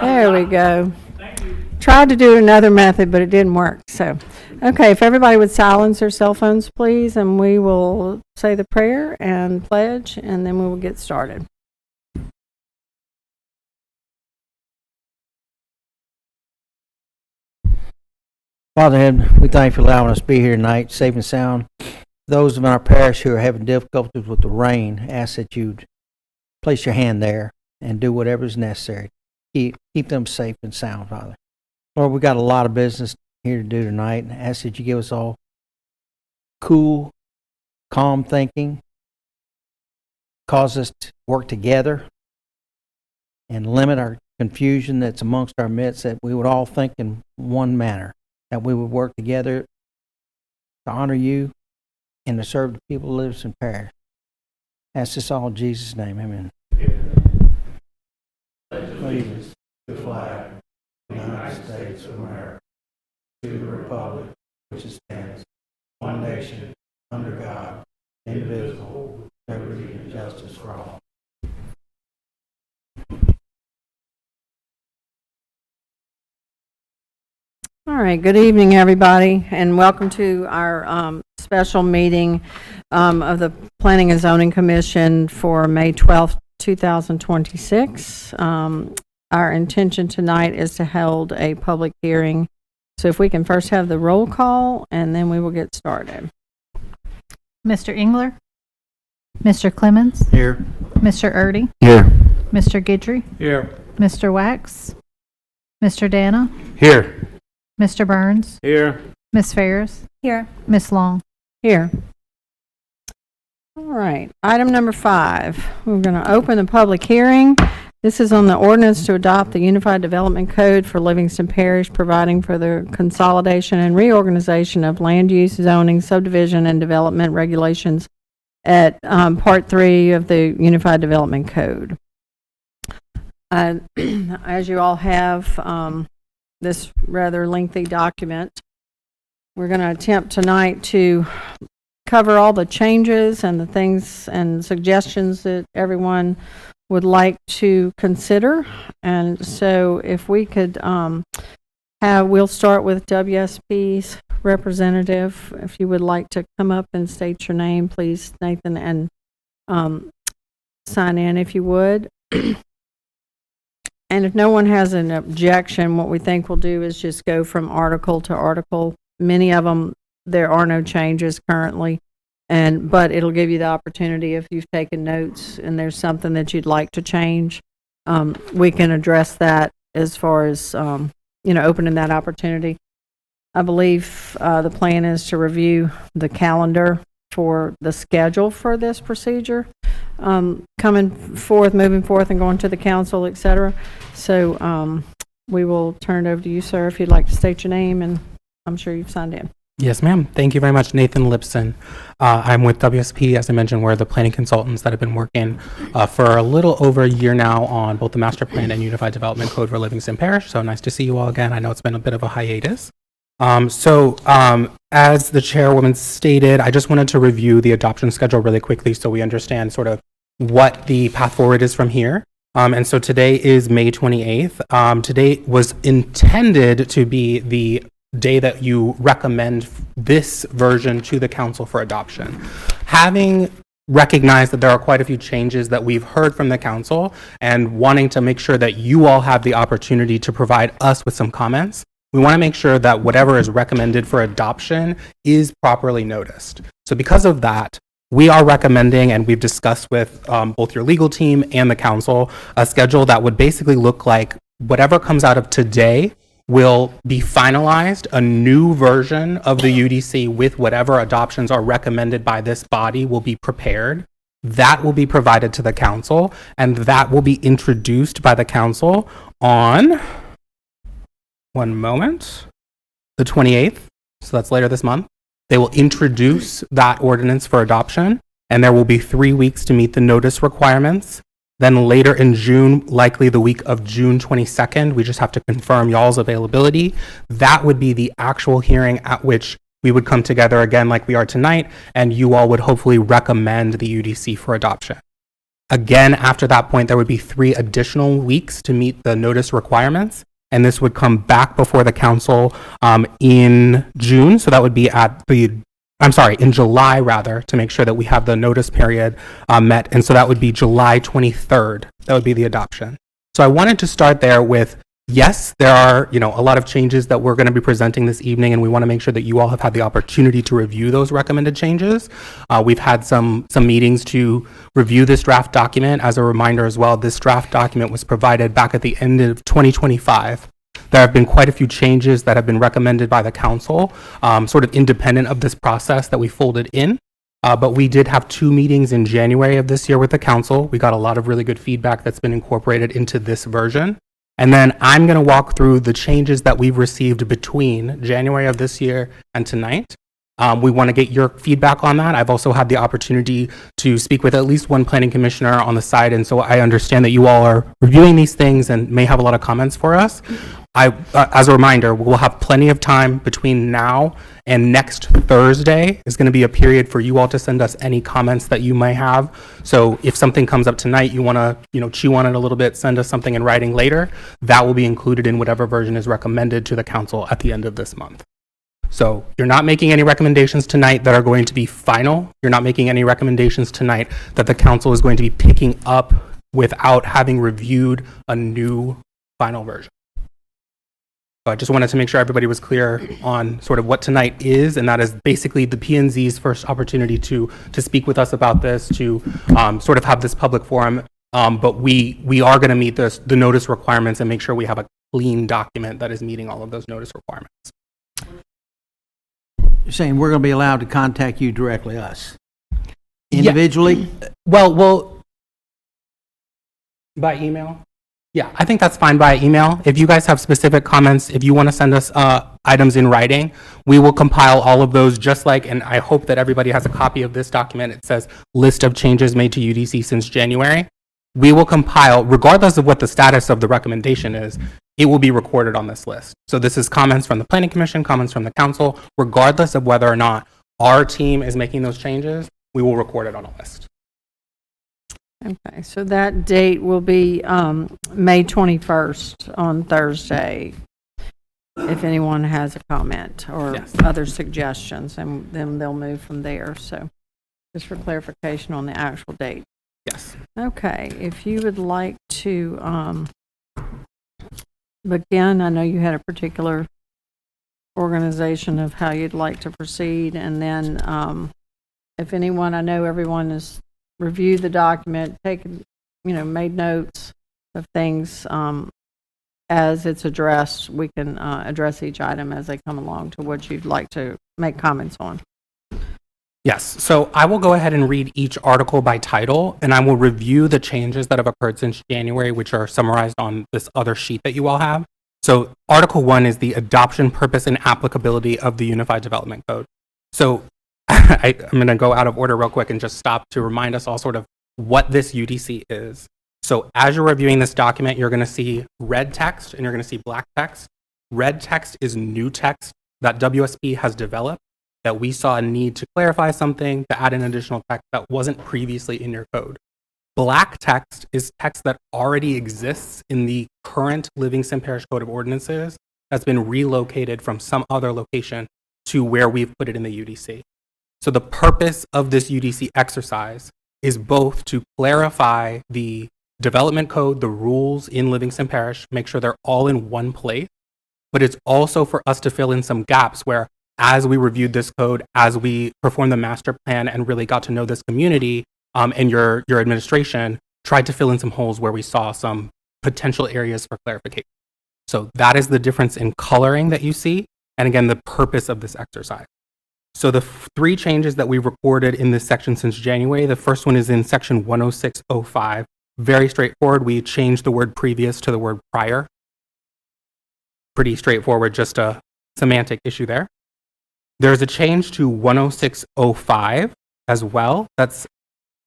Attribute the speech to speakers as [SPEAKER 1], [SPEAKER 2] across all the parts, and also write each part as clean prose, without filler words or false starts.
[SPEAKER 1] There we go. Tried to do another method, but it didn't work. So, okay, if everybody would silence their cell phones, please, and we will say the prayer and pledge, and then we will get started.
[SPEAKER 2] Father in heaven, we thank you for allowing us to be here tonight, safe and sound. Those in our parish who are having difficulties with the rain, ask that you place your hand there and do whatever is necessary. Keep them safe and sound, Father. Lord, we've got a lot of business here to do tonight, and ask that you give us all cool, calm thinking, cause us to work together, and limit our confusion that's amongst our midst, that we would all think in one manner, that we would work together to honor you and to serve the people who live in parish. Ask this all in Jesus' name, amen. Allegiance to the flag of the United States of America, to the republic which stands, one nation, under God, indivisible, with liberty and justice for all.
[SPEAKER 1] All right, good evening, everybody, and welcome to our special meeting of the Planning and Zoning Commission for May 12th, 2026. Our intention tonight is to hold a public hearing. So if we can first have the roll call, and then we will get started.
[SPEAKER 3] Mr. Engler? Mr. Clemens?
[SPEAKER 2] Here.
[SPEAKER 3] Mr. Erdy?
[SPEAKER 2] Here.
[SPEAKER 3] Mr. Guidry?
[SPEAKER 2] Here.
[SPEAKER 3] Mr. Wax? Mr. Dana?
[SPEAKER 2] Here.
[SPEAKER 3] Mr. Burns?
[SPEAKER 2] Here.
[SPEAKER 3] Miss Ferris?
[SPEAKER 1] Here.
[SPEAKER 3] Miss Long?
[SPEAKER 1] Here. All right, item number 5. We're going to open the public hearing. This is on the ordinance to adopt the Unified Development Code for Livingston Parish, providing for the consolidation and reorganization of land use, zoning, subdivision, and development regulations at Part 3 of the Unified Development Code. As you all have this rather lengthy document, we're going to attempt tonight to cover all the changes and the things and suggestions that everyone would like to consider. And so if we could we'll start with WSP's representative. If you would like to come up and state your name, please, Nathan, and sign in if you would. And if no one has an objection, what we think we'll do is just go from article to article. Many of them, there are no changes currently, but it'll give you the opportunity, if you've taken notes and there's something that you'd like to change, we can address that as far as, opening that opportunity. I believe the plan is to review the calendar for the schedule for this procedure, moving forth and going to the council, et cetera. So we will turn it over to you, sir, if you'd like to state your name, and I'm sure you've signed in.
[SPEAKER 4] Yes, ma'am. Thank you very much, Nathan Lipson. I'm with WSP. As I mentioned, we're the planning consultants that have been working for a little over a year now on both the master plan and Unified Development Code for Livingston Parish. So nice to see you all again. I know it's been a bit of a hiatus. As the chairwoman stated, I just wanted to review the adoption schedule really quickly so we understand sort of what the path forward is from here. And so today is May 28th. Today was intended to be the day that you recommend this version to the council for adoption. Having recognized that there are quite a few changes that we've heard from the council and wanting to make sure that you all have the opportunity to provide us with some comments, we want to make sure that whatever is recommended for adoption is properly noticed. So because of that, we are recommending, and we've discussed with both your legal team and the council, a schedule that would basically look like whatever comes out of today will be finalized, a new version of the UDC with whatever adoptions are recommended by this body will be prepared. That will be provided to the council, and that will be introduced by the council on, one moment, the 28th, so that's later this month. They will introduce that ordinance for adoption, and there will be 3 weeks to meet the notice requirements. Then later in June, likely the week of June 22nd, we just have to confirm y'all's availability. That would be the actual hearing at which we would come together again like we are tonight, and you all would hopefully recommend the UDC for adoption. Again, after that point, there would be 3 additional weeks to meet the notice requirements. And this would come back before the council in June. So that would be in July rather, to make sure that we have the notice period met. And so that would be July 23rd. That would be the adoption. So I wanted to start there with, yes, there are, a lot of changes that we're going to be presenting this evening, and we want to make sure that you all have had the opportunity to review those recommended changes. We've had some meetings to review this draft document. As a reminder as well, this draft document was provided back at the end of 2025. There have been quite a few changes that have been recommended by the council, sort of independent of this process that we folded in. But we did have 2 meetings in January of this year with the council. We got a lot of really good feedback that's been incorporated into this version. And then I'm going to walk through the changes that we've received between January of this year and tonight. We want to get your feedback on that. I've also had the opportunity to speak with at least one planning commissioner on the side, and so I understand that you all are reviewing these things and may have a lot of comments for us. As a reminder, we'll have plenty of time between now and next Thursday. Is going to be a period for you all to send us any comments that you may have. So if something comes up tonight, you want to chew on it a little bit, send us something in writing later. That will be included in whatever version is recommended to the council at the end of this month. So you're not making any recommendations tonight that are going to be final. You're not making any recommendations tonight that the council is going to be picking up without having reviewed a new final version. So I just wanted to make sure everybody was clear on sort of what tonight is, and that is basically the P&Z's first opportunity to speak with us about this, to sort of have this public forum. But we are going to meet the notice requirements and make sure we have a clean document that is meeting all of those notice requirements.
[SPEAKER 2] You're saying we're going to be allowed to contact you directly, us? Individually?
[SPEAKER 4] Well, by email? Yeah, I think that's fine by email. If you guys have specific comments, if you want to send us items in writing, we will compile all of those and I hope that everybody has a copy of this document. It says list of changes made to UDC since January. We will compile, regardless of what the status of the recommendation is, it will be recorded on this list. So this is comments from the Planning Commission, comments from the council, regardless of whether or not our team is making those changes, we will record it on a list.
[SPEAKER 1] Okay, so that date will be May 21st on Thursday. If anyone has a comment or other suggestions, and then they'll move from there. So just for clarification on the actual date.
[SPEAKER 4] Yes.
[SPEAKER 1] Okay, if you would like to begin, I know you had a particular organization of how you'd like to proceed, and then if anyone, I know everyone has reviewed the document, taken, made notes of things as it's addressed. We can address each item as they come along to what you'd like to make comments on.
[SPEAKER 4] Yes, so I will go ahead and read each article by title, and I will review the changes that have occurred since January, which are summarized on this other sheet that you all have. So Article 1 is the adoption, purpose, and applicability of the Unified Development Code. So I'm going to go out of order real quick and just stop to remind us all sort of what this UDC is. So as you're reviewing this document, you're going to see red text and you're going to see black text. Red text is new text that WSP has developed, that we saw a need to clarify something, to add an additional text that wasn't previously in your code. Black text is text that already exists in the current Livingston Parish Code of Ordinances that's been relocated from some other location to where we've put it in the UDC. So the purpose of this UDC exercise is both to clarify the development code, the rules in Livingston Parish, make sure they're all in one place, but it's also for us to fill in some gaps where, as we reviewed this code, as we performed the master plan and really got to know this community and your administration, tried to fill in some holes where we saw some potential areas for clarification. So that is the difference in coloring that you see, and again, the purpose of this exercise. So the 3 changes that we recorded in this section since January, the first one is in section 106.05. Very straightforward. We changed the word previous to the word prior. Pretty straightforward, just a semantic issue there. There's a change to 106.05 as well. That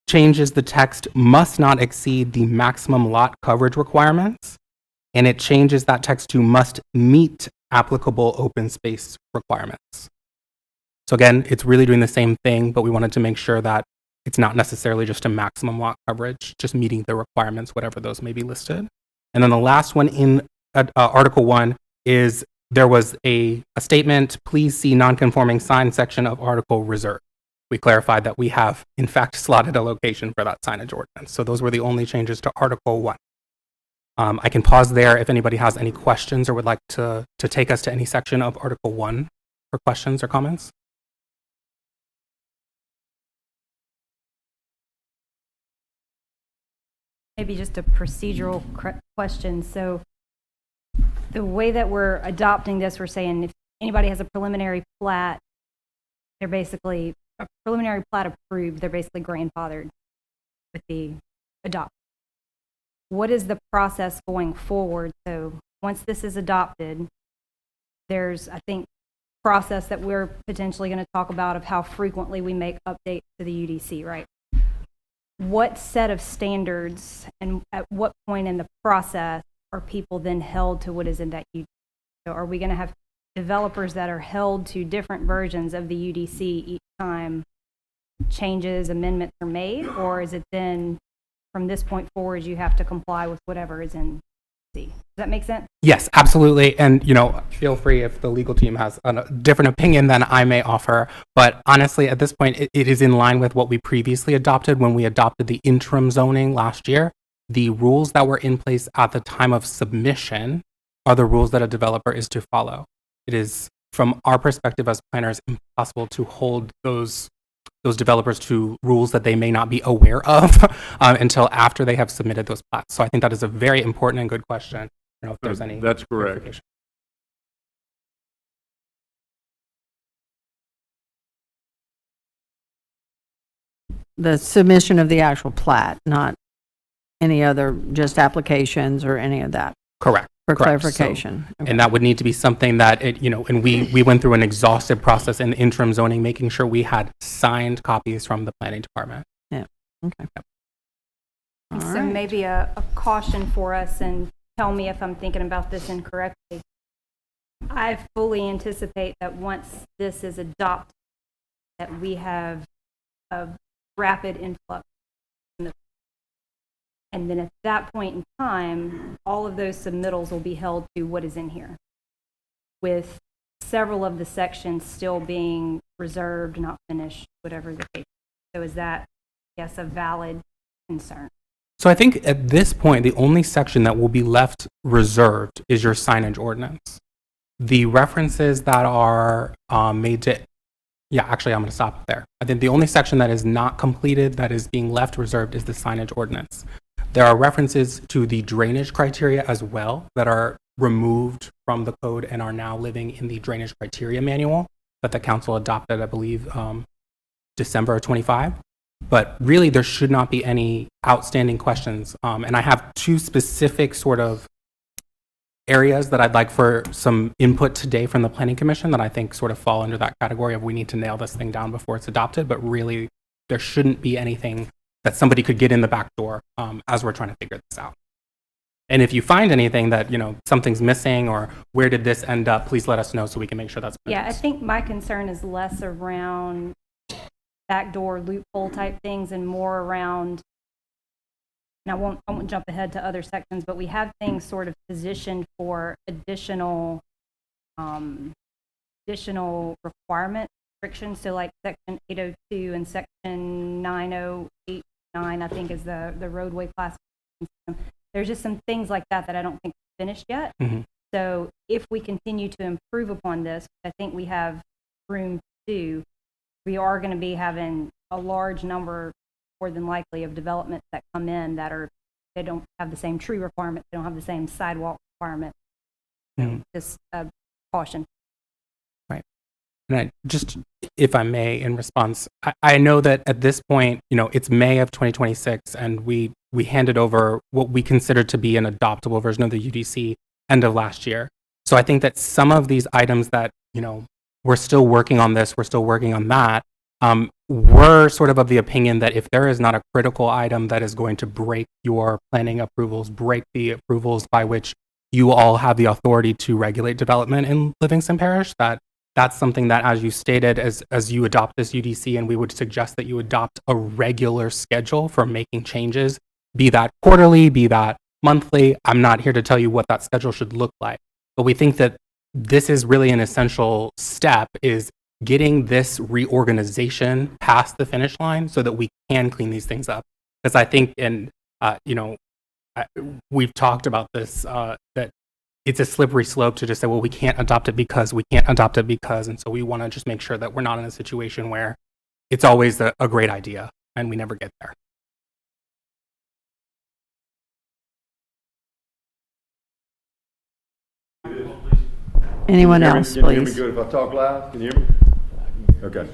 [SPEAKER 4] changes the text must not exceed the maximum lot coverage requirements. And it changes that text to must meet applicable open space requirements. So again, it's really doing the same thing, but we wanted to make sure that it's not necessarily just a maximum lot coverage, just meeting the requirements, whatever those may be listed. And then the last one in Article 1 is there was a statement, please see non-conforming sign section of Article Reserve. We clarified that we have, in fact, slotted a location for that signage ordinance. So those were the only changes to Article 1. I can pause there if anybody has any questions or would like to take us to any section of Article 1 for questions or comments.
[SPEAKER 5] Maybe just a procedural question. So the way that we're adopting this, we're saying if anybody has a preliminary plat, they're basically, a preliminary plat approved, they're basically grandfathered with the adoption. What is the process going forward? So once this is adopted, there's, I think, process that we're potentially going to talk about of how frequently we make updates to the UDC, right? What set of standards and at what point in the process are people then held to what is in that UDC? So are we going to have developers that are held to different versions of the UDC each time changes, amendments are made? Or is it then from this point forward, you have to comply with whatever is in UDC? Does that make sense?
[SPEAKER 4] Yes, absolutely. And, feel free if the legal team has a different opinion than I may offer. But honestly, at this point, it is in line with what we previously adopted when we adopted the interim zoning last year. The rules that were in place at the time of submission are the rules that a developer is to follow. It is, from our perspective as planners, impossible to hold those developers to rules that they may not be aware of until after they have submitted those plats. So I think that is a very important and good question. I don't know if there's any.
[SPEAKER 6] That's correct.
[SPEAKER 1] The submission of the actual plat, not any other, just applications or any of that,
[SPEAKER 4] Correct.
[SPEAKER 1] for
[SPEAKER 4] Correct.
[SPEAKER 1] clarification.
[SPEAKER 4] So, and that would need to be something that and we went through an exhaustive process in interim zoning, making sure we had signed copies from the planning department.
[SPEAKER 1] Yeah. Okay.
[SPEAKER 4] Yep.
[SPEAKER 1] All
[SPEAKER 5] So
[SPEAKER 1] right.
[SPEAKER 5] maybe a caution for us, and tell me if I'm thinking about this incorrectly. I fully anticipate that once this is adopted, that we have a rapid influx. And then at that point in time, all of those submittals will be held to what is in here, with several of the sections still being reserved, not finished, whatever the case. So is that, yes, a valid concern?
[SPEAKER 4] So I think at this point, the only section that will be left reserved is your signage ordinance. The references that are made to, actually, I'm going to stop there. I think the only section that is not completed, that is being left reserved, is the signage ordinance. There are references to the drainage criteria as well that are removed from the code and are now living in the drainage criteria manual that the council adopted, I believe, December of 25. But really, there should not be any outstanding questions. And I have two specific sort of areas that I'd like for some input today from the Planning Commission that I think sort of fall under that category of we need to nail this thing down before it's adopted. But really, there shouldn't be anything that somebody could get in the back door as we're trying to figure this out. And if you find anything that, something's missing or where did this end up, please let us know so we can make sure that's
[SPEAKER 5] Yeah, I think my concern is less around backdoor loophole type things and more around, and I won't jump ahead to other sections, but we have things sort of positioned for additional requirement restrictions. So like section 802 and section 9089, I think is the roadway classification system. There's just some things like that that I don't think are finished yet.
[SPEAKER 4] Mm-hmm.
[SPEAKER 5] So if we continue to improve upon this, I think we have room to do, we are going to be having a large number, more than likely, of developments that come in that they don't have the same tree requirement, they don't have the same sidewalk requirement.
[SPEAKER 4] Mm-hmm.
[SPEAKER 5] Just caution.
[SPEAKER 4] Right. And I just, if I may, in response, I know that at this point, it's May of 2026, and we handed over what we considered to be an adoptable version of the UDC end of last year. So I think that some of these items that, we're still working on this, we're still working on that, we're sort of the opinion that if there is not a critical item that is going to break your planning approvals, break the approvals by which you all have the authority to regulate development in Livingston Parish, that that's something that, as you stated, as you adopt this UDC, and we would suggest that you adopt a regular schedule for making changes, be that quarterly, be that monthly. I'm not here to tell you what that schedule should look like, but we think that this is really an essential step, is getting this reorganization past the finish line so that we can clean these things up. Because I think, and we've talked about this, that it's a slippery slope to just say, well, we can't adopt it because, and so we want to just make sure that we're not in a situation where it's always a great idea and we never get there.
[SPEAKER 1] Anyone else,
[SPEAKER 6] Can you hear me
[SPEAKER 1] please?
[SPEAKER 6] good if I talk loud? Can you hear me? Okay.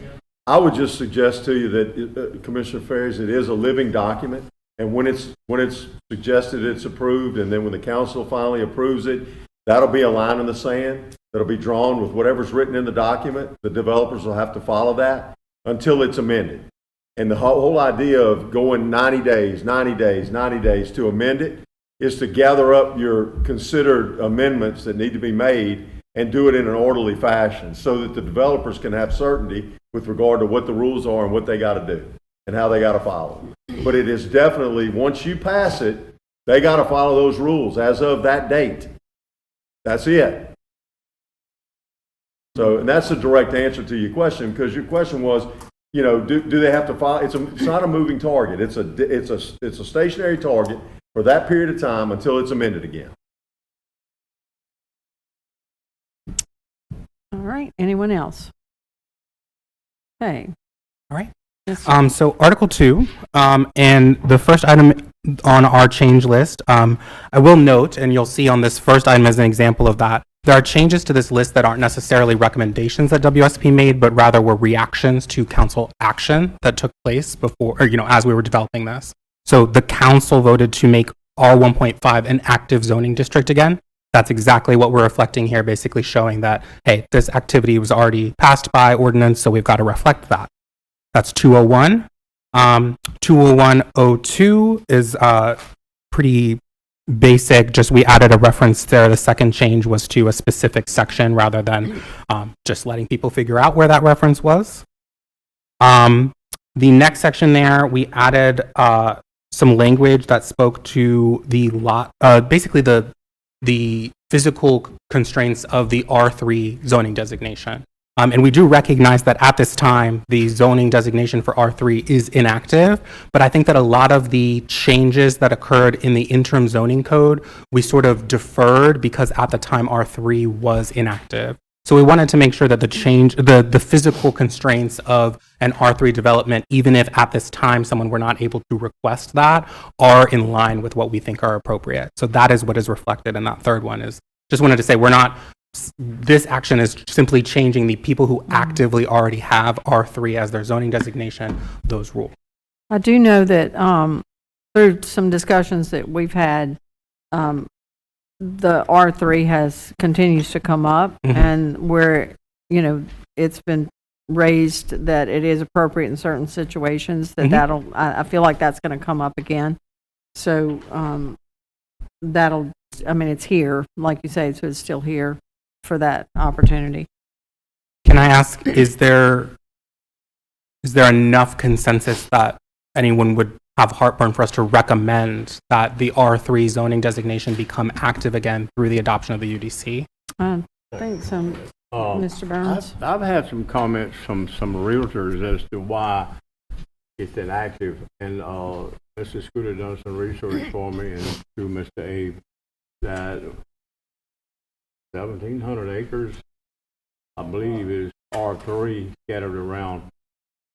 [SPEAKER 6] I would just suggest to you that, Commissioner Ferris, it is a living document, and when it's suggested, it's approved, and then when the council finally approves it, that'll be a line in the sand that'll be drawn with whatever's written in the document. The developers will have to follow that until it's amended. And the whole idea of going 90 days to amend it is to gather up your considered amendments that need to be made and do it in an orderly fashion so that the developers can have certainty with regard to what the rules are and what they got to do and how they got to follow. But it is definitely, once you pass it, they got to follow those rules as of that date. That's it. So, and that's a direct answer to your question, because your question was, you know, do they have to follow? It's not a moving target. It's a stationary target for that period of time until it's amended again.
[SPEAKER 1] All right, anyone else? Okay.
[SPEAKER 4] All right.
[SPEAKER 1] Yes, sir.
[SPEAKER 4] So Article 2, and the first item on our change list, I will note, and you'll see on this first item as an example of that, there are changes to this list that aren't necessarily recommendations that WSP made, but rather were reactions to council action that took place before, or, as we were developing this. So the council voted to make R1.5 an active zoning district again. That's exactly what we're reflecting here, basically showing that, hey, this activity was already passed by ordinance, so we've got to reflect that. That's 201. 201.02 is pretty basic, just we added a reference there. The second change was to a specific section rather than just letting people figure out where that reference was. The next section there, we added some language that spoke to the lot, basically the physical constraints of the R3 zoning designation. And we do recognize that at this time, the zoning designation for R3 is inactive, but I think that a lot of the changes that occurred in the interim zoning code, we sort of deferred because at the time R3 was inactive. So we wanted to make sure that the physical constraints of an R3 development, even if at this time someone were not able to request that, are in line with what we think are appropriate. So that is what is reflected in that third one. Is just wanted to say this action is simply changing the people who actively already have R3 as their zoning designation, those rules.
[SPEAKER 1] I do know that through some discussions that we've had, the R3 continues to come up, and where, it's been raised that it is appropriate in certain situations, that I feel like that's going to come up again. So it's here, like you say, so it's still here for that opportunity.
[SPEAKER 4] Can I ask, is there enough consensus that anyone would have heartburn for us to recommend that the R3 zoning designation become active again through the adoption of the UDC?
[SPEAKER 1] I think so, Mr. Burns.
[SPEAKER 7] I've had some comments from some realtors as to why it's inactive, and Mr. Scooter done some research for me, and through Mr. Abe, that 1,700 acres, I believe, is R3 scattered around.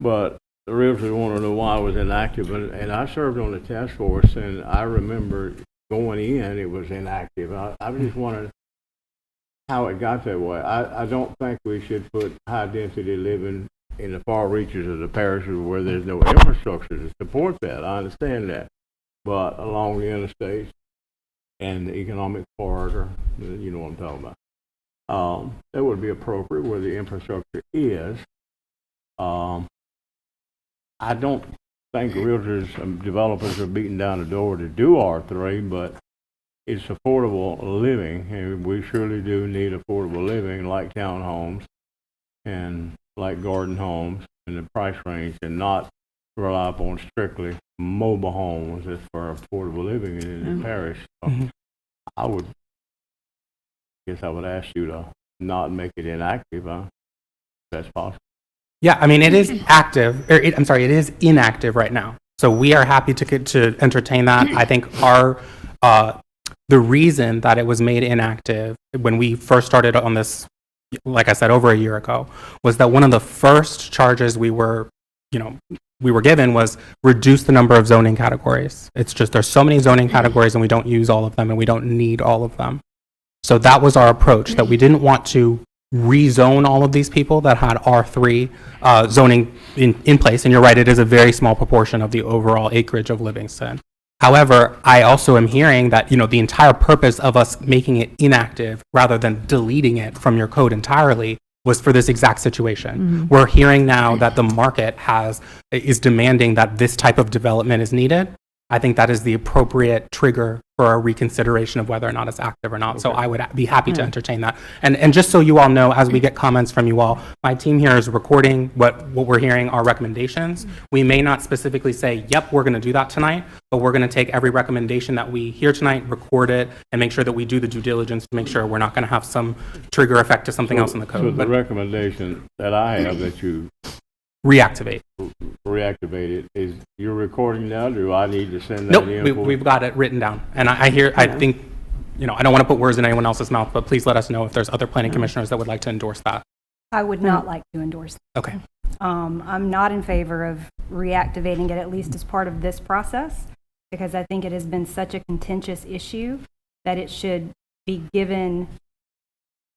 [SPEAKER 7] But the realtors want to know why it was inactive, and I served on the task force, and I remember going in, it was inactive. I just wondered how it got that way. I don't think we should put high-density living in the far reaches of the parishes where there's no infrastructure to support that. I understand that. But along the interstates and the economic corridor, you know what I'm talking about, that would be appropriate where the infrastructure is. I don't think realtors and developers are beating down the door to do R3, but it's affordable living, and we surely do need affordable living like townhomes. and like garden homes in the price range, and not rely upon strictly mobile homes as for affordable living in the parish. So I guess I would ask you to not make it inactive, if that's possible.
[SPEAKER 4] Yeah, I mean, it is active, or it is inactive right now. So we are happy to entertain that. I think the reason that it was made inactive when we first started on this, like I said, over a year ago, was that one of the first charges we were given was reduce the number of zoning categories. It's just there's so many zoning categories and we don't use all of them and we don't need all of them. So that was our approach, that we didn't want to rezone all of these people that had R3 zoning in place. And you're right, it is a very small proportion of the overall acreage of Livingston. However, I also am hearing that, the entire purpose of us making it inactive rather than deleting it from your code entirely was for this exact situation. We're hearing now that the market is demanding that this type of development is needed. I think that is the appropriate trigger for a reconsideration of whether or not it's active or not. So I would be happy to entertain that. And just so you all know, as we get comments from you all, my team here is recording what we're hearing are recommendations. We may not specifically say, yep, we're going to do that tonight, but we're going to take every recommendation that we hear tonight, record it, and make sure that we do the due diligence to make sure we're not going to have some trigger effect to something else in the code.
[SPEAKER 7] So the recommendation that I have that you
[SPEAKER 4] reactivate
[SPEAKER 7] it is, you're recording now? Do I need to send that
[SPEAKER 4] Nope,
[SPEAKER 7] in?
[SPEAKER 4] we've got it written down. And I think, I don't want to put words in anyone else's mouth, but please let us know if there's other planning commissioners that would like to endorse that.
[SPEAKER 5] I would not like to endorse that.
[SPEAKER 4] Okay.
[SPEAKER 5] I'm not in favor of reactivating it, at least as part of this process, because I think it has been such a contentious issue that it should be given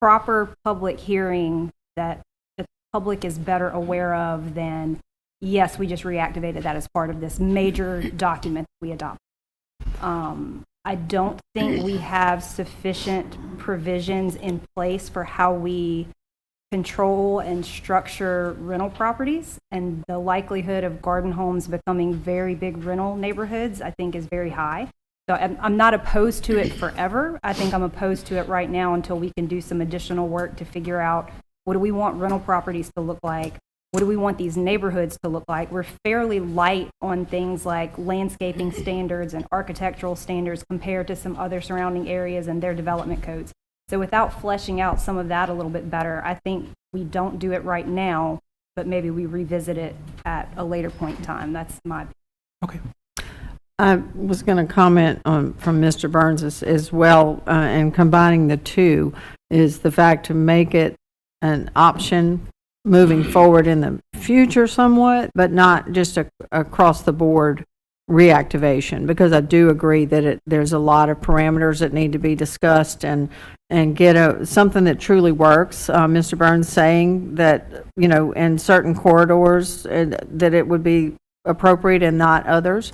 [SPEAKER 5] proper public hearing that the public is better aware of than, yes, we just reactivated that as part of this major document we adopted. I don't think we have sufficient provisions in place for how we control and structure rental properties, and the likelihood of garden homes becoming very big rental neighborhoods, I think, is very high. So I'm not opposed to it forever. I think I'm opposed to it right now until we can do some additional work to figure out, what do we want rental properties to look like? What do we want these neighborhoods to look like? We're fairly light on things like landscaping standards and architectural standards compared to some other surrounding areas and their development codes. So without fleshing out some of that a little bit better, I think we don't do it right now, but maybe we revisit it at a later point in time. That's my opinion.
[SPEAKER 4] Okay.
[SPEAKER 1] I was going to comment from Mr. Burns as well, and combining the two is the fact to make it an option moving forward in the future somewhat, but not just across the board reactivation, because I do agree that there's a lot of parameters that need to be discussed and get something that truly works. Mr. Burns saying that, in certain corridors that it would be appropriate and not others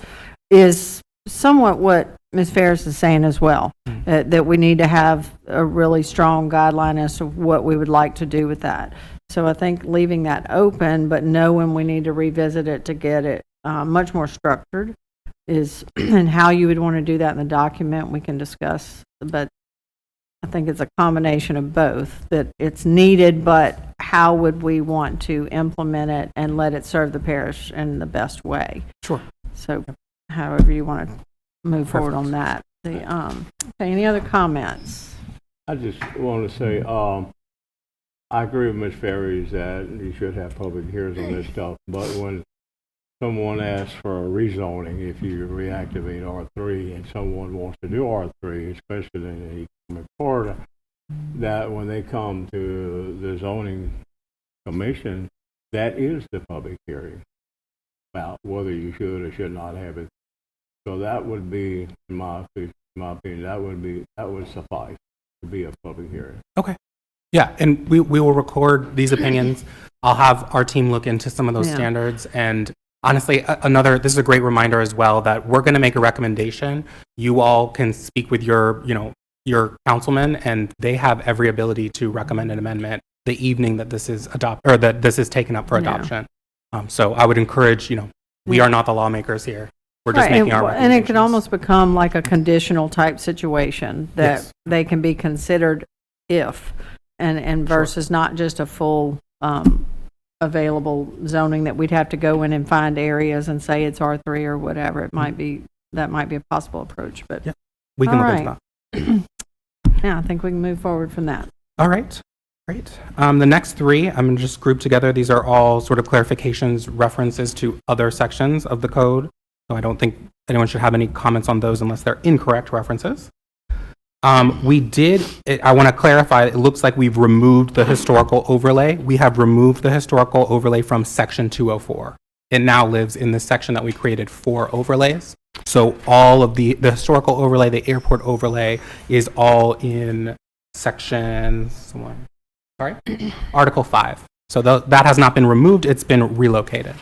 [SPEAKER 1] is somewhat what Ms. Ferris is saying as well, that we need to have a really strong guideline as to what we would like to do with that. So I think leaving that open, but knowing we need to revisit it to get it much more structured is, and how you would want to do that in the document we can discuss. But I think it's a combination of both, that it's needed, but how would we want to implement it and let it serve the parish in the best way?
[SPEAKER 4] Sure.
[SPEAKER 1] So however you want to move forward on that. Okay, any other comments?
[SPEAKER 7] I just want to say, I agree with Ms. Ferries that you should have public hearings on this stuff, but when someone asks for a rezoning, if you reactivate R3 and someone wants to do R3, especially in economic corridor, that when they come to the zoning commission, that is the public hearing about whether you should or should not have it. So that would be, in my opinion, that would suffice to be a public hearing.
[SPEAKER 4] Okay. Yeah, and we will record these opinions. I'll have our team look into some of those standards. And honestly, this is a great reminder as well that we're going to make a recommendation. You all can speak with your councilman, and they have every ability to recommend an amendment the evening that this is that this is taken up for adoption. So I would encourage, we are not the lawmakers here. We're just making our recommendations.
[SPEAKER 1] And it could almost become like a conditional type situation that they can be considered if, and versus not just a full available zoning that we'd have to go in and find areas and say it's R3 or whatever. It might be, that might be a possible approach, but
[SPEAKER 4] Yeah. We can
[SPEAKER 1] All
[SPEAKER 4] look into
[SPEAKER 1] right.
[SPEAKER 4] that.
[SPEAKER 1] yeah, I think we can move forward from that.
[SPEAKER 4] All right, great. The next three, I'm going to just group together. These are all sort of clarifications, references to other sections of the code. So I don't think anyone should have any comments on those unless they're incorrect references. I want to clarify, it looks like we've removed the historical overlay. We have removed the historical overlay from section 204. It now lives in the section that we created for overlays. So all of the historical overlay, the airport overlay is all in section, Article 5. So that has not been removed, it's been relocated.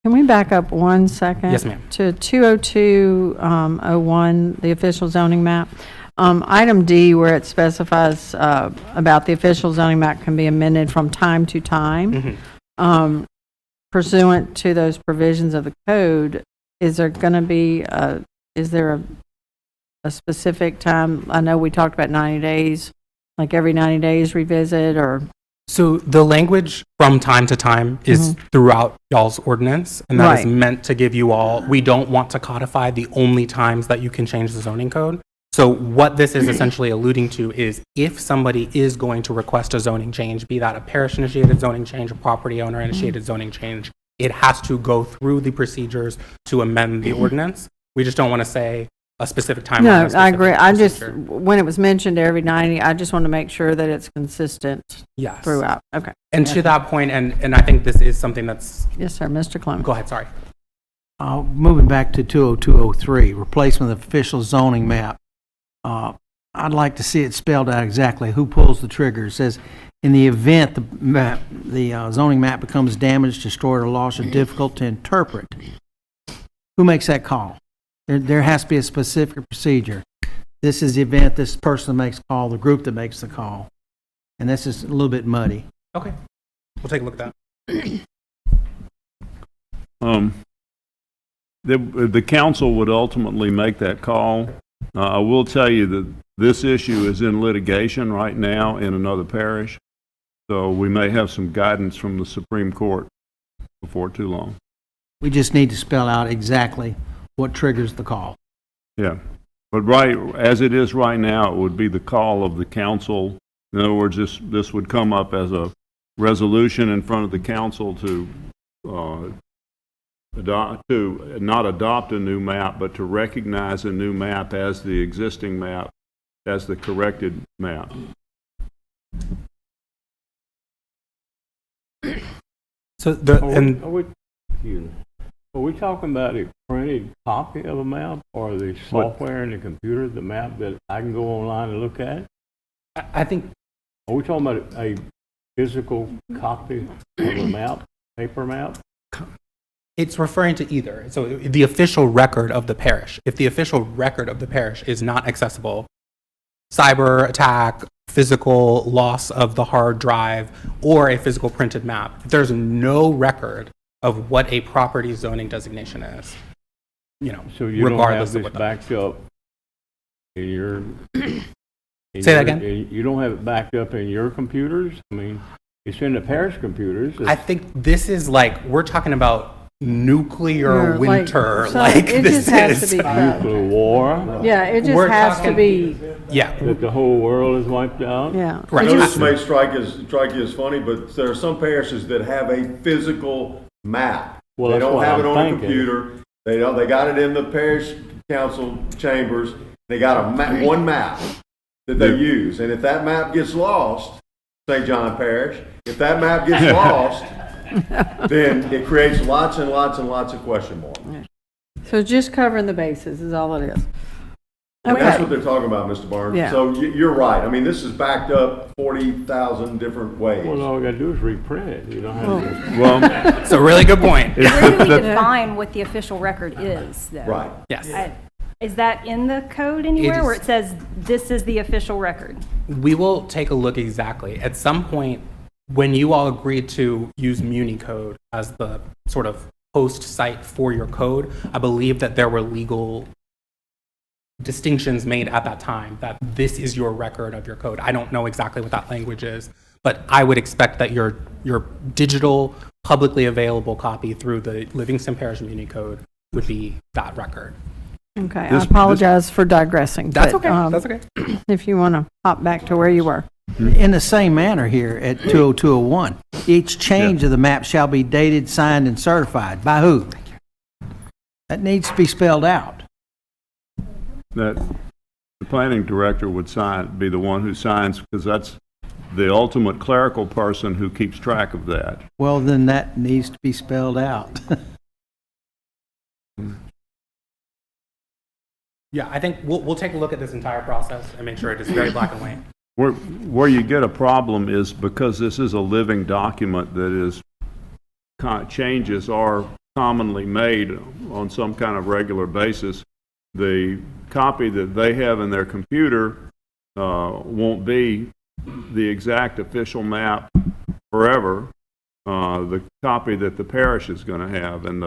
[SPEAKER 1] Can we back up 1 second?
[SPEAKER 4] Yes, ma'am.
[SPEAKER 1] To 20201, the official zoning map. Item D, where it specifies about the official zoning map can be amended from time to time. Pursuant to those provisions of the code, is there going to be, is there a specific time? I know we talked about 90 days, like every 90 days revisit, or?
[SPEAKER 4] So the language from time to time is throughout y'all's ordinance, and that is
[SPEAKER 1] Right.
[SPEAKER 4] meant to give you all, we don't want to codify the only times that you can change the zoning code. So what this is essentially alluding to is if somebody is going to request a zoning change, be that a parish-initiated zoning change, a property owner-initiated zoning change, it has to go through the procedures to amend the ordinance. We just don't want to say a specific time.
[SPEAKER 1] No, I agree. I just, when it was mentioned every 90, I just want to make sure that it's consistent
[SPEAKER 4] Yes.
[SPEAKER 1] throughout. Okay.
[SPEAKER 4] And to that point, and I think this is something that's,
[SPEAKER 1] Yes, sir. Mr. Clement.
[SPEAKER 4] go ahead, sorry.
[SPEAKER 2] Moving back to 20203, replacement of official zoning map. I'd like to see it spelled out exactly who pulls the trigger. It says, in the event the zoning map becomes damaged, destroyed, or lost, or difficult to interpret, who makes that call? There has to be a specific procedure. This is the event, this person makes the call, the group that makes the call. And this is a little bit muddy.
[SPEAKER 4] Okay, we'll take a look at that.
[SPEAKER 8] The council would ultimately make that call. I will tell you that this issue is in litigation right now in another parish, so we may have some guidance from the Supreme Court before too long.
[SPEAKER 2] We just need to spell out exactly what triggers the call.
[SPEAKER 8] Yeah, but right, as it is right now, it would be the call of the council. In other words, this would come up as a resolution in front of the council to not adopt a new map, but to recognize a new map as the existing map, as the corrected map.
[SPEAKER 4] So
[SPEAKER 7] Are we talking about a printed copy of a map or the software in the computer, the map that I can go online and look at?
[SPEAKER 4] I think
[SPEAKER 7] Are we talking about a physical copy of a map, paper map?
[SPEAKER 4] it's referring to either. So the official record of the parish. If the official record of the parish is not accessible, cyber attack, physical loss of the hard drive, or a physical printed map, if there's no record of what a property zoning designation is,
[SPEAKER 7] So you don't have
[SPEAKER 4] regardless of
[SPEAKER 7] this
[SPEAKER 4] what
[SPEAKER 7] backed up in your...
[SPEAKER 4] Say that again?
[SPEAKER 7] You don't have it backed up in your computers? I mean, it's in the parish computers.
[SPEAKER 4] I think this is like, we're talking about nuclear winter,
[SPEAKER 1] so
[SPEAKER 4] like
[SPEAKER 1] it
[SPEAKER 4] this
[SPEAKER 1] just has
[SPEAKER 4] is.
[SPEAKER 1] to be done.
[SPEAKER 7] Nuclear war,
[SPEAKER 1] Yeah, it just
[SPEAKER 4] We're
[SPEAKER 1] has to
[SPEAKER 4] talking-
[SPEAKER 1] be,
[SPEAKER 4] Yeah,
[SPEAKER 7] that the whole world is wiped out?
[SPEAKER 1] yeah.
[SPEAKER 4] Right.
[SPEAKER 1] It
[SPEAKER 6] I know
[SPEAKER 1] just-
[SPEAKER 6] this may strike you as funny, but there are some parishes that have a physical map.
[SPEAKER 7] Well,
[SPEAKER 6] They
[SPEAKER 7] that's
[SPEAKER 6] don't
[SPEAKER 7] what
[SPEAKER 6] have it
[SPEAKER 7] I'm
[SPEAKER 6] on a
[SPEAKER 7] thinking.
[SPEAKER 6] computer. They got it in the parish council chambers. They got one map that they use. And if that map gets lost, St. John Parish, if that map gets lost, then it creates lots and lots and lots of question marks.
[SPEAKER 1] So just covering the bases is all it is.
[SPEAKER 6] And that's
[SPEAKER 1] Okay.
[SPEAKER 6] what they're talking about, Mr. Barnes.
[SPEAKER 1] Yeah.
[SPEAKER 6] So you're right. I mean, this is backed up 40,000 different ways.
[SPEAKER 7] Well, all we gotta do is reprint it. You don't have to...
[SPEAKER 8] Well,
[SPEAKER 4] it's a really good point.
[SPEAKER 5] Where do we define what the official record is, though?
[SPEAKER 6] Right.
[SPEAKER 4] Yes.
[SPEAKER 5] Is that in the code anywhere
[SPEAKER 4] It
[SPEAKER 5] where
[SPEAKER 4] is.
[SPEAKER 5] it says this is the official record?
[SPEAKER 4] We will take a look exactly. At some point, when you all agreed to use MuniCode as the sort of host site for your code, I believe that there were legal distinctions made at that time that this is your record of your code. I don't know exactly what that language is, but I would expect that your digital, publicly available copy through the Livingston Parish Muni Code would be that record.
[SPEAKER 1] Okay, I
[SPEAKER 8] This-
[SPEAKER 1] apologize for digressing.
[SPEAKER 4] That's
[SPEAKER 1] but,
[SPEAKER 4] okay. That's okay.
[SPEAKER 1] If you want to hop back to where you were.
[SPEAKER 2] In the same manner here at 20201, each change of the map shall be dated, signed, and certified. By who? That needs to be spelled out.
[SPEAKER 8] That the planning director would be the one who signs, because that's the ultimate clerical person who keeps track of that.
[SPEAKER 2] Well, then that needs to be spelled out.
[SPEAKER 4] Yeah, I think we'll take a look at this entire process and make sure it is very black and white.
[SPEAKER 8] Where you get a problem is because this is a living document that is, changes are commonly made on some kind of regular basis. The copy that they have in their computer won't be the exact official map forever. The copy that the parish is going to have, and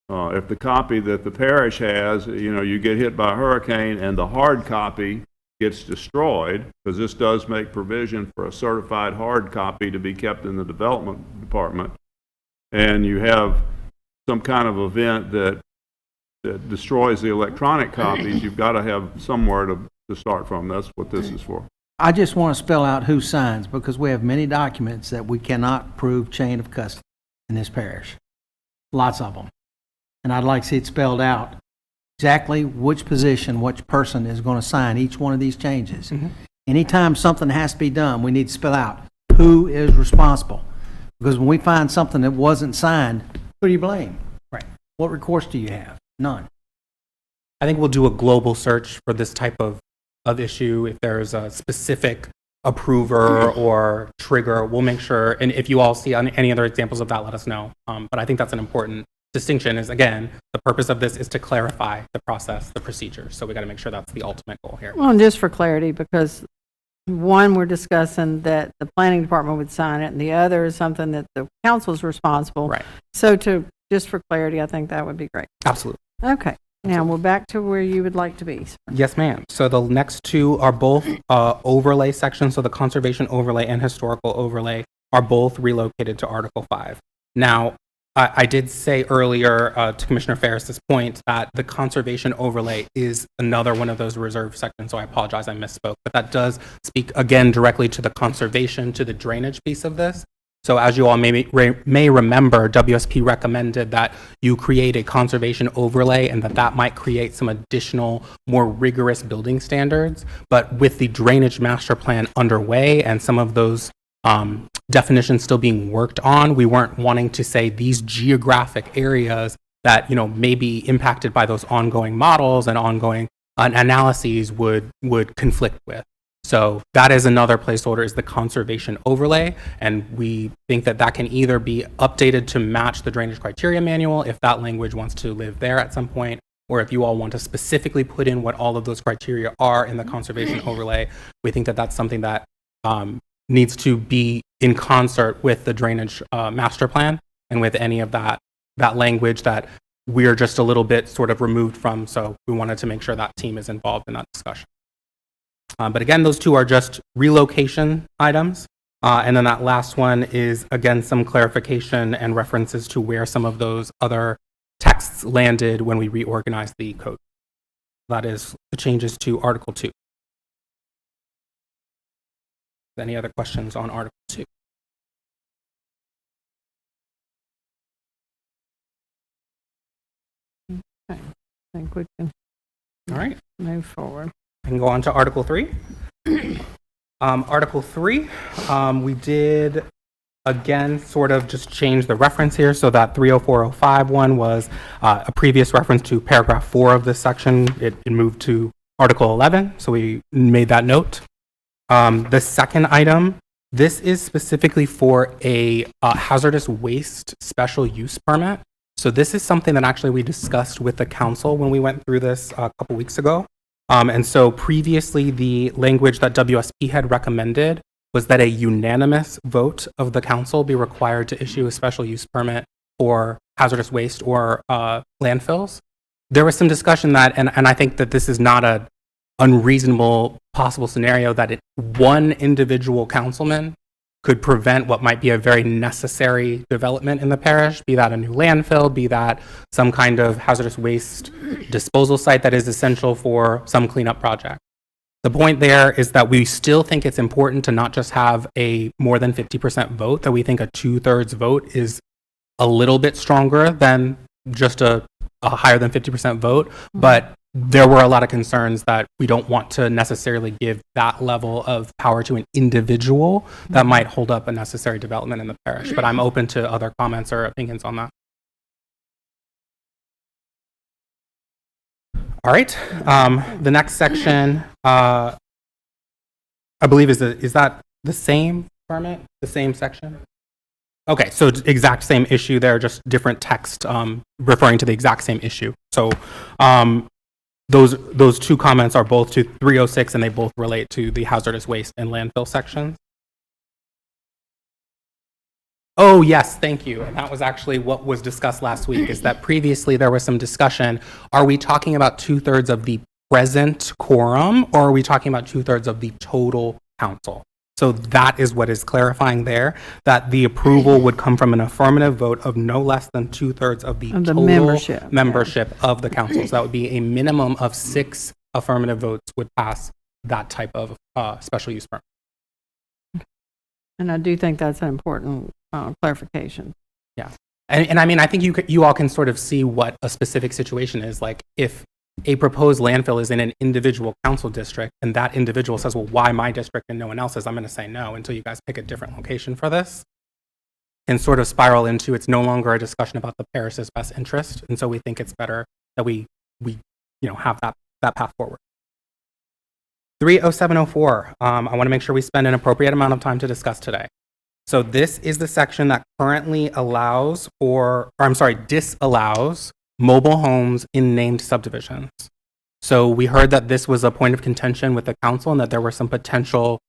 [SPEAKER 8] if the copy that the parish has, you get hit by a hurricane and the hard copy gets destroyed, because this does make provision for a certified hard copy to be kept in the development department, and you have some kind of event that destroys the electronic copies, you've got to have somewhere to start from. That's what this is for.
[SPEAKER 2] I just want to spell out who signs, because we have many documents that we cannot prove chain of custody in this parish. Lots of them. And I'd like to see it spelled out exactly which position, which person is going to sign each one of these changes. Anytime something has to be done, we need to spell out who is responsible. Because when we find something that wasn't signed, who do you blame?
[SPEAKER 4] Right.
[SPEAKER 2] What recourse do you have? None.
[SPEAKER 4] I think we'll do a global search for this type of issue. If there's a specific approver or trigger, we'll make sure, and if you all see any other examples of that, let us know. But I think that's an important distinction is, again, the purpose of this is to clarify the process, the procedure. So we got to make sure that's the ultimate goal here.
[SPEAKER 1] Well, and just for clarity, because one, we're discussing that the planning department would sign it, and the other is something that the council is responsible.
[SPEAKER 4] Right.
[SPEAKER 1] So just for clarity, I think that would be great.
[SPEAKER 4] Absolutely.
[SPEAKER 1] Okay. Now we're back to where you would like to be.
[SPEAKER 4] Yes, ma'am. So the next two are both overlay sections. So the conservation overlay and historical overlay are both relocated to Article 5. Now, I did say earlier to Commissioner Ferris's point that the conservation overlay is another one of those reserved sections, so I apologize, I misspoke. But that does speak, again, directly to the conservation, to the drainage piece of this. So as you all may remember, WSP recommended that you create a conservation overlay and that might create some additional, more rigorous building standards. But with the drainage master plan underway and some of those definitions still being worked on, we weren't wanting to say these geographic areas that may be impacted by those ongoing models and ongoing analyses would conflict with. So that is another placeholder, is the conservation overlay, and we think that can either be updated to match the drainage criteria manual if that language wants to live there at some point, or if you all want to specifically put in what all of those criteria are in the conservation overlay. We think that that's something that needs to be in concert with the drainage master plan and with any of that language that we're just a little bit sort of removed from. So we wanted to make sure that team is involved in that discussion. But again, those two are just relocation items. And then that last one is, again, some clarification and references to where some of those other texts landed when we reorganized the code. That is the changes to Article 2. Any other questions on Article 2?
[SPEAKER 1] Okay. I think we can
[SPEAKER 4] All right.
[SPEAKER 1] move forward.
[SPEAKER 4] I can go on to Article 3. Article 3, we did, again, sort of just change the reference here so that 30405 one was a previous reference to paragraph 4 of this section. It moved to Article 11, so we made that note. The second item, this is specifically for a hazardous waste special use permit. So this is something that actually we discussed with the council when we went through this a couple weeks ago. And so previously, the language that WSP had recommended was that a unanimous vote of the council be required to issue a special use permit for hazardous waste or landfills. there was some discussion that, and I think that this is not a unreasonable possible scenario, that one individual councilman could prevent what might be a very necessary development in the parish, be that a new landfill, be that some kind of hazardous waste disposal site that is essential for some cleanup project. The point there is that we still think it's important to not just have a more than 50% vote, that we think a 2/3 vote is a little bit stronger than just a higher than 50% vote, but there were a lot of concerns that we don't want to necessarily give that level of power to an individual that might hold up a necessary development in the parish. But I'm open to other comments or opinions on that. All right. The next section, I believe, is that the same permit, the same section? Okay, so exact same issue there, just different text referring to the exact same issue. So those two comments are both to 306, and they both relate to the hazardous waste and landfill sections. Oh, yes, thank you. And that was actually what was discussed last week, is that previously there was some discussion. Are we talking about 2/3 of the present quorum, or are we talking about 2/3 of the total council? So that is what is clarifying there, that the approval would come from an affirmative vote of no less than 2/3 of the total membership of the council. So that would be a minimum of 6 affirmative votes would pass that type of special use permit.
[SPEAKER 1] And I do think that's an important clarification.
[SPEAKER 4] Yeah. And I mean, I think you all can sort of see what a specific situation is. Like, if a proposed landfill is in an individual council district and that individual says, well, why my district and no one else's, I'm going to say no until you guys pick a different location for this, and sort of spiral into it's no longer a discussion about the parish's best interest. And so we think it's better that we have that path forward. 30704, I want to make sure we spend an appropriate amount of time to discuss today. So this is the section that currently disallows mobile homes in named subdivisions. So we heard that this was a point of contention with the council and that there were some potential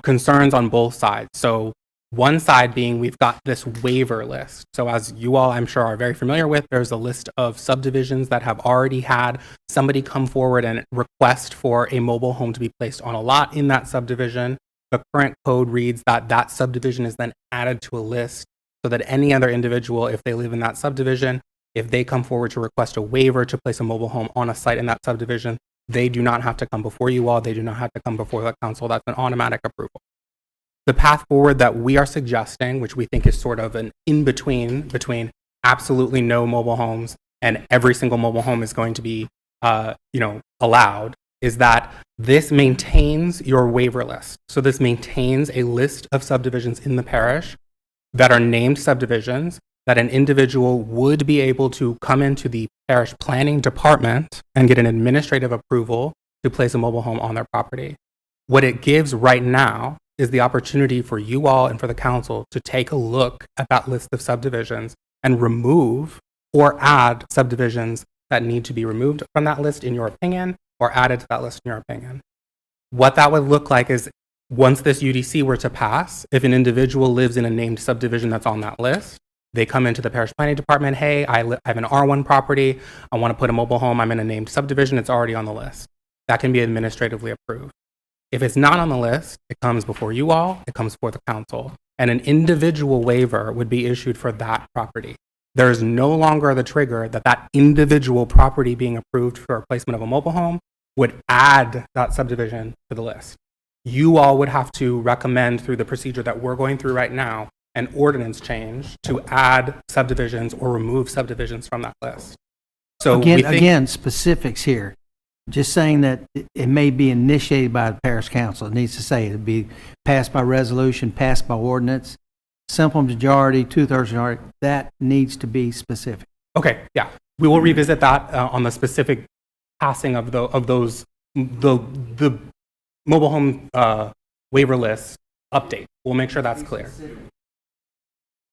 [SPEAKER 4] concerns on both sides. So one side being, we've got this waiver list. So as you all, I'm sure, are very familiar with, there's a list of subdivisions that have already had somebody come forward and request for a mobile home to be placed on a lot in that subdivision. The current code reads that that subdivision is then added to a list so that any other individual, if they live in that subdivision, if they come forward to request a waiver to place a mobile home on a site in that subdivision, they do not have to come before you all. They do not have to come before the council. That's an automatic approval. The path forward that we are suggesting, which we think is sort of an in-between between absolutely no mobile homes and every single mobile home is going to be allowed, is that this maintains your waiver list. So this maintains a list of subdivisions in the parish that are named subdivisions that an individual would be able to come into the parish planning department and get an administrative approval to place a mobile home on their property. What it gives right now is the opportunity for you all and for the council to take a look at that list of subdivisions and remove or add subdivisions that need to be removed from that list, in your opinion, or added to that list, in your opinion. What that would look like is, once this UDC were to pass, if an individual lives in a named subdivision that's on that list, they come into the parish planning department, hey, I have an R1 property, I want to put a mobile home, I'm in a named subdivision, it's already on the list. That can be administratively approved. If it's not on the list, it comes before you all, it comes before the council, and an individual waiver would be issued for that property. There is no longer the trigger that that individual property being approved for a placement of a mobile home would add that subdivision to the list. You all would have to recommend, through the procedure that we're going through right now, an ordinance change to add subdivisions or remove subdivisions from that list. So
[SPEAKER 2] again, specifics here. Just saying that it may be initiated by the parish council. It needs to say it'd be passed by resolution, passed by ordinance, simple majority, 2/3 majority. That needs to be specific.
[SPEAKER 4] Okay, yeah, we will revisit that on the specific passing of the mobile home waiver list update. We'll make sure that's clear.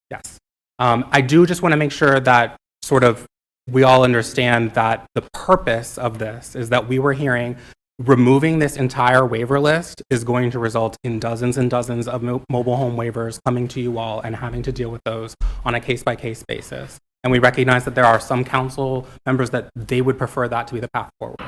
[SPEAKER 4] Yes. I do just want to make sure that sort of we all understand that the purpose of this is that we were hearing removing this entire waiver list is going to result in dozens and dozens of mobile home waivers coming to you all and having to deal with those on a case-by-case basis. And we recognize that there are some council members that they would prefer that to be the path forward.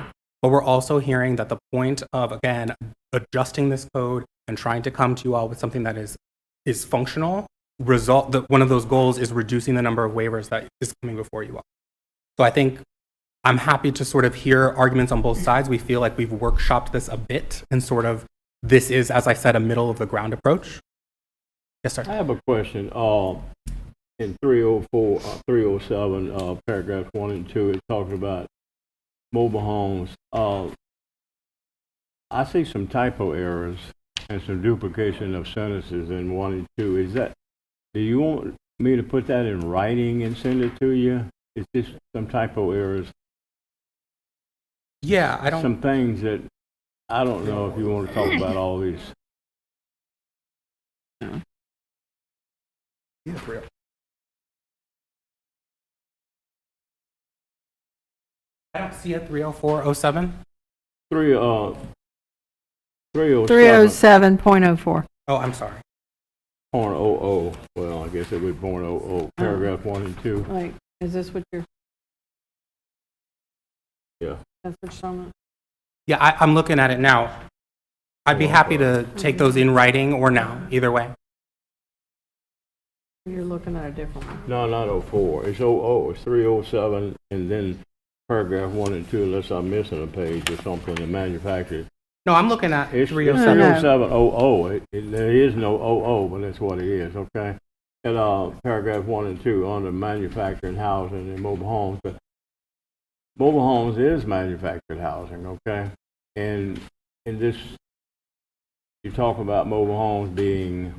[SPEAKER 4] But we're also hearing that the point of, again, adjusting this code and trying to come to you all with something that is functional, one of those goals is reducing the number of waivers that is coming before you all. So I think I'm happy to sort of hear arguments on both sides. We feel like we've workshopped this a bit and sort of this is, as I said, a middle of the ground approach. Yes, sir.
[SPEAKER 7] I have a question. In 304, 307, paragraphs 1 and 2, it talks about mobile homes. I see some typo errors and some duplication of sentences in 1 and 2. Do you want me to put that in writing and send it to you? It's just some typo errors.
[SPEAKER 4] Yeah, I don't.
[SPEAKER 7] Some things that I don't know if you want to talk about all these.
[SPEAKER 4] I don't see a 30407.
[SPEAKER 7] 307.
[SPEAKER 1] 307.04.
[SPEAKER 4] Oh, I'm sorry.
[SPEAKER 7] .00. Well, I guess it would be .00. Paragraph 1 and 2.
[SPEAKER 1] Like, is this what you're?
[SPEAKER 7] Yeah.
[SPEAKER 1] That's what you're talking about?
[SPEAKER 4] Yeah, I'm looking at it now. I'd be happy to take those in writing or now, either way.
[SPEAKER 1] You're looking at a different one.
[SPEAKER 7] No, not 04. It's 00. It's 307, and then paragraph 1 and 2, unless I'm missing a page or something, the manufactured.
[SPEAKER 4] No, I'm looking at
[SPEAKER 7] It's
[SPEAKER 4] 307.
[SPEAKER 7] 307.00. There is no 00, but that's what it is, okay? And paragraph 1 and 2 under manufactured housing and mobile homes. But mobile homes is manufactured housing, okay? And in this, you talk about mobile homes being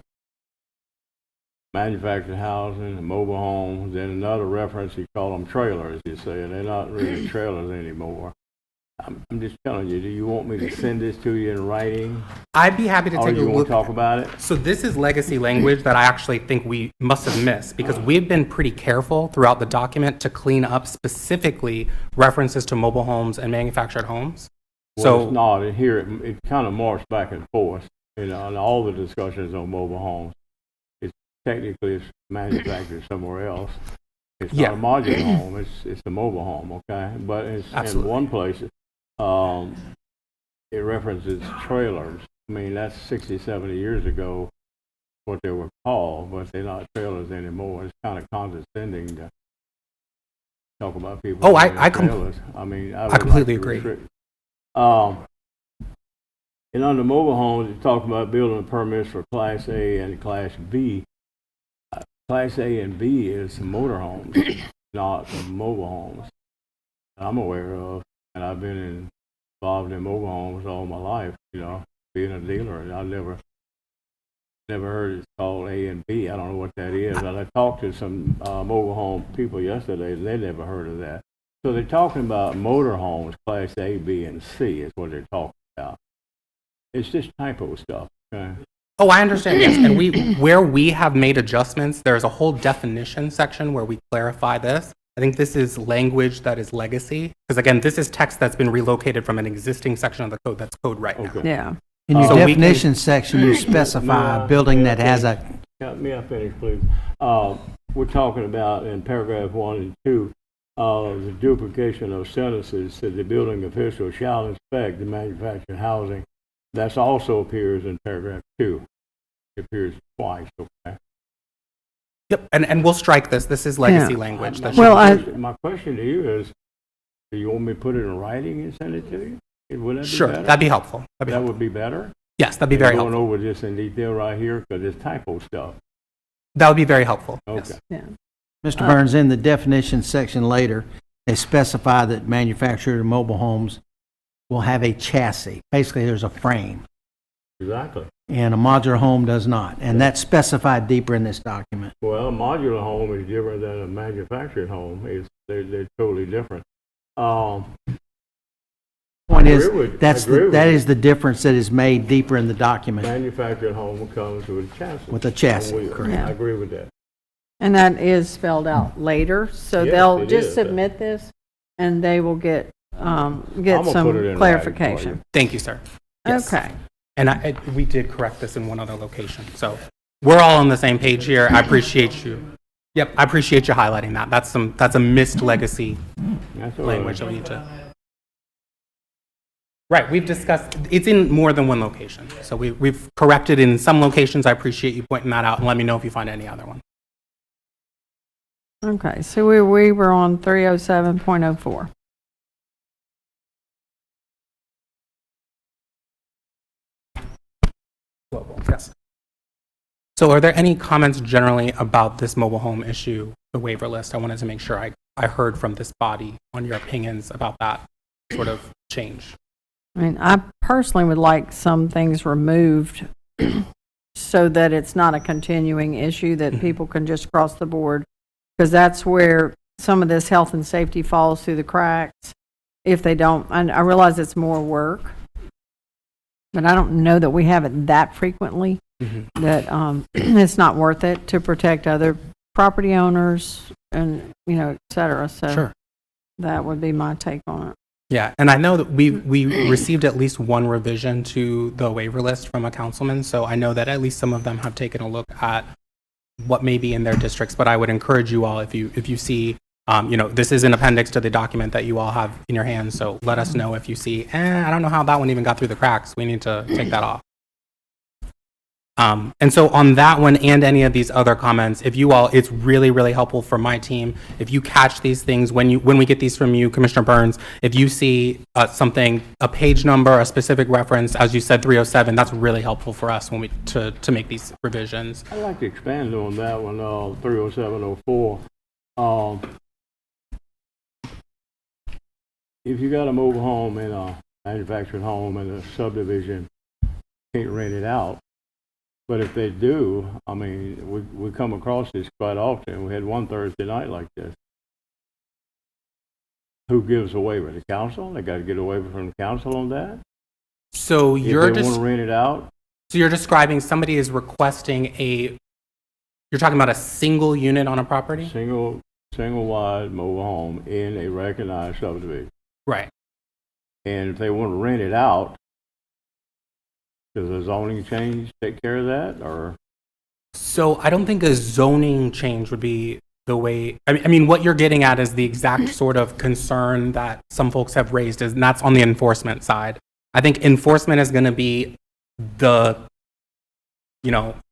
[SPEAKER 7] manufactured housing, mobile homes, then another reference, you call them trailers, you say, and they're not really trailers anymore. I'm just telling you, do you want me to send this to you in writing?
[SPEAKER 4] I'd be happy to
[SPEAKER 7] Or
[SPEAKER 4] take a
[SPEAKER 7] you want
[SPEAKER 4] look.
[SPEAKER 7] to talk about it?
[SPEAKER 4] So this is legacy language that I actually think we must have missed because we've been pretty careful throughout the document to clean up specifically references to mobile homes and manufactured homes.
[SPEAKER 7] Well, it's not. And here, it kind of morphs back and forth, you know, and all the discussions on mobile homes. Technically, it's manufactured somewhere else. It's not a modular home. It's a mobile home, okay? But it's in one place, it references trailers. I mean, that's 60, 70 years ago, what they were called, but they're not trailers anymore. It's kind of condescending to talk about people.
[SPEAKER 4] Oh,
[SPEAKER 7] I mean, I
[SPEAKER 4] completely agree.
[SPEAKER 7] And under mobile homes, you talk about building permits for Class A and Class B. Class A and B is motorhomes, not mobile homes. I'm aware of, and I've been involved in mobile homes all my life, you know, being a dealer, and I never heard it's called A and B. I don't know what that is. And I talked to some mobile home people yesterday, and they never heard of that. So they're talking about motorhomes, Class A, B, and C is what they're talking about. It's just typo stuff, okay?
[SPEAKER 4] Oh, I understand, yes. And where we have made adjustments, there's a whole definition section where we clarify this. I think this is language that is legacy. Because again, this is text that's been relocated from an existing section of the code that's code right now.
[SPEAKER 1] Yeah.
[SPEAKER 2] In your
[SPEAKER 4] So we can-
[SPEAKER 2] definition section, you specify a building that has a,
[SPEAKER 7] May I finish, please? We're talking about in paragraph 1 and 2, the duplication of sentences that the building official shall inspect the manufactured housing. That also appears in paragraph 2. It appears twice, okay?
[SPEAKER 4] Yep, and we'll strike this. This is legacy language. That
[SPEAKER 1] Well,
[SPEAKER 4] should-
[SPEAKER 7] My question to you is, do you want me to put it in writing and send it to you? Would that be
[SPEAKER 4] Sure,
[SPEAKER 7] better?
[SPEAKER 4] that'd be helpful.
[SPEAKER 7] That would be better?
[SPEAKER 4] Yes, that'd be very
[SPEAKER 7] Going
[SPEAKER 4] helpful.
[SPEAKER 7] over this in detail right here, because it's typo stuff.
[SPEAKER 4] That would be very helpful.
[SPEAKER 7] Okay.
[SPEAKER 4] Yes.
[SPEAKER 1] Yeah.
[SPEAKER 2] Mr. Burns, in the definition section later, they specify that manufactured mobile homes will have a chassis. Basically, there's a frame,
[SPEAKER 7] Exactly.
[SPEAKER 2] and a modular home does not. And that's specified deeper in this document.
[SPEAKER 7] Well, a modular home is different than a manufactured home. They're totally different.
[SPEAKER 2] Point is,
[SPEAKER 7] agree with-
[SPEAKER 2] that
[SPEAKER 7] I agree with you.
[SPEAKER 2] is the difference that is made deeper in the document.
[SPEAKER 7] Manufactured home comes with a chassis.
[SPEAKER 2] With a chassis,
[SPEAKER 7] on wheels.
[SPEAKER 2] correct.
[SPEAKER 7] I agree with that.
[SPEAKER 1] And that is spelled out later, so
[SPEAKER 7] Yes,
[SPEAKER 1] they'll
[SPEAKER 7] it
[SPEAKER 1] just
[SPEAKER 7] is.
[SPEAKER 1] submit this and they will get
[SPEAKER 7] I'ma put it
[SPEAKER 1] some
[SPEAKER 7] in writing for you.
[SPEAKER 1] clarification.
[SPEAKER 4] Thank you, sir. Yes.
[SPEAKER 1] Okay.
[SPEAKER 4] And we did correct this in one other location. So we're all on the same page here. I appreciate you. Yep, I appreciate you highlighting that. That's a missed legacy
[SPEAKER 7] That's all right.
[SPEAKER 4] language that we need to. Right, we've discussed, it's in more than one location. So we've corrected in some locations. I appreciate you pointing that out, and let me know if you find any other one.
[SPEAKER 1] Okay, so we were on 307.04.
[SPEAKER 4] Global, yes. So are there any comments generally about this mobile home issue, the waiver list? I wanted to make sure I heard from this body on your opinions about that sort of change.
[SPEAKER 1] I mean, I personally would like some things removed so that it's not a continuing issue that people can just cross the board, because that's where some of this health and safety falls through the cracks if they don't. And I realize it's more work, but I don't know that we have it that frequently that it's not worth it to protect other property owners and, you know, et cetera. So
[SPEAKER 4] Sure.
[SPEAKER 1] that would be my take on it.
[SPEAKER 4] Yeah, and I know that we received at least one revision to the waiver list from a councilman, so I know that at least some of them have taken a look at what may be in their districts. But I would encourage you all, if you see, you know, this is an appendix to the document that you all have in your hands, so let us know if you see, I don't know how that one even got through the cracks. We need to take that off. And so on that one and any of these other comments, if you all, it's really, really helpful for my team. If you catch these things when we get these from you, Commissioner Burns, if you see something, a page number, a specific reference, as you said, 307, that's really helpful for us when we to make these revisions.
[SPEAKER 7] I'd like to expand on that one, 30704. If you got a mobile home and a manufactured home and a subdivision, can't rent it out. But if they do, I mean, we come across this quite often. We had one Thursday night like this. Who gives a waiver? The council? They got to get a waiver from the council on that?
[SPEAKER 4] So
[SPEAKER 7] If
[SPEAKER 4] you're
[SPEAKER 7] they want
[SPEAKER 4] just
[SPEAKER 7] to rent it out?
[SPEAKER 4] so you're describing somebody is requesting you're talking about a single unit on a property?
[SPEAKER 7] Single wide mobile home in a recognized subdivision.
[SPEAKER 4] Right.
[SPEAKER 7] And if they want to rent it out, does a zoning change take care of that, or?
[SPEAKER 4] So I don't think a zoning change would be the way, I mean, what you're getting at is the exact sort of concern that some folks have raised, and that's on the enforcement side. I think enforcement is going to be the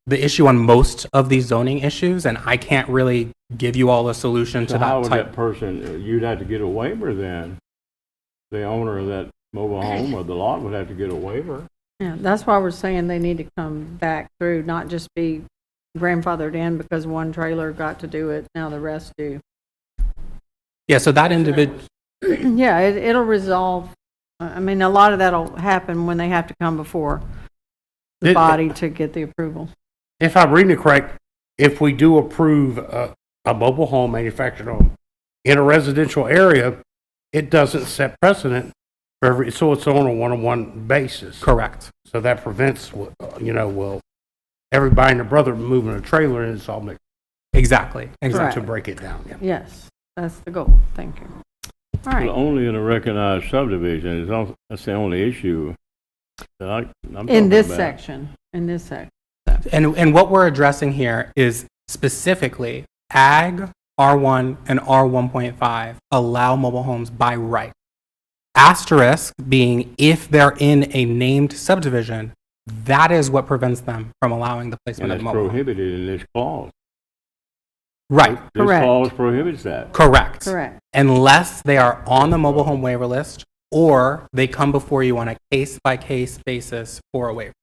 [SPEAKER 4] issue on most of these zoning issues, and I can't really give you all a solution to
[SPEAKER 7] So how
[SPEAKER 4] that
[SPEAKER 7] would
[SPEAKER 4] type.
[SPEAKER 7] that person, you'd have to get a waiver then? The owner of that mobile home or the lot would have to get a waiver.
[SPEAKER 1] Yeah, that's why we're saying they need to come back through, not just be grandfathered in because one trailer got to do it, now the rest do.
[SPEAKER 4] Yeah, so that individual,
[SPEAKER 1] Yeah, it'll resolve. I mean, a lot of that'll happen when they have to come before the body to get the approval.
[SPEAKER 9] If I'm reading it correct, if we do approve a mobile home, manufactured home, in a residential area, it doesn't set precedent for so it's on a one-on-one basis.
[SPEAKER 4] correct.
[SPEAKER 9] So that prevents, everybody and their brother moving a trailer and it's all mixed
[SPEAKER 4] Exactly.
[SPEAKER 9] to
[SPEAKER 1] Correct.
[SPEAKER 9] break it down. Yeah.
[SPEAKER 1] Yes, that's the goal. Thank you. All
[SPEAKER 7] Well,
[SPEAKER 1] right.
[SPEAKER 7] only in a recognized subdivision, that's the only issue that I'm talking
[SPEAKER 1] In this
[SPEAKER 7] about.
[SPEAKER 1] section,
[SPEAKER 4] And what we're addressing here is specifically ag, R1, and R1.5 allow mobile homes by right. Asterisk being if they're in a named subdivision, that is what prevents them from allowing the
[SPEAKER 7] And
[SPEAKER 4] placement of
[SPEAKER 7] it's
[SPEAKER 4] mobile home.
[SPEAKER 7] prohibited in this clause.
[SPEAKER 4] Right,
[SPEAKER 7] This
[SPEAKER 1] Correct.
[SPEAKER 7] clause prohibits that.
[SPEAKER 4] correct.
[SPEAKER 1] correct.
[SPEAKER 4] Unless they are on the mobile home waiver list or they come before you on a case-by-case basis for a waiver.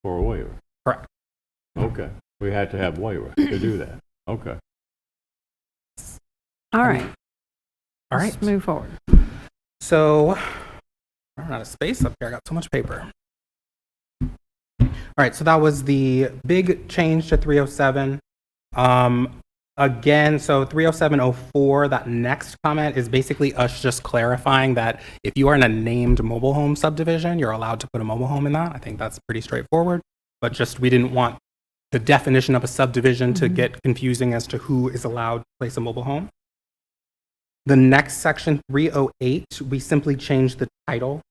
[SPEAKER 7] For a waiver.
[SPEAKER 4] Correct.
[SPEAKER 7] Okay. We had to have waiver to do that. Okay.
[SPEAKER 1] All right.
[SPEAKER 4] All
[SPEAKER 1] Let's
[SPEAKER 4] right.
[SPEAKER 1] move forward.
[SPEAKER 4] So, I'm out of space up here. I got so much paper. All right, so that was the big change to 307. Again, so 30704, that next comment is basically us just clarifying that if you are in a named mobile home subdivision, you're allowed to put a mobile home in that. I think that's pretty straightforward, but just we didn't want the definition of a subdivision to get confusing as to who is allowed to place a mobile home. The next section, 308, we simply changed the title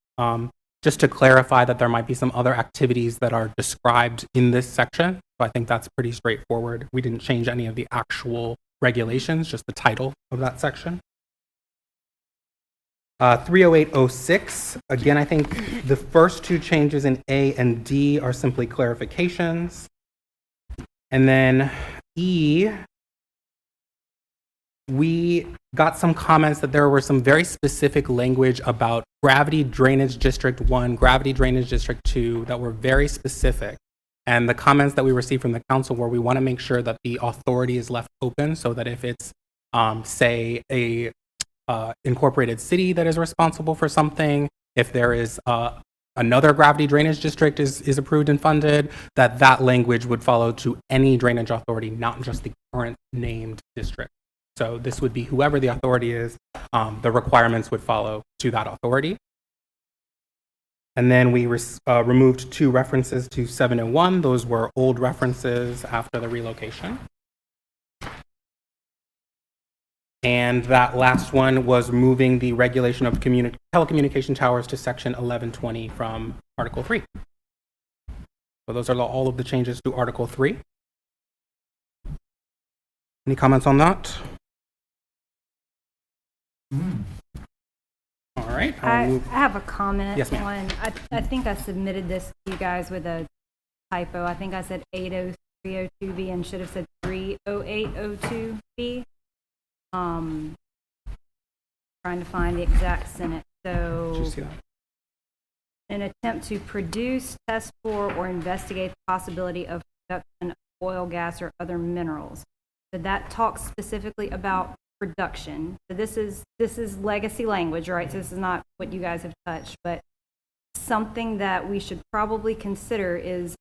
[SPEAKER 4] just to clarify that there might be some other activities that are described in this section. So I think that's pretty straightforward. We didn't change any of the actual regulations, just the title of that section. 30806, again, I think the first two changes in A and D are simply clarifications. And then E, we got some comments that there were some very specific language about gravity drainage district 1, gravity drainage district 2 that were very specific. And the comments that we received from the council were we want to make sure that the authority is left open so that if it's, say, a incorporated city that is responsible for something, if there is another gravity drainage district is approved and funded, that language would follow to any drainage authority, not just the current named district. So this would be whoever the authority is, the requirements would follow to that authority. And then we removed 2 references to 701. Those were old references after the relocation. And that last one was moving the regulation of telecommunication towers to section 1120 from Article 3. So those are all of the changes to Article 3. Any comments on that? All right.
[SPEAKER 5] I have a comment.
[SPEAKER 4] Yes, ma'am.
[SPEAKER 5] on, I think I submitted this to you guys with a typo. I think I said 80302B and should have said 30802B. Trying to find the exact sentence.
[SPEAKER 4] Did you
[SPEAKER 5] So,
[SPEAKER 4] see that?
[SPEAKER 5] an attempt to produce, test for, or investigate the possibility of production of oil, gas, or other minerals. So that talks specifically about production. So this is legacy language, right? So this is not what you guys have touched, but something that we should probably consider is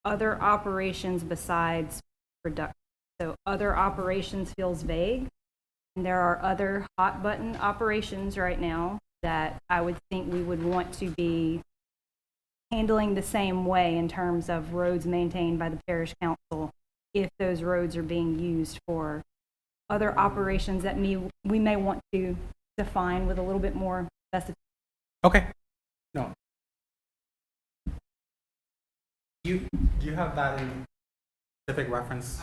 [SPEAKER 5] other operations besides production. So other operations feels vague. And there are other hot button operations right now that I would think we would want to be handling the same way in terms of roads maintained by the parish council if those roads are being used for other operations that we may want to define with a little bit more specificity.
[SPEAKER 4] Okay. No. Do you have that in specific reference?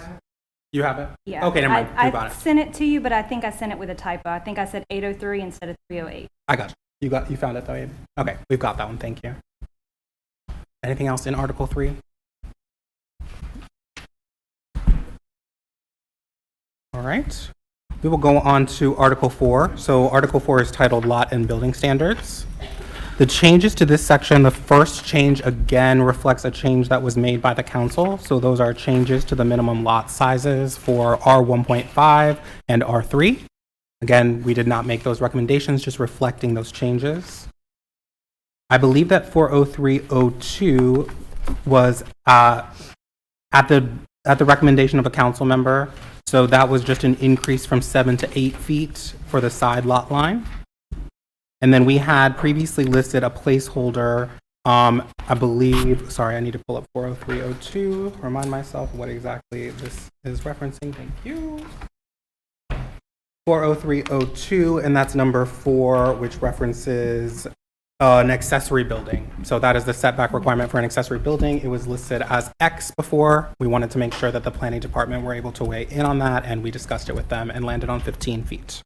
[SPEAKER 4] You have it?
[SPEAKER 5] Yeah.
[SPEAKER 4] Okay, never mind. You got
[SPEAKER 5] I
[SPEAKER 4] it.
[SPEAKER 5] sent it to you, but I think I sent it with a typo. I think I said 803 instead of 308.
[SPEAKER 4] I got you. You found it though, Abe. Okay, we've got that one. Thank you. Anything else in Article 3? All right. We will go on to Article 4. So Article 4 is titled Lot and Building Standards. The changes to this section, the first change again reflects a change that was made by the council. So those are changes to the minimum lot sizes for R1.5 and R3. Again, we did not make those recommendations, just reflecting those changes. I believe that 40302 was at the recommendation of a council member. So that was just an increase from 7 to 8 feet for the side lot line. And then we had previously listed a placeholder, I believe, sorry, I need to pull up 40302, remind myself what exactly this is referencing. Thank you. 40302, and that's number 4, which references an accessory building. So that is the setback requirement for an accessory building. It was listed as X before. We wanted to make sure that the planning department were able to weigh in on that, and we discussed it with them and landed on 15 feet.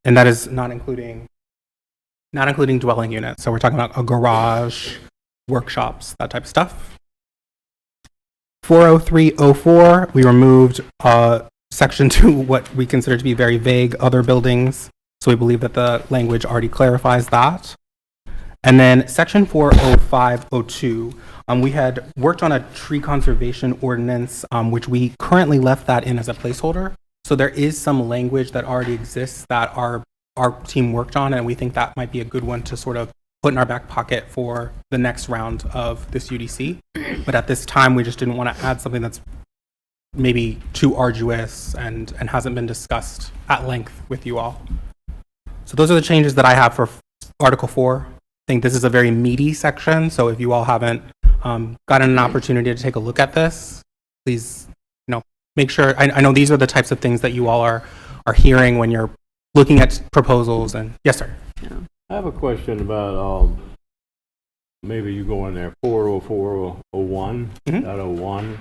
[SPEAKER 4] And that is not including dwelling units. So we're talking about a garage, workshops, that type of stuff. 40304, we removed section 2, what we consider to be very vague, other buildings. So we believe that the language already clarifies that. And then section 40502, we had worked on a tree conservation ordinance, which we currently left that in as a placeholder. So there is some language that already exists that our team worked on, and we think that might be a good one to sort of put in our back pocket for the next round of this UDC. But at this time, we just didn't want to add something that's maybe too arduous and hasn't been discussed at length with you all. So those are the changes that I have for Article 4. I think this is a very meaty section, so if you all haven't gotten an opportunity to take a look at this, please, make sure, I know these are the types of things that you all are hearing when you're looking at proposals. And yes, sir.
[SPEAKER 1] Yeah.
[SPEAKER 7] I have a question about, maybe you go in there, 40401,
[SPEAKER 4] Mhm.
[SPEAKER 7] .01.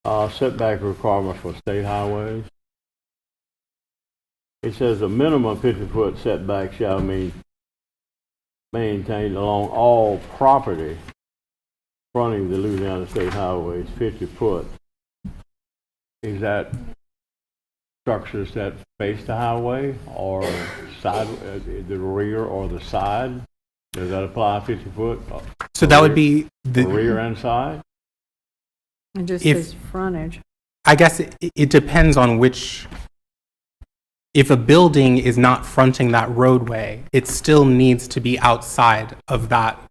[SPEAKER 7] setback requirements for state highways. It says a minimum 50-foot setback shall be maintained along all property fronting the Louisiana State Highways, 50 foot. Is that structures that face the highway or side, the rear or the side? Does that apply 50 foot?
[SPEAKER 4] So that would be
[SPEAKER 7] The rear and side?
[SPEAKER 1] It just
[SPEAKER 4] If-
[SPEAKER 1] says frontage.
[SPEAKER 4] I guess it depends on which, if a building is not fronting that roadway, it still needs to be outside of that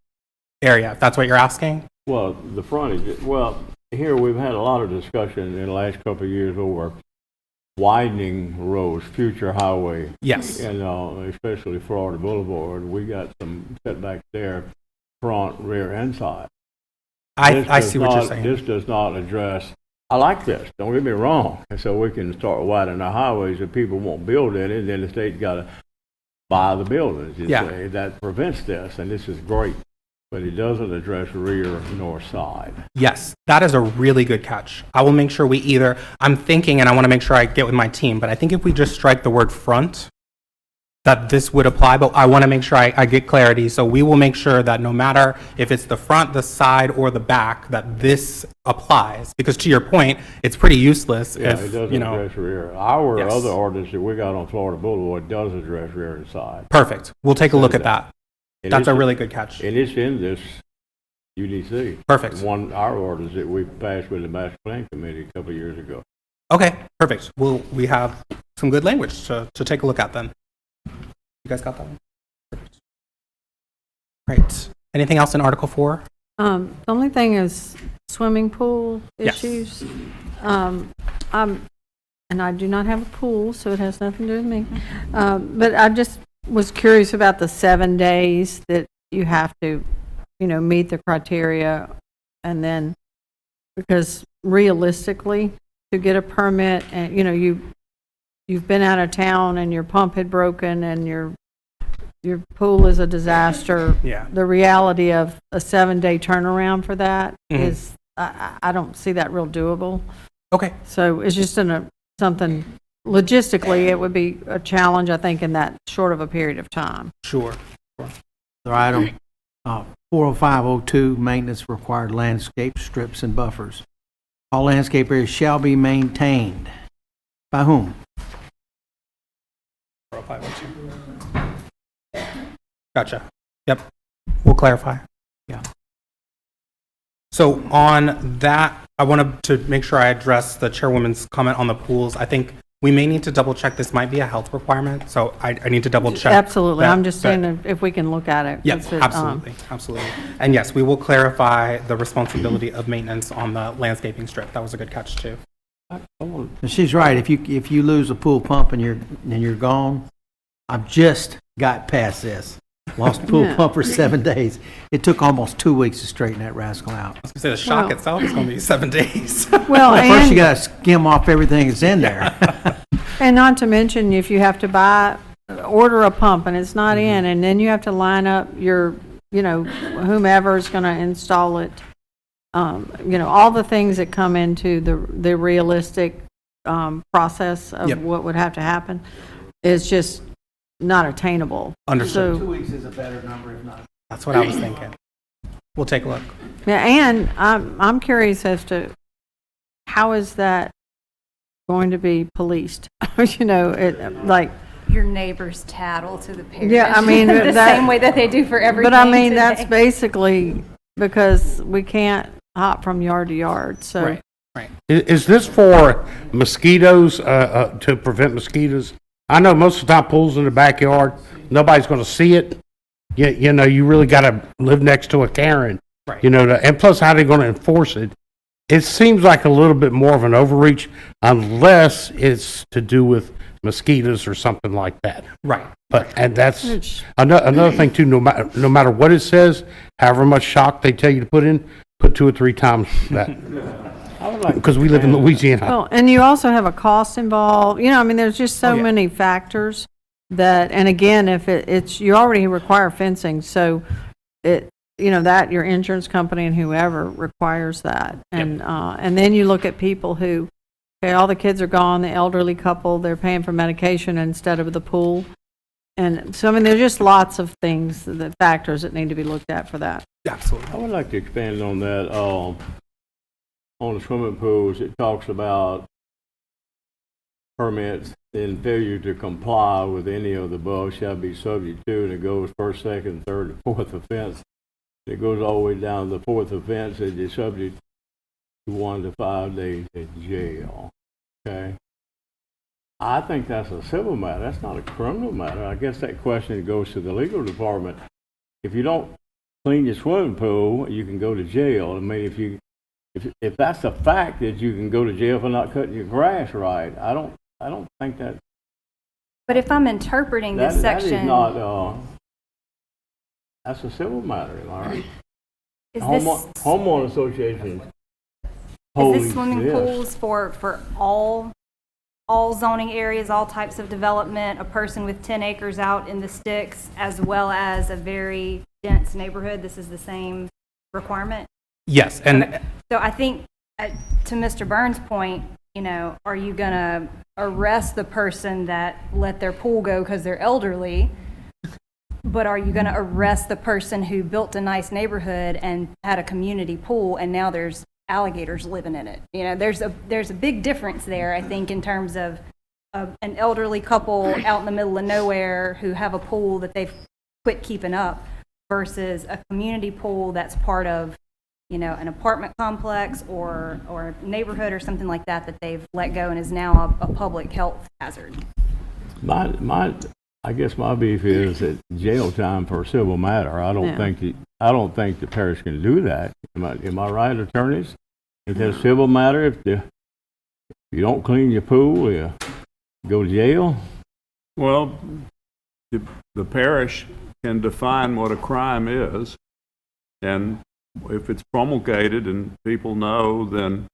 [SPEAKER 4] area, if that's what you're asking?
[SPEAKER 7] Well, the frontage, well, here we've had a lot of discussion in the last couple of years over widening roads, future highway.
[SPEAKER 4] Yes.
[SPEAKER 7] And especially Florida Boulevard, we got some setbacks there, front, rear, and side.
[SPEAKER 4] I see what you're saying.
[SPEAKER 7] This does not address, I like this, don't get me wrong, and so we can start widening our highways if people won't build in it, then the state's got to buy the buildings. You
[SPEAKER 4] Yeah.
[SPEAKER 7] say. That prevents this, and this is great, but it doesn't address rear nor side.
[SPEAKER 4] Yes, that is a really good catch. I will make sure we either, I'm thinking, and I want to make sure I get with my team, but I think if we just strike the word front, that this would apply, but I want to make sure I get clarity. So we will make sure that no matter if it's the front, the side, or the back, that this applies. Because to your point, it's pretty useless
[SPEAKER 7] Yeah,
[SPEAKER 4] if,
[SPEAKER 7] it doesn't
[SPEAKER 4] you know,
[SPEAKER 7] address rear. Our
[SPEAKER 4] Yes.
[SPEAKER 7] other ordinance that we got on Florida Boulevard does address rear and side.
[SPEAKER 4] perfect. We'll take a look at that.
[SPEAKER 7] And
[SPEAKER 4] That's a
[SPEAKER 7] it's-
[SPEAKER 4] really good catch.
[SPEAKER 7] And it's in this UDC.
[SPEAKER 4] Perfect.
[SPEAKER 7] Our ordinance that we passed with the Master Plan Committee a couple of years ago.
[SPEAKER 4] Okay, perfect. We have some good language to take a look at then. You guys got that one? Perfect. Great. Anything else in Article 4?
[SPEAKER 1] The only thing is swimming pool
[SPEAKER 4] Yes.
[SPEAKER 1] issues. And I do not have a pool, so it has nothing to do with me. But I just was curious about the 7 days that you have to, meet the criteria. And then, because realistically, to get a permit and, you've been out of town and your pump had broken and your pool is a disaster.
[SPEAKER 4] Yeah.
[SPEAKER 1] The reality of a 7-day turnaround for that
[SPEAKER 4] Mhm.
[SPEAKER 1] is, I don't see that real doable.
[SPEAKER 4] Okay.
[SPEAKER 1] So it's just something, logistically, it would be a challenge, I think, in that short of a period of time.
[SPEAKER 4] Sure.
[SPEAKER 2] Other item, 40502, maintenance required landscape strips and buffers. All landscape areas shall be maintained. By whom?
[SPEAKER 4] 40502. Gotcha. Yep. We'll clarify.
[SPEAKER 2] Yeah.
[SPEAKER 4] So on that, I wanted to make sure I address the chairwoman's comment on the pools. I think we may need to double check. This might be a health requirement, so I need to double check.
[SPEAKER 1] Absolutely.
[SPEAKER 4] that-
[SPEAKER 1] I'm just
[SPEAKER 4] that-
[SPEAKER 1] saying if we can look at it.
[SPEAKER 4] Yeah,
[SPEAKER 1] It's that,
[SPEAKER 4] absolutely, absolutely. And yes, we will clarify the responsibility of maintenance on the landscaping strip. That was a good catch too.
[SPEAKER 2] And she's right. If you lose a pool pump and you're gone, I've just got past this. Lost a pool
[SPEAKER 1] Yeah.
[SPEAKER 2] pump for 7 days. It took almost 2 weeks to straighten that rascal out.
[SPEAKER 4] I was gonna say the shock
[SPEAKER 1] Well-
[SPEAKER 4] itself is gonna be 7 days.
[SPEAKER 1] Well,
[SPEAKER 2] First, you
[SPEAKER 1] and,
[SPEAKER 2] got to skim off everything that's in there.
[SPEAKER 1] and not to mention, if you have to order a pump and it's not in, and then you have to line up your, whomever is going to install it, all the things that come into the realistic process of
[SPEAKER 4] Yep.
[SPEAKER 1] what would have to happen is just not attainable.
[SPEAKER 4] Understood.
[SPEAKER 1] So,
[SPEAKER 2] weeks is a better number, if not.
[SPEAKER 4] That's what I was thinking. We'll take a look.
[SPEAKER 1] yeah, and I'm curious as to how is that going to be policed? Like,
[SPEAKER 5] Your neighbors tattle to the parish.
[SPEAKER 1] Yeah, I mean,
[SPEAKER 5] the
[SPEAKER 1] that-
[SPEAKER 5] same way that they do for everything.
[SPEAKER 1] but I mean, that's
[SPEAKER 5] today.
[SPEAKER 1] basically because we can't hop from yard to yard, so.
[SPEAKER 4] Right. Right.
[SPEAKER 9] Is this for mosquitoes, to prevent mosquitoes? I know most of the time pools in the backyard, nobody's gonna see it. You really gotta live next to a Karen.
[SPEAKER 4] Right.
[SPEAKER 9] And plus how they gonna enforce it? It seems like a little bit more of an overreach unless it's to do with mosquitoes or something like that.
[SPEAKER 4] Right.
[SPEAKER 9] And that's
[SPEAKER 1] Which-
[SPEAKER 9] another thing too, no matter what it says, however much shock they tell you to put in, put 2 or 3 times that.
[SPEAKER 7] I would like
[SPEAKER 9] Because we live in Louisiana.
[SPEAKER 1] Well, and you also have a cost involved, there's just so
[SPEAKER 4] Oh, yeah.
[SPEAKER 1] many factors that, and again, if you already require fencing, so that your insurance company and whoever requires that. And then you look at people who, okay, all the kids are gone, the elderly couple, they're paying for medication instead of the pool. And so, I mean, there's just lots of things, the factors that need to be looked at for that.
[SPEAKER 4] Absolutely.
[SPEAKER 7] I would like to expand on that. On the swimming pools, it talks about permits and failure to comply with any of the above shall be subject to, and it goes first, second, third, and fourth offense. It goes all the way down to the fourth offense, and you're subject to 1 to 5 days in jail. Okay? I think that's a civil matter. That's not a criminal matter. I guess that question goes to the legal department. If you don't clean your swimming pool, you can go to jail. I mean, if that's a fact that you can go to jail for not cutting your grass right, I don't think that.
[SPEAKER 5] But if I'm interpreting this
[SPEAKER 7] That
[SPEAKER 5] section,
[SPEAKER 7] is not. That's a civil matter, am I right?
[SPEAKER 5] is
[SPEAKER 7] Homeowner association.
[SPEAKER 5] this swimming pools for all zoning areas, all types of development, a person with 10 acres out in the sticks, as well as a very dense neighborhood? This is the same requirement?
[SPEAKER 4] Yes, and
[SPEAKER 5] Okay. So I think, to Mr. Burns' point, are you going to arrest the person that let their pool go because they're elderly? But are you going to arrest the person who built a nice neighborhood and had a community pool and now there's alligators living in it? There's a big difference there, I think, in terms of an elderly couple out in the middle of nowhere who have a pool that they've quit keeping up versus a community pool that's part of an apartment complex or a neighborhood or something like that they've let go and is now a public health hazard.
[SPEAKER 7] I guess my beef is that jail time for a civil matter. I don't think the parish can do that. Am I right, attorneys? If it's a civil matter, if you don't clean your pool, you go to jail.
[SPEAKER 8] Well, the parish can define what a crime is, and if it's promulgated and people know, then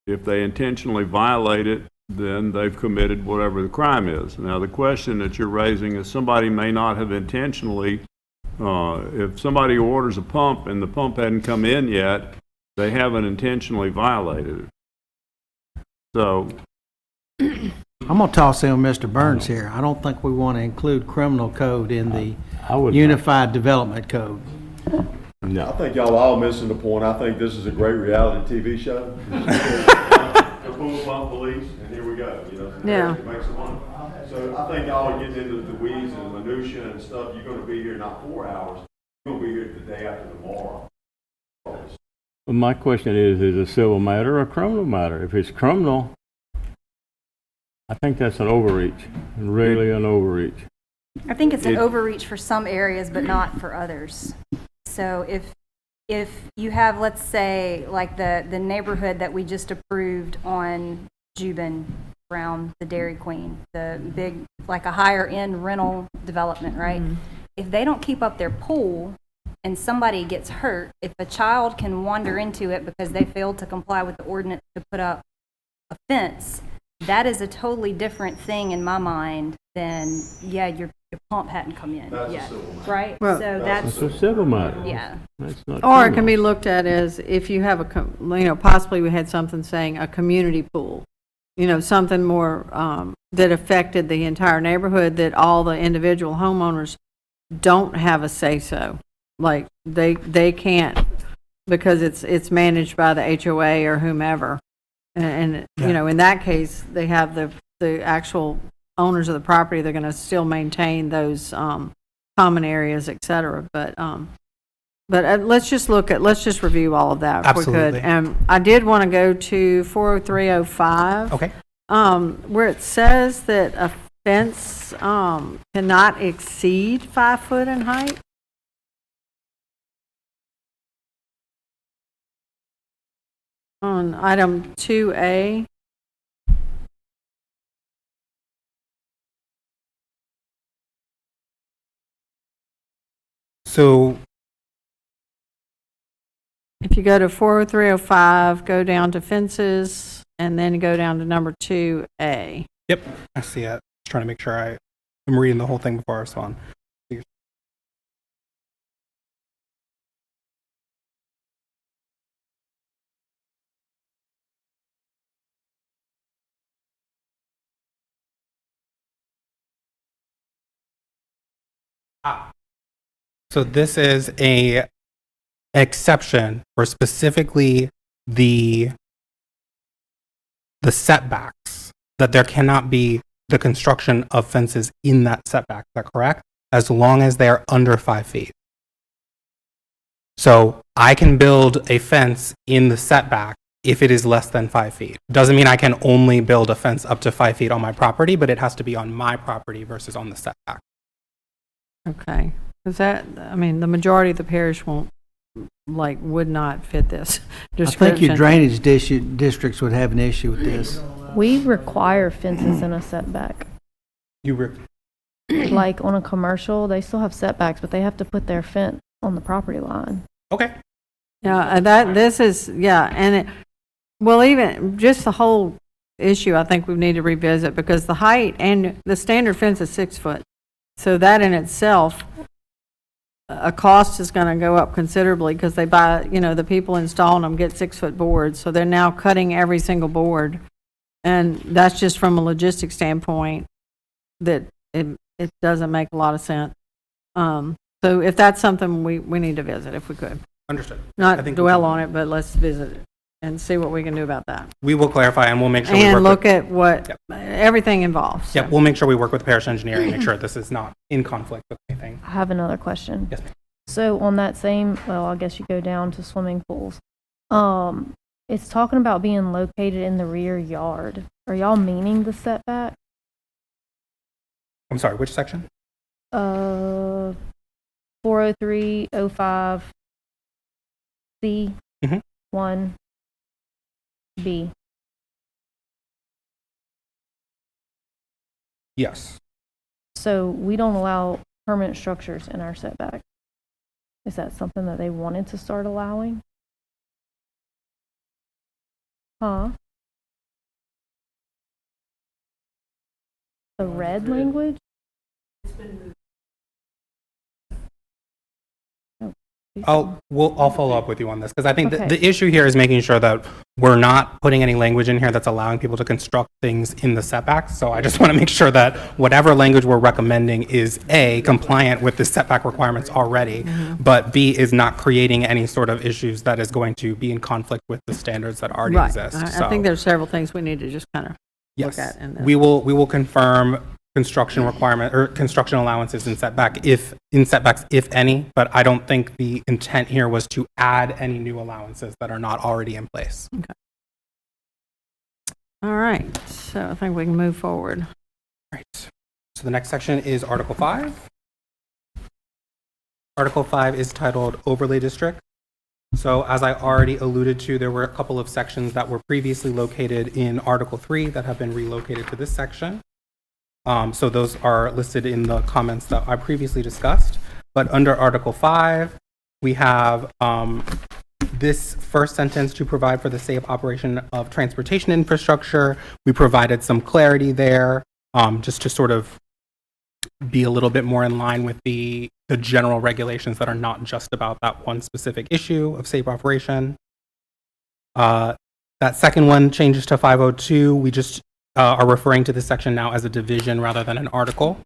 [SPEAKER 8] if they intentionally violate it, then they've committed whatever the crime is. Now, the question that you're raising is somebody may not have intentionally, if somebody orders a pump and the pump hadn't come in yet, they haven't intentionally violated it. So
[SPEAKER 2] I'm going to toss in Mr. Burns here. I don't think we want to include criminal code in the Unified Development Code.
[SPEAKER 7] No.
[SPEAKER 6] I think y'all are all missing the point. I think this is a great reality TV show. The pool pump police, and here we go,
[SPEAKER 1] Yeah.
[SPEAKER 6] It makes some money. So I think y'all are getting into the weeds and the minutia and stuff. You're gonna be here not 4 hours, you're gonna be here the day after tomorrow.
[SPEAKER 7] Well, my question is it a civil matter or a criminal matter? If it's criminal, I think that's an overreach, really an overreach.
[SPEAKER 5] I think it's an overreach for some areas, but not for others. So if you have, let's say, like the neighborhood that we just approved on Jubin around the Dairy Queen, the big, like a higher end rental development, right? Mm-hmm. If they don't keep up their pool and somebody gets hurt, if a child can wander into it because they failed to comply with the ordinance to put up a fence, that is a totally different thing in my mind than, your pump hadn't come in yet, right?
[SPEAKER 1] Well,
[SPEAKER 5] so
[SPEAKER 7] It's a civil matter.
[SPEAKER 5] yeah.
[SPEAKER 7] That's not
[SPEAKER 1] Or it can
[SPEAKER 7] criminal.
[SPEAKER 1] be looked at as if you have possibly we had something saying a community pool, something more that affected the entire neighborhood, that all the individual homeowners don't have a say-so. Like they can't, because it's managed by the HOA or whomever. And in that case, they have the actual owners of the property. They're going to still maintain those common areas, et cetera. But let's just review all of that if we could.
[SPEAKER 4] Absolutely.
[SPEAKER 1] And I did want to go to 40305.
[SPEAKER 4] okay.
[SPEAKER 1] Where it says that a fence cannot exceed 5 foot in height. On item 2A.
[SPEAKER 4] So
[SPEAKER 1] If you go to 40305, go down to fences, and then go down to number 2A.
[SPEAKER 4] yep, I see it. Just trying to make sure I'm reading the whole thing before I respond. So this is a exception for specifically the setbacks, that there cannot be the construction of fences in that setback. Is that correct? As long as they are under 5 feet. So I can build a fence in the setback if it is less than 5 feet. Doesn't mean I can only build a fence up to 5 feet on my property, but it has to be on my property versus on the setback.
[SPEAKER 1] Okay. Is that, I mean, the majority of the parish won't, would not fit this
[SPEAKER 2] I
[SPEAKER 1] description.
[SPEAKER 2] think your drainage districts would have an issue with this.
[SPEAKER 10] We require fences in a setback. Like on a commercial, they still have setbacks, but they have to put their fence on the property line.
[SPEAKER 4] Okay.
[SPEAKER 1] Yeah, this is, yeah, and even just the whole issue, I think we need to revisit, because the height and the standard fence is 6 foot. So that in itself, a cost is going to go up considerably, because they buy, the people installing them get 6 foot boards. So they're now cutting every single board. And that's just from a logistics standpoint that it doesn't make a lot of sense. So if that's something we need to visit, if we could.
[SPEAKER 4] Understood.
[SPEAKER 1] Not
[SPEAKER 4] I think
[SPEAKER 1] dwell on it, but let's visit it and see what we can do about that.
[SPEAKER 4] we will clarify, and we'll make sure we
[SPEAKER 1] And
[SPEAKER 4] work
[SPEAKER 1] look
[SPEAKER 4] with,
[SPEAKER 1] at what,
[SPEAKER 4] Yep.
[SPEAKER 1] everything involves.
[SPEAKER 4] Yep, we'll make sure we work with parish engineer and make sure this is not in conflict with anything.
[SPEAKER 10] I have another question.
[SPEAKER 4] Yes, ma'am.
[SPEAKER 10] So on that same, well, I guess you go down to swimming pools. It's talking about being located in the rear yard. Are y'all meaning the setback?
[SPEAKER 4] I'm sorry, which section?
[SPEAKER 10] 40305 C
[SPEAKER 4] Mhm.
[SPEAKER 10] 1B.
[SPEAKER 4] Yes.
[SPEAKER 10] So we don't allow permanent structures in our setback. Is that something that they wanted to start allowing? Huh? The red language?
[SPEAKER 4] I'll follow up with you on this, because I think
[SPEAKER 10] Okay.
[SPEAKER 4] the issue here is making sure that we're not putting any language in here that's allowing people to construct things in the setbacks. So I just want to make sure that whatever language we're recommending is A, compliant with the setback requirements already, but B, is not creating any sort of issues that is going to be in conflict with the standards that already
[SPEAKER 1] Right.
[SPEAKER 4] exist.
[SPEAKER 1] I think there's several things we need to just kind of
[SPEAKER 4] Yes.
[SPEAKER 1] look at in this.
[SPEAKER 4] We will confirm construction requirement or construction allowances in setbacks, if any, but I don't think the intent here was to add any new allowances that are not already in place.
[SPEAKER 1] All right, so I think we can move forward.
[SPEAKER 4] Right. So the next section is Article 5. Article 5 is titled Overlay District. So as I already alluded to, there were a couple of sections that were previously located in Article 3 that have been relocated to this section. So those are listed in the comments that I previously discussed. But under Article 5, we have this first sentence, to provide for the safe operation of transportation infrastructure. We provided some clarity there, just to sort of be a little bit more in line with the general regulations that are not just about that one specific issue of safe operation. That second one changes to 502. We just are referring to this section now as a division rather than an article.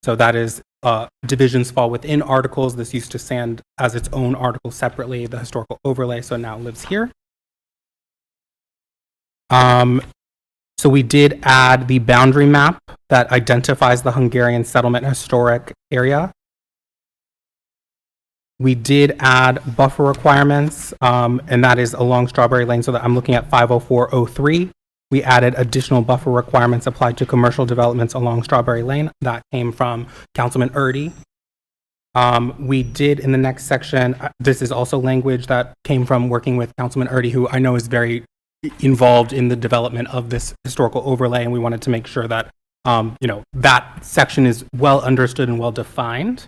[SPEAKER 4] So that is, divisions fall within articles. This used to stand as its own article separately, the historical overlay, so now lives here. So we did add the boundary map that identifies the Hungarian settlement historic area. We did add buffer requirements, and that is along Strawberry Lane, so that I'm looking at 50403. We added additional buffer requirements applied to commercial developments along Strawberry Lane. That came from Councilman Erdy. We did in the next section, this is also language that came from working with Councilman Erdy, who I know is very involved in the development of this historical overlay, and we wanted to make sure that, that section is well understood and well defined.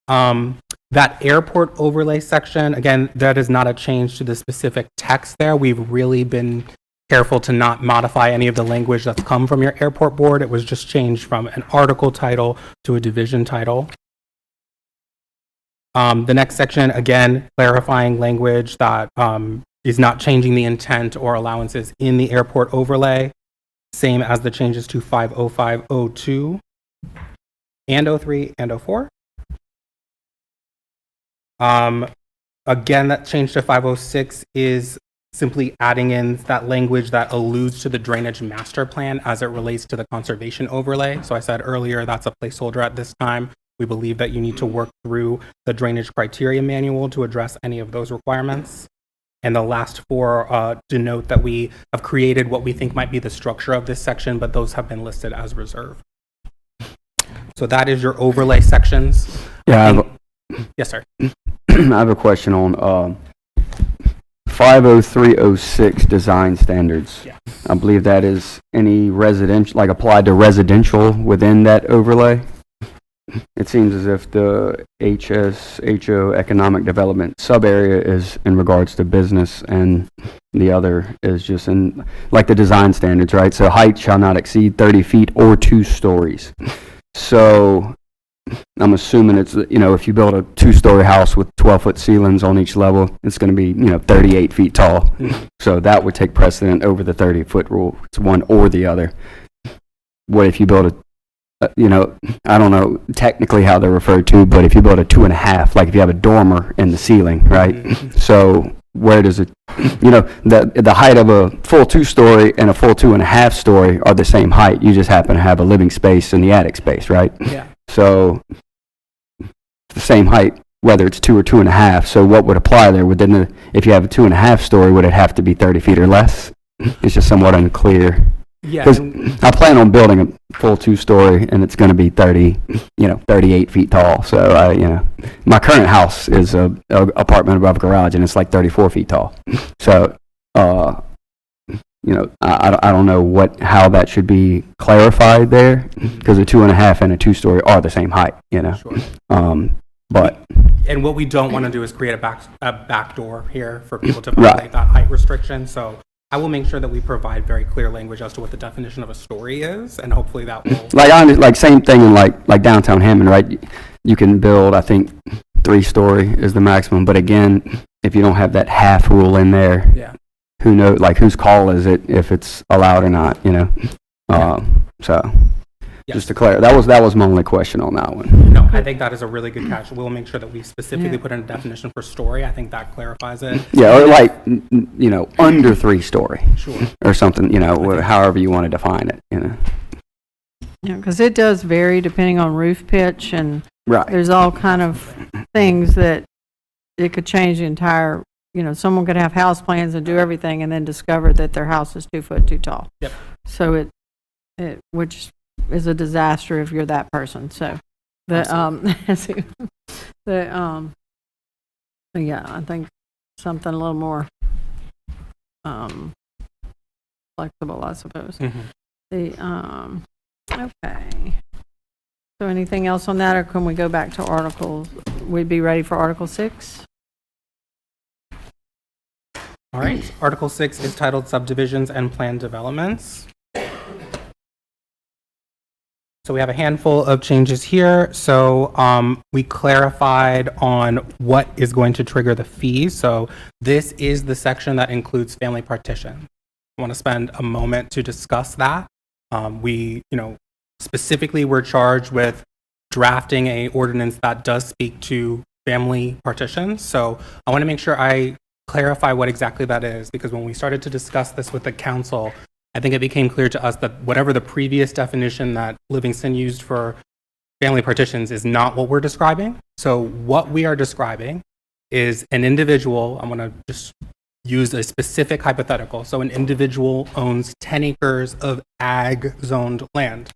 [SPEAKER 4] That airport overlay section, again, that is not a change to the specific text there. We've really been careful to not modify any of the language that's come from your airport board. It was just changed from an article title to a division title. The next section, again, clarifying language that is not changing the intent or allowances in the airport overlay, same as the changes to 50502 and 03 and 04. Again, that change to 506 is simply adding in that language that alludes to the drainage master plan as it relates to the conservation overlay. So I said earlier, that's a placeholder at this time. We believe that you need to work through the drainage criteria manual to address any of those requirements. And the last four denote that we have created what we think might be the structure of this section, but those have been listed as reserved. So that is your overlay sections.
[SPEAKER 11] Yeah,
[SPEAKER 4] Yes, sir.
[SPEAKER 11] I have a question on 50306 design standards.
[SPEAKER 4] Yeah.
[SPEAKER 11] I believe that is any residential, like applied to residential within that overlay. It seems as if the HSHO economic development sub-area is in regards to business and the other is just in, like the design standards, right? So height shall not exceed 30 feet or 2 stories. So I'm assuming it's, if you build a 2-story house with 12-foot ceilings on each level, it's going to be, 38 feet tall.
[SPEAKER 4] Mm-hmm.
[SPEAKER 11] So that would take precedent over the 30-foot rule. It's one or the other. What if you build a I don't know technically how they're referred to, but if you build a 2.5, like if you have a dormer in the ceiling, right?
[SPEAKER 4] Mm-hmm.
[SPEAKER 11] So where does it, the height of a full 2-story and a full 2.5 story are the same height. You just happen to have a living space in the attic space, right?
[SPEAKER 4] Yeah.
[SPEAKER 11] So the same height, whether it's 2 or 2.5. So what would apply there? If you have a 2.5 story, would it have to be 30 feet or less? It's just somewhat unclear.
[SPEAKER 4] Yeah.
[SPEAKER 11] Because I plan on building a full 2-story, and it's going to be 38 feet tall. So, my current house is a apartment above garage, and it's like 34 feet tall. So, I don't know how that should be clarified there, because a 2.5 and a 2-story are the same height,
[SPEAKER 4] Sure.
[SPEAKER 11] But
[SPEAKER 4] And what we don't want to do is create a back door here for people to violate that height restriction. So I will make sure that we provide very clear language as to what the definition of a story is, and hopefully that will.
[SPEAKER 11] Same thing in like downtown Hammond, right? You can build, I think, 3-story is the maximum. But again, if you don't have that half rule in there,
[SPEAKER 4] Yeah.
[SPEAKER 11] who knows? Like, whose call is it if it's allowed or not? So
[SPEAKER 4] Yes.
[SPEAKER 11] just to clarify, that was my only question on that one.
[SPEAKER 4] No, I think that is a really good catch. We'll make sure that we specifically put in a definition for story. I think that clarifies it.
[SPEAKER 11] Yeah, or like under 3-story
[SPEAKER 4] Sure.
[SPEAKER 11] or something. However you want to define it.
[SPEAKER 1] Yeah, because it does vary depending on roof pitch, and
[SPEAKER 11] Right.
[SPEAKER 1] there's all kind of things that it could change the entire, someone could have house plans and do everything and then discover that their house is 2 foot too tall.
[SPEAKER 4] Yep.
[SPEAKER 1] So which is a disaster if you're that person. So yeah, I think something a little more flexible, I suppose.
[SPEAKER 4] Mhm.
[SPEAKER 1] Okay. So anything else on that, or can we go back to articles? We'd be ready for Article 6?
[SPEAKER 4] All right. Article 6 is titled Subdivisions and Planned Developments. So we have a handful of changes here. So we clarified on what is going to trigger the fees. So this is the section that includes family partition. I want to spend a moment to discuss that. Specifically we're charged with drafting a ordinance that does speak to family partitions. So I want to make sure I clarify what exactly that is, because when we started to discuss this with the council, I think it became clear to us that whatever the previous definition that Livingston used for family partitions is not what we're describing. So what we are describing is an individual, I'm going to just use a specific hypothetical. So an individual owns 10 acres of ag zoned land.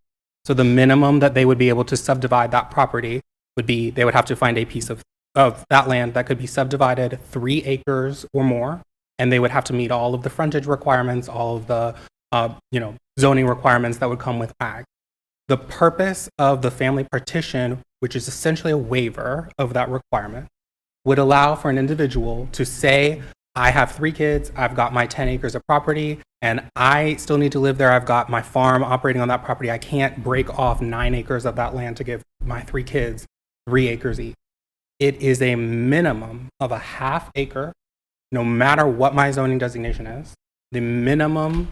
[SPEAKER 4] So the minimum that they would be able to subdivide that property would be, they would have to find a piece of that land that could be subdivided 3 acres or more, and they would have to meet all of the frontage requirements, all of the zoning requirements that would come with ag. The purpose of the family partition, which is essentially a waiver of that requirement, would allow for an individual to say, I have 3 kids, I've got my 10 acres of property, and I still need to live there. I've got my farm operating on that property. I can't break off 9 acres of that land to give my 3 kids 3 acres each. It is a minimum of a ½ acre, no matter what my zoning designation is. The minimum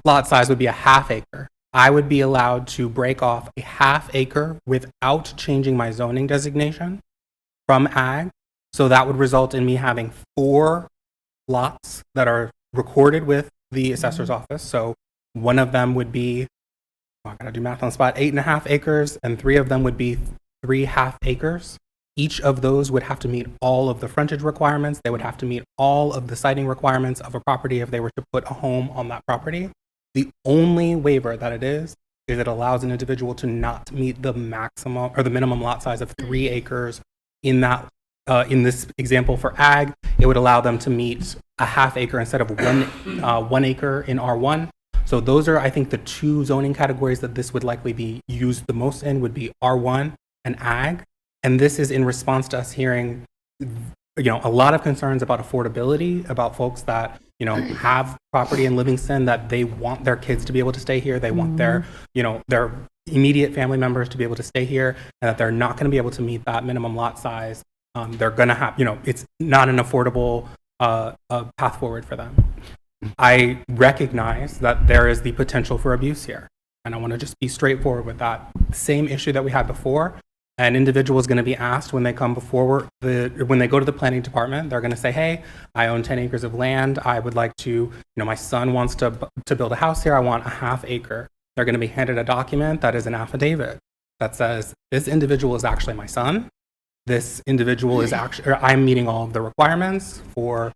[SPEAKER 4] lot size would be a ½ acre. I would be allowed to break off a half acre without changing my zoning designation from ag. So that would result in me having 4 lots that are recorded with the assessor's office. So one of them would be, I gotta do math on the spot, 8.5 acres, and 3 of them would be 3.5 acres. Each of those would have to meet all of the frontage requirements. They would have to meet all of the siting requirements of a property if they were to put a home on that property. The only waiver that it is it allows an individual to not meet the maximum or the minimum lot size of 3 acres in that. In this example for ag, it would allow them to meet a half acre instead of 1 acre in R1. So those are, I think, the 2 zoning categories that this would likely be used the most in would be R1 and ag. And this is in response to us hearing, a lot of concerns about affordability, about folks that, have property in Livingston that they want their kids to be able to stay here. They want their immediate family members to be able to stay here, and that they're not going to be able to meet that minimum lot size. They're going to have, it's not an affordable path forward for them. I recognize that there is the potential for abuse here. And I want to just be straightforward with that. Same issue that we had before. An individual is going to be asked when they come before when they go to the planning department, they're going to say, hey, I own 10 acres of land. I would like to, my son wants to build a house here. I want a half acre. They're going to be handed a document that is an affidavit that says this individual is actually my son. This individual is actually, I'm meeting all of the requirements for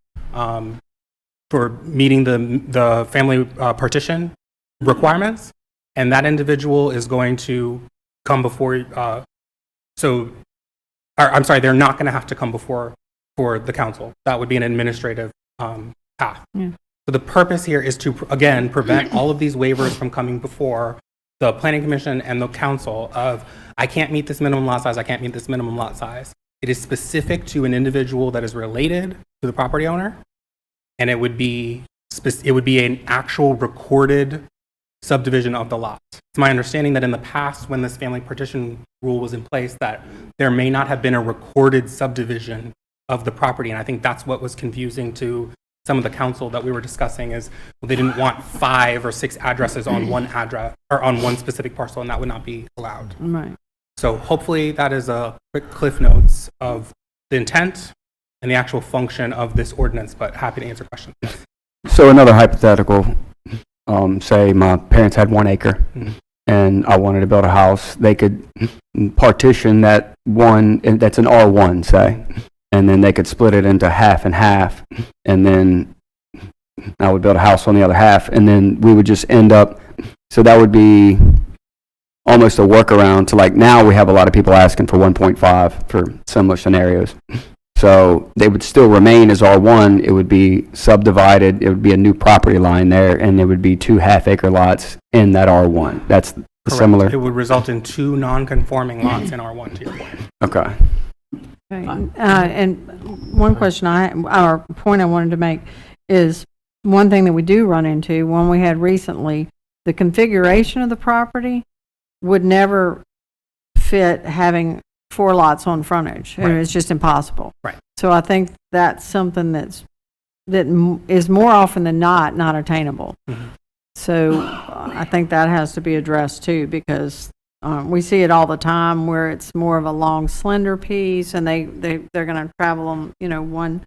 [SPEAKER 4] meeting the family partition requirements, and that individual is going to come before. They're not going to have to come before for the council. That would be an administrative path.
[SPEAKER 1] Yeah.
[SPEAKER 4] So the purpose here is to again prevent all of these waivers from coming before the planning commission and the council of, I can't meet this minimum lot size, I can't meet this minimum lot size. It is specific to an individual that is related to the property owner, and it would be an actual recorded subdivision of the lot. It's my understanding that in the past, when this family partition rule was in place, that there may not have been a recorded subdivision of the property, and I think that's what was confusing to some of the council that we were discussing is, well, they didn't want 5 or 6 addresses on one address or on one specific parcel, and that would not be allowed.
[SPEAKER 1] Right.
[SPEAKER 4] So hopefully that is a quick cliff notes of the intent and the actual function of this ordinance, but happy to answer questions.
[SPEAKER 11] So another hypothetical, say my parents had 1 acre and I wanted to build a house. They could partition that one, and that's an R1, say, and then they could split it into half and half, and then I would build a house on the other half, and then we would just end up, so that would be almost a workaround to, like, now we have a lot of people asking for 1.5 for similar scenarios. So they would still remain as R1. It would be subdivided. It would be a new property line there, and there would be 2 half-acre lots in that R1. That's similar.
[SPEAKER 4] It would result in 2 non-conforming lots in R1, to your point.
[SPEAKER 11] Okay.
[SPEAKER 1] Okay. And one question or point I wanted to make is one thing that we do run into, one we had recently, the configuration of the property would never fit having 4 lots on frontage.
[SPEAKER 4] Right.
[SPEAKER 1] It's just impossible.
[SPEAKER 4] Right.
[SPEAKER 1] So I think that's something that is more often than not attainable.
[SPEAKER 4] Mm-hmm.
[SPEAKER 1] So I think that has to be addressed too, because we see it all the time where it's more of a long, slender piece, and they're going to travel on, one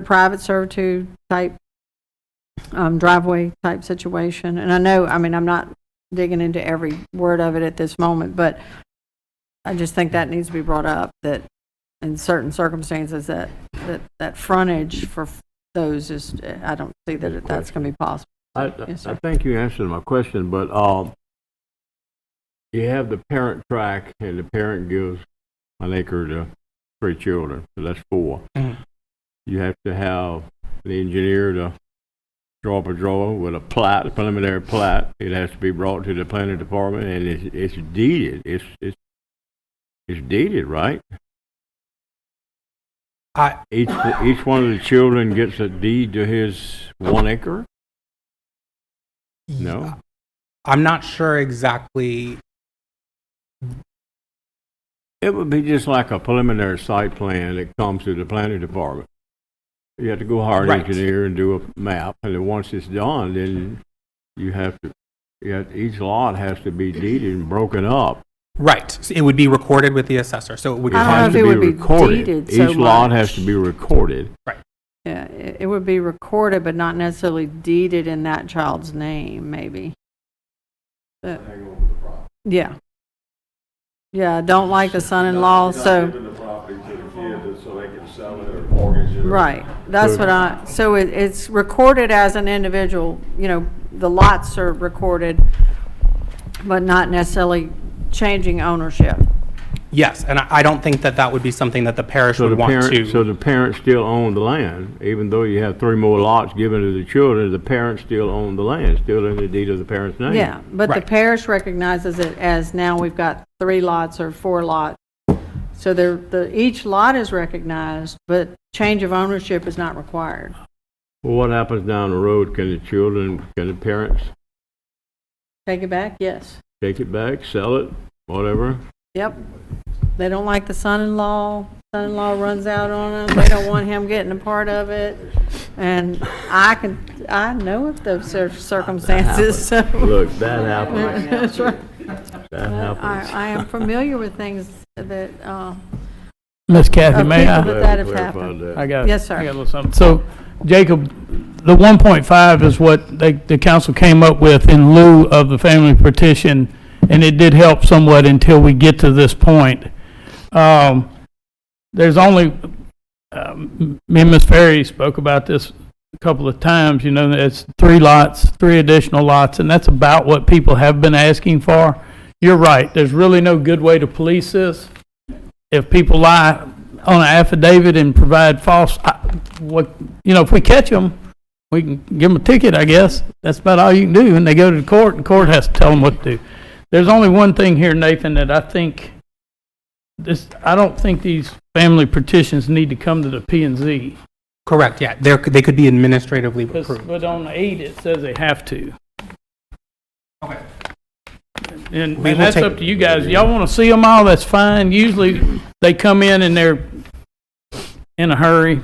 [SPEAKER 1] private servitude type driveway type situation. And I'm not digging into every word of it at this moment, but I just think that needs to be brought up, that in certain circumstances that frontage for those is, I don't see that that's going to be possible. Yes,
[SPEAKER 7] I
[SPEAKER 1] sir.
[SPEAKER 7] think you answered my question, but you have the parent track, and the parent gives 1 acre to 3 children, so that's 4.
[SPEAKER 4] Mhm.
[SPEAKER 7] You have to have the engineer to draw up a drawing with a plat, a preliminary plat. It has to be brought to the planning department, and it's deeded. It's deeded, right? Each one of the children gets a deed to his 1 acre? No?
[SPEAKER 4] I'm not sure exactly.
[SPEAKER 7] It would be just like a preliminary site plan that comes to the planning department. You have to go hire an
[SPEAKER 4] Right.
[SPEAKER 7] engineer and do a map, and then once it's done, then you have to yet each lot has to be deeded and broken up.
[SPEAKER 4] Right. So it would be recorded with the assessor, so it would.
[SPEAKER 1] I don't know
[SPEAKER 7] Has
[SPEAKER 1] if
[SPEAKER 7] to
[SPEAKER 1] it
[SPEAKER 7] be
[SPEAKER 1] would be
[SPEAKER 7] recorded.
[SPEAKER 1] deeded so
[SPEAKER 7] Each lot
[SPEAKER 1] much.
[SPEAKER 7] has to be recorded.
[SPEAKER 1] Yeah, it would be recorded, but not necessarily deeded in that child's name, maybe. Yeah. Yeah, don't like the son-in-law, so,
[SPEAKER 6] Giving the property to the kid so they can sell it or mortgage it.
[SPEAKER 1] right, that's what so it's recorded as an individual, the lots are recorded, but not necessarily changing ownership.
[SPEAKER 4] Yes, and I don't think that that would be something that the parish
[SPEAKER 7] So
[SPEAKER 4] would
[SPEAKER 7] the
[SPEAKER 4] want
[SPEAKER 7] parent,
[SPEAKER 4] to.
[SPEAKER 7] so the parents still own the land, even though you have 3 more lots given to the children, the parents still own the land, still in the deed of the parent's name.
[SPEAKER 1] Yeah, but the
[SPEAKER 4] Right.
[SPEAKER 1] parish recognizes it as now we've got 3 lots or 4 lots. So each lot is recognized, but change of ownership is not required.
[SPEAKER 7] Well, what happens down the road? Can the parents
[SPEAKER 1] Take it back? Yes.
[SPEAKER 7] take it back, sell it, whatever?
[SPEAKER 1] Yep. They don't like the son-in-law. Son-in-law runs out on them. They don't want him getting a part of it. And I know of those circumstances, so.
[SPEAKER 7] Look, that happens.
[SPEAKER 1] That's right.
[SPEAKER 7] That happens.
[SPEAKER 1] I am familiar with things that,
[SPEAKER 12] Miss Kathy,
[SPEAKER 1] of
[SPEAKER 12] may
[SPEAKER 1] people
[SPEAKER 12] I?
[SPEAKER 1] that have
[SPEAKER 7] Clarify
[SPEAKER 1] happened.
[SPEAKER 7] that.
[SPEAKER 12] I got,
[SPEAKER 1] Yes, sir.
[SPEAKER 12] I got a little something. So, Jacob, the 1.5 is what the council came up with in lieu of the family petition, and it did help somewhat until we get to this point. There's only, me and Ms. Ferry spoke about this a couple of times, it's 3 lots, 3 additional lots, and that's about what people have been asking for. You're right, there's really no good way to police this. If people lie on an affidavit and provide false, if we catch them, we can give them a ticket, I guess. That's about all you can do. And they go to the court, and the court has to tell them what to do. There's only one thing here, Nathan, that I don't think these family petitions need to come to the P&Z.
[SPEAKER 4] Correct, yeah. They could be administratively approved.
[SPEAKER 12] But on 8, it says they have to.
[SPEAKER 4] Okay.
[SPEAKER 12] And
[SPEAKER 4] We will
[SPEAKER 12] that's
[SPEAKER 4] take-
[SPEAKER 12] up to you guys. Y'all want to see them all, that's fine. Usually, they come in and they're in a hurry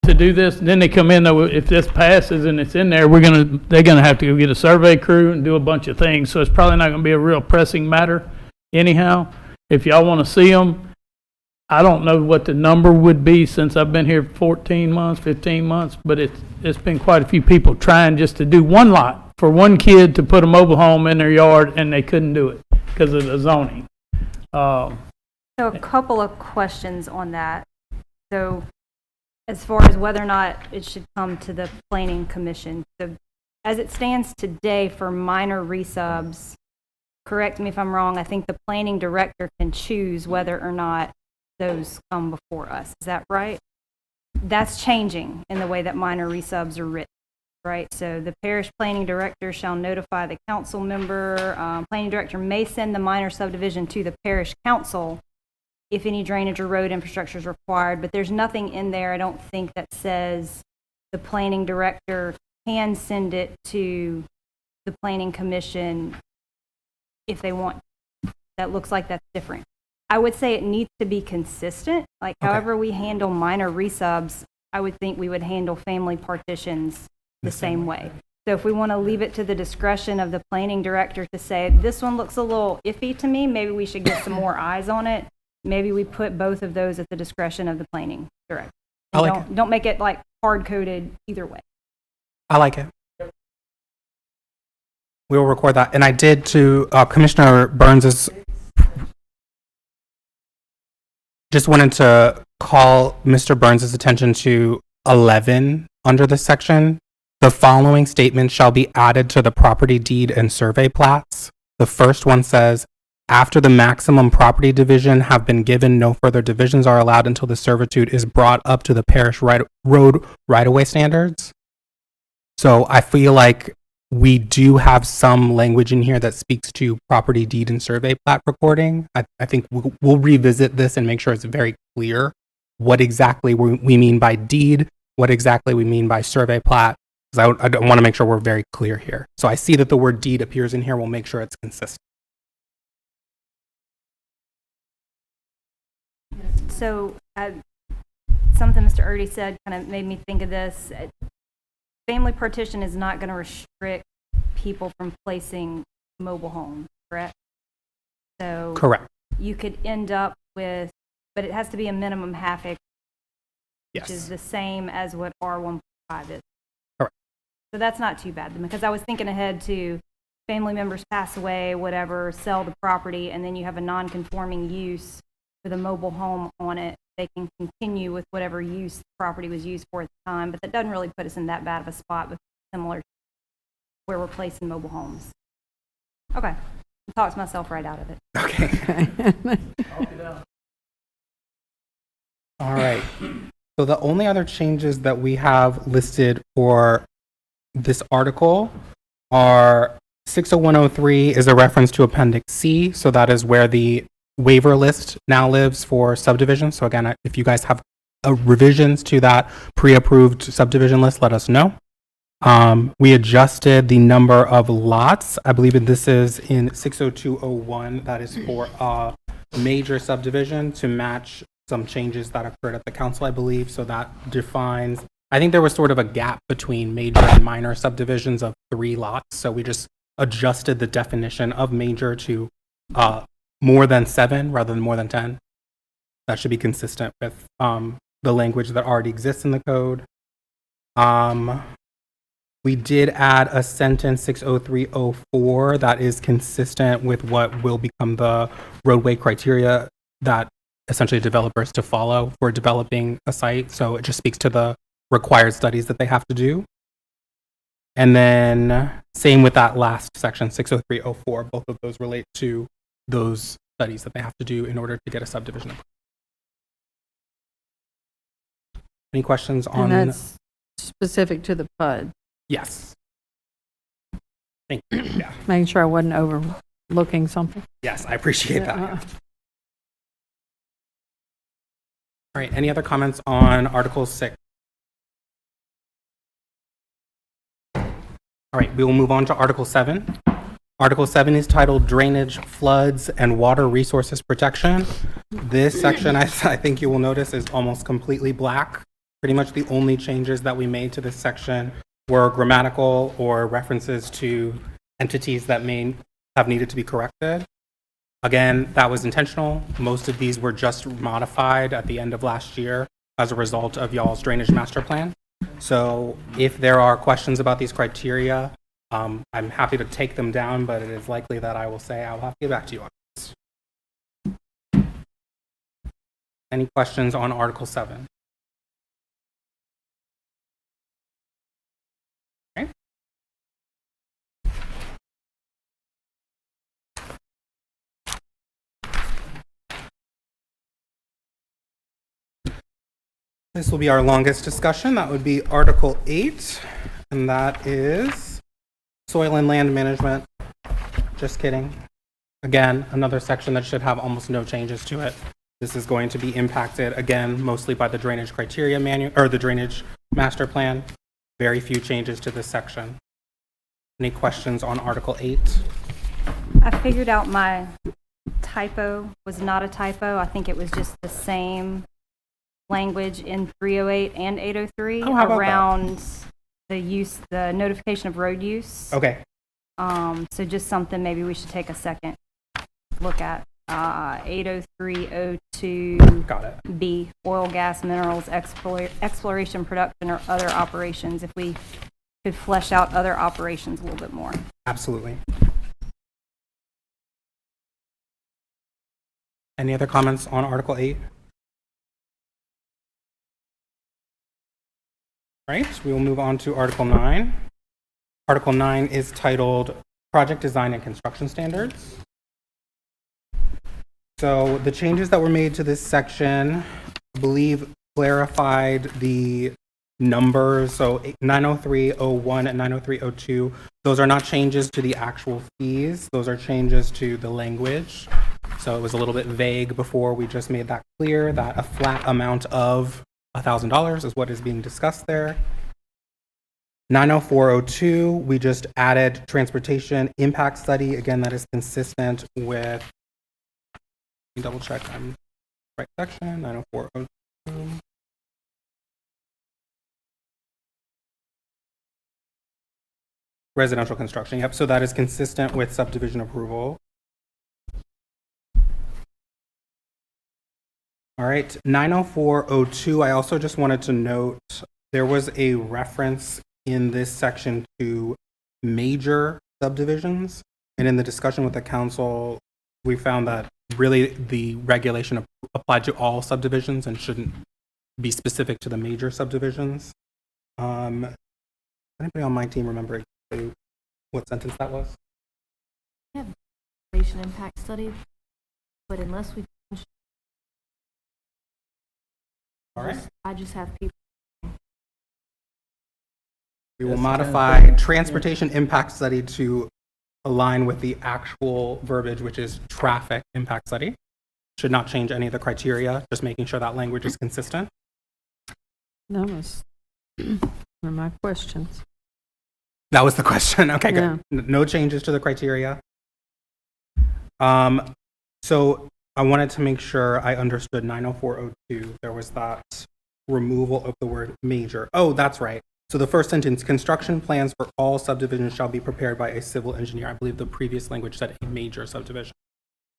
[SPEAKER 12] to do this. Then they come in, though, if this passes and it's in there, they're gonna have to go get a survey crew and do a bunch of things. So it's probably not gonna be a real pressing matter anyhow. If y'all want to see them, I don't know what the number would be since I've been here 14 months, 15 months, but it's been quite a few people trying just to do one lot for one kid to put a mobile home in their yard, and they couldn't do it because of the zoning.
[SPEAKER 5] So a couple of questions on that. So as far as whether or not it should come to the planning commission, so as it stands today for minor resubs, correct me if I'm wrong, I think the planning director can choose whether or not those come before us. Is that right? That's changing in the way that minor resubs are written, right? So the parish planning director shall notify the council member. Planning director may send the minor subdivision to the parish council if any drainage or road infrastructure is required, but there's nothing in there, I don't think, that says the planning director can send it to the planning commission if they want. That looks like that's different. I would say it needs to be consistent. Like,
[SPEAKER 4] Okay.
[SPEAKER 5] however we handle minor resubs, I would think we would handle family partitions the same way. So if we want to leave it to the discretion of the planning director to say, this one looks a little iffy to me, maybe we should get some more eyes on it. Maybe we put both of those at the discretion of the planning director.
[SPEAKER 4] I like it.
[SPEAKER 5] Don't make it like hard-coded either way.
[SPEAKER 4] I like it. We will record that. And I did to Commissioner Burns's. Just wanted to call Mr. Burns's attention to 11 under this section. The following statement shall be added to the property deed and survey plats. The first one says, after the maximum property division have been given, no further divisions are allowed until the servitude is brought up to the parish road right-of-way standards. So I feel like we do have some language in here that speaks to property deed and survey plat recording. I think we'll revisit this and make sure it's very clear what exactly we mean by deed, what exactly we mean by survey plat, because I want to make sure we're very clear here. So I see that the word deed appears in here. We'll make sure it's consistent.
[SPEAKER 5] So something Mr. Erdy said kind of made me think of this. Family partition is not going to restrict people from placing mobile homes, correct? So
[SPEAKER 4] Correct.
[SPEAKER 5] you could end up with, but it has to be a minimum half acre, which
[SPEAKER 4] Yes.
[SPEAKER 5] is the same as what R1.5 is.
[SPEAKER 4] Correct.
[SPEAKER 5] So that's not too bad, because I was thinking ahead to family members pass away, whatever, sell the property, and then you have a non-conforming use with a mobile home on it. They can continue with whatever use the property was used for at the time, but that doesn't really put us in that bad of a spot, but similar to where we're placing mobile homes. Okay, I talked myself right out of it.
[SPEAKER 4] Okay. All right. So the only other changes that we have listed for this article are 60103 is a reference to Appendix C. So that is where the waiver list now lives for subdivisions. So again, if you guys have revisions to that pre-approved subdivision list, let us know. We adjusted the number of lots. I believe this is in 60201. That is for a major subdivision to match some changes that occurred at the council, I believe. So that defines, I think there was sort of a gap between major and minor subdivisions of 3 lots. So we just adjusted the definition of major to more than 7 rather than more than 10. That should be consistent with the language that already exists in the code. We did add a sentence 60304 that is consistent with what will become the roadway criteria that essentially developers to follow for developing a site. So it just speaks to the required studies that they have to do. And then same with that last section, 60304, both of those relate to those studies that they have to do in order to get a subdivision approved. Any questions on?
[SPEAKER 1] And that's specific to the PUD.
[SPEAKER 4] Yes. Thank you. Yeah.
[SPEAKER 1] Making sure I wasn't overlooking something.
[SPEAKER 4] Yes, I appreciate that. Yeah. All right, any other comments on Article 6? All right, we will move on to Article 7. Article 7 is titled Drainage, Floods, and Water Resources Protection. This section, I think you will notice, is almost completely black. Pretty much the only changes that we made to this section were grammatical or references to entities that may have needed to be corrected. Again, that was intentional. Most of these were just modified at the end of last year as a result of y'all's drainage master plan. So if there are questions about these criteria, I'm happy to take them down, but it is likely that I will say I will have to get back to you on this. Any questions on Article 7? Okay. This will be our longest discussion. That would be Article 8, and that is soil and land management. Just kidding. Again, another section that should have almost no changes to it. This is going to be impacted, again, mostly by the drainage criteria manual, or the drainage master plan. Very few changes to this section. Any questions on Article 8?
[SPEAKER 5] I figured out my typo was not a typo. I think it was just the same language in 308 and 803 around the use, the notification of road use.
[SPEAKER 4] Okay.
[SPEAKER 5] So just something maybe we should take a second look at. 80302
[SPEAKER 4] Got it.
[SPEAKER 5] B, oil, gas, minerals, exploration, production, or other operations. If we could flesh out other operations a little bit more.
[SPEAKER 4] Absolutely. Any other comments on Article 8? All right, we will move on to Article 9. Article 9 is titled Project Design and Construction Standards. So the changes that were made to this section, I believe, clarified the numbers. So 90301 and 90302, those are not changes to the actual fees. Those are changes to the language. So it was a little bit vague before. We just made that clear that a flat amount of $1,000 is what is being discussed there. 90402, we just added transportation impact study. Again, that is consistent with, double check on right section, 90402. Residential construction, yep, so that is consistent with subdivision approval. All right, 90402, I also just wanted to note, there was a reference in this section to major subdivisions, and in the discussion with the council, we found that really the regulation applied to all subdivisions and shouldn't be specific to the major subdivisions. Anybody on my team remember exactly what sentence that was?
[SPEAKER 10] Impact study, but unless we,
[SPEAKER 4] All right.
[SPEAKER 10] I just have people.
[SPEAKER 4] We will modify transportation impact study to align with the actual verbiage, which is traffic impact study. Should not change any of the criteria, just making sure that language is consistent.
[SPEAKER 1] That was one of my questions.
[SPEAKER 4] That was the question. Okay, good.
[SPEAKER 1] Yeah.
[SPEAKER 4] No changes to the criteria. So I wanted to make sure I understood 90402. There was that removal of the word major. Oh, that's right. So the first sentence, construction plans for all subdivisions shall be prepared by a civil engineer. I believe the previous language said a major subdivision.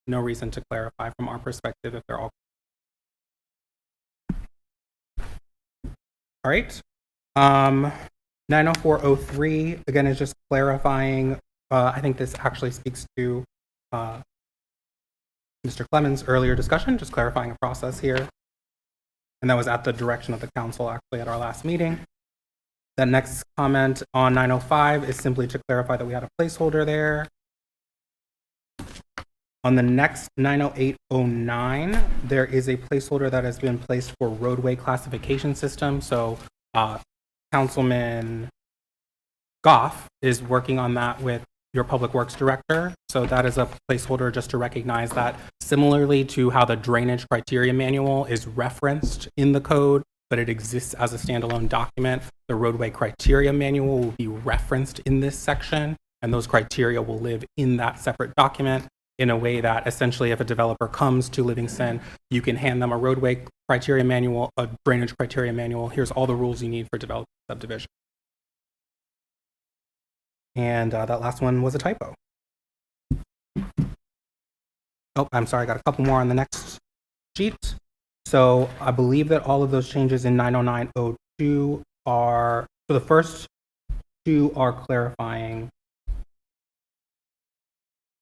[SPEAKER 4] No reason to clarify from our perspective if they're all. All right. 90403, again, is just clarifying. I think this actually speaks to Mr. Clemens' earlier discussion, just clarifying a process here. And that was at the direction of the council, actually, at our last meeting. The next comment on 905 is simply to clarify that we had a placeholder there. On the next 90809, there is a placeholder that has been placed for roadway classification system. So Councilman Goff is working on that with your Public Works Director. So that is a placeholder just to recognize that, similarly to how the drainage criteria manual is referenced in the code, but it exists as a standalone document, the roadway criteria manual will be referenced in this section, and those criteria will live in that separate document in a way that essentially if a developer comes to Livingston, you can hand them a roadway criteria manual, a drainage criteria manual. Here's all the rules you need for developing subdivision. And that last one was a typo. Oh, I'm sorry, I got a couple more on the next sheet. So I believe that all of those changes in 90902 are, so the first two are clarifying.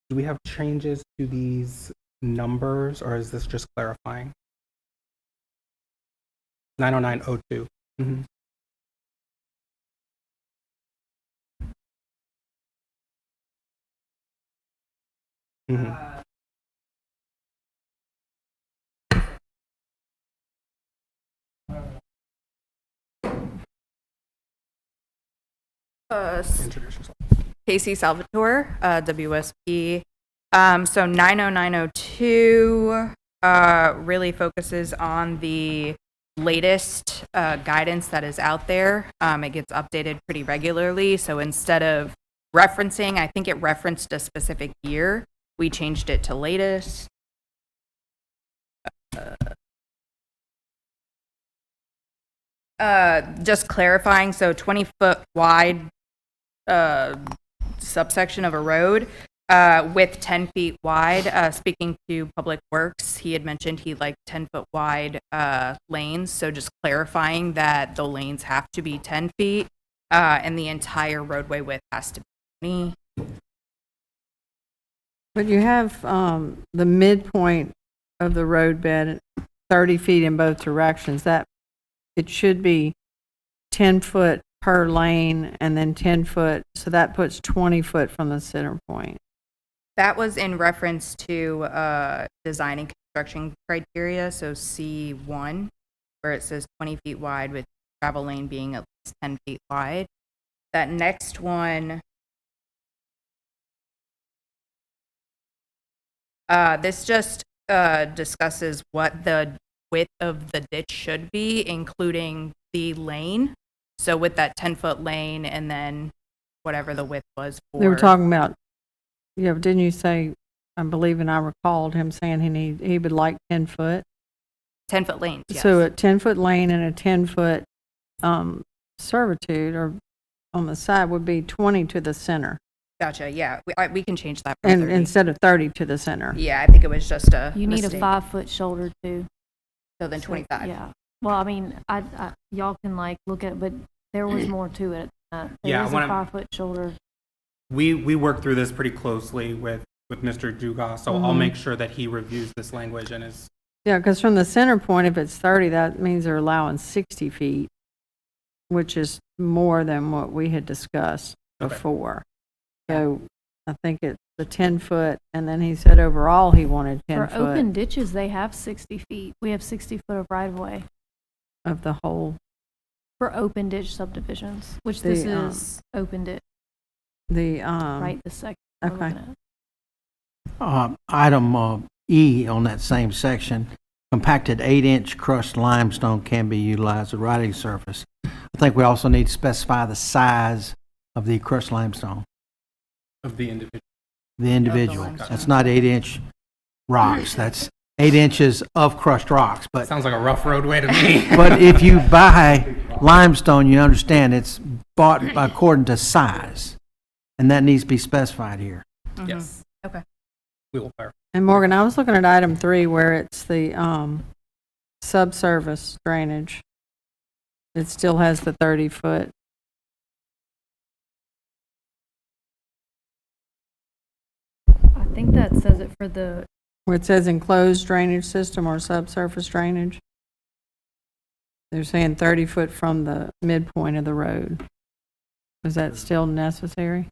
[SPEAKER 4] Do we have changes to these numbers, or is this just clarifying? 90902. Mm-hmm. Mm-hmm. Introduce yourself.
[SPEAKER 13] Casey Salvatore, WSP. So 90902 really focuses on the latest guidance that is out there. It gets updated pretty regularly. So instead of referencing, I think it referenced a specific year, we changed it to latest. Just clarifying, so 20-foot wide subsection of a road with 10 feet wide. Speaking to Public Works, he had mentioned he liked 10-foot wide lanes, so just clarifying that the lanes have to be 10 feet and the entire roadway width has to be 20.
[SPEAKER 1] But you have the midpoint of the road bed 30 feet in both directions. That it should be 10 foot per lane and then 10 foot. So that puts 20 foot from the center point.
[SPEAKER 13] That was in reference to design and construction criteria, so C1, where it says 20 feet wide with travel lane being at least 10 feet wide. That next one, this just discusses what the width of the ditch should be, including the lane. So with that 10-foot lane and then whatever the width was for.
[SPEAKER 1] They were talking about, yeah, didn't you say, I believe, and I recalled him saying he would like 10 foot?
[SPEAKER 13] 10-foot lanes, yes.
[SPEAKER 1] So a 10-foot lane and a 10-foot servitude or on the side would be 20 to the center,
[SPEAKER 13] Gotcha, yeah, we can change that from
[SPEAKER 1] and
[SPEAKER 13] 30.
[SPEAKER 1] instead of 30 to the center.
[SPEAKER 13] Yeah, I think it was just a
[SPEAKER 10] You need a
[SPEAKER 13] mistake.
[SPEAKER 10] 5-foot shoulder too.
[SPEAKER 13] So then 25.
[SPEAKER 10] Yeah. Well, I mean, I y'all can like look at it, but there was more to it. There
[SPEAKER 4] Yeah, I
[SPEAKER 10] is a
[SPEAKER 4] wanna-
[SPEAKER 10] 5-foot shoulder.
[SPEAKER 4] We worked through this pretty closely with Mr. Dugas, so I'll make sure that he reviews this language and is,
[SPEAKER 1] Yeah, because from the center point, if it's 30, that means they're allowing 60 feet, which is more than what we had discussed
[SPEAKER 4] Okay.
[SPEAKER 1] before. So I think it's the 10-foot, and then he said overall he wanted
[SPEAKER 10] For
[SPEAKER 1] 10-foot
[SPEAKER 10] open ditches, they have 60 feet. We have 60 foot of right of way
[SPEAKER 1] of the whole,
[SPEAKER 10] for open ditch subdivisions, which
[SPEAKER 1] The,
[SPEAKER 10] this is open ditch,
[SPEAKER 1] the,
[SPEAKER 10] right this second. we're
[SPEAKER 1] okay.
[SPEAKER 10] looking at.
[SPEAKER 2] Item E on that same section, compacted 8-inch crushed limestone can be utilized as riding surface. I think we also need to specify the size of the crushed limestone,
[SPEAKER 4] of the individual.
[SPEAKER 2] the individual.
[SPEAKER 13] limestone.
[SPEAKER 2] That's not 8-inch rocks, that's 8 inches of crushed rocks. But
[SPEAKER 4] Sounds like a rough roadway to me.
[SPEAKER 2] but if you buy limestone, you understand it's bought according to size, and that needs to be specified here.
[SPEAKER 4] Yes.
[SPEAKER 13] Okay.
[SPEAKER 4] We will clarify.
[SPEAKER 1] And Morgan, I was looking at item 3 where it's the subsurface drainage. It still has the 30-foot.
[SPEAKER 10] I think that says it for the,
[SPEAKER 1] Where it says enclosed drainage system or subsurface drainage. They're saying 30 foot from the midpoint of the road. Is that still necessary?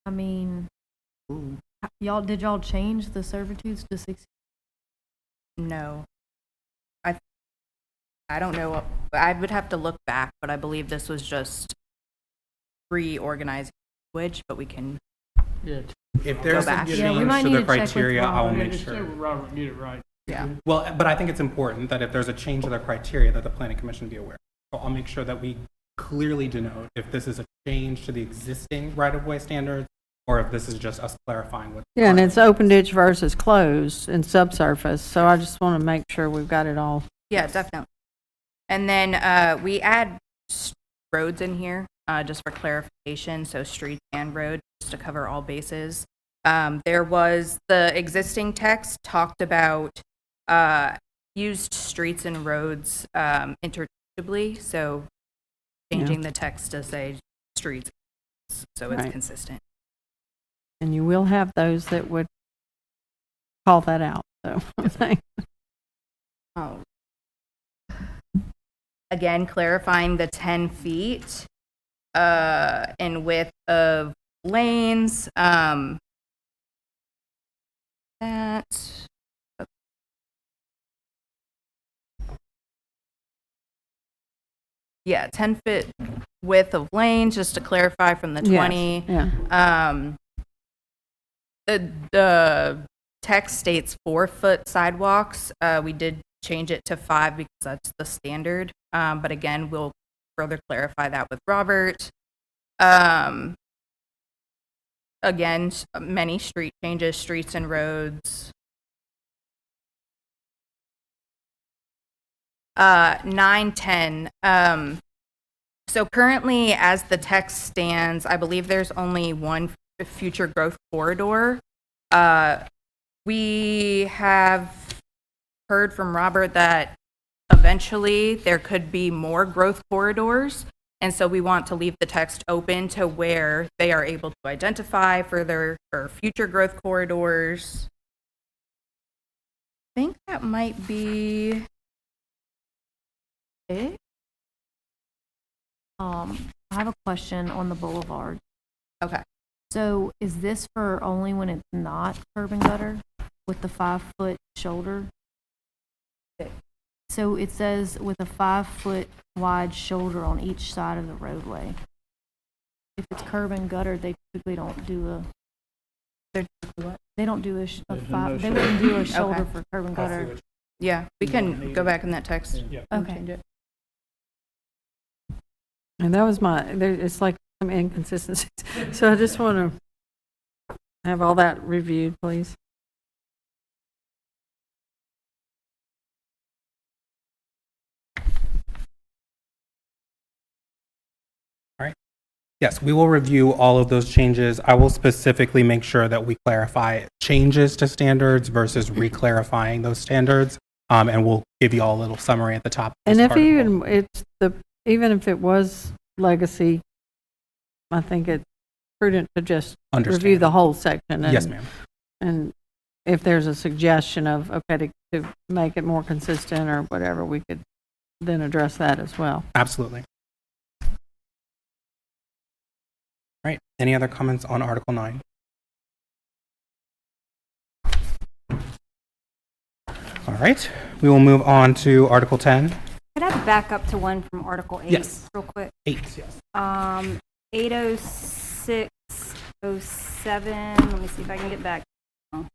[SPEAKER 10] I mean, did y'all change the servitudes to 60?
[SPEAKER 13] No. I don't know. I would have to look back, but I believe this was just reorganizing language, but we can
[SPEAKER 4] If there's a
[SPEAKER 13] back.
[SPEAKER 4] change
[SPEAKER 10] Yeah, we might
[SPEAKER 4] to
[SPEAKER 10] need
[SPEAKER 4] the
[SPEAKER 10] to check with
[SPEAKER 4] criteria, I will
[SPEAKER 10] Robert.
[SPEAKER 4] make
[SPEAKER 12] Just
[SPEAKER 4] sure.
[SPEAKER 12] check with Robert, get it right.
[SPEAKER 13] Yeah.
[SPEAKER 4] Well, but I think it's important that if there's a change to the criteria, that the planning commission be aware. So I'll make sure that we clearly denote if this is a change to the existing right-of-way standards, or if this is just us clarifying what.
[SPEAKER 1] Yeah, and it's open ditch versus closed and subsurface, so I just want to make sure we've got it all.
[SPEAKER 13] Yeah, definitely. And then we add roads in here just for clarification, so streets and roads, just to cover all bases. There was the existing text talked about used streets and roads interchangeably, so changing the text to say streets, so it's
[SPEAKER 1] Right.
[SPEAKER 13] consistent.
[SPEAKER 1] And you will have those that would call that out, so.
[SPEAKER 13] Oh. Again, clarifying the 10 feet in width of lanes. That. Yeah, 10-foot width of lanes, just to clarify from the 20.
[SPEAKER 1] Yes, yeah.
[SPEAKER 13] The text states 4-foot sidewalks. We did change it to 5 because that's the standard. But again, we'll further clarify that with Robert. Again, many street changes, streets and roads. 9, 10. So currently, as the text stands, I believe there's only one future growth corridor. We have heard from Robert that eventually there could be more growth corridors. And so we want to leave the text open to where they are able to identify further or future growth corridors. I think that might be it.
[SPEAKER 10] I have a question on the boulevard.
[SPEAKER 13] Okay.
[SPEAKER 10] So is this for only when it's not curb and gutter with the 5-foot shoulder? So it says with a 5-foot wide shoulder on each side of the roadway. If it's curb and gutter, they typically don't do they don't do they wouldn't do a shoulder for curb and gutter.
[SPEAKER 13] Yeah, we can go back in that text.
[SPEAKER 12] Yeah.
[SPEAKER 13] and
[SPEAKER 10] Okay.
[SPEAKER 13] change it.
[SPEAKER 1] And that was it's like some inconsistencies. So I just want to have all that reviewed, please.
[SPEAKER 4] Yes, we will review all of those changes. I will specifically make sure that we clarify changes to standards versus re-clarifying those standards. And we'll give you all a little summary at the top.
[SPEAKER 1] And if even if it was legacy, I think it's prudent to just review the whole section.
[SPEAKER 4] Yes, ma'am.
[SPEAKER 1] And if there's a suggestion of, okay, to make it more consistent or whatever, we could then address that as well.
[SPEAKER 4] Absolutely. All right. Any other comments on Article 9? All right. We will move on to Article 10.
[SPEAKER 5] Could I back up to one from Article 8
[SPEAKER 4] Yes.
[SPEAKER 5] real quick?
[SPEAKER 4] 8, yes.
[SPEAKER 5] 80607, let me see if I can get back. I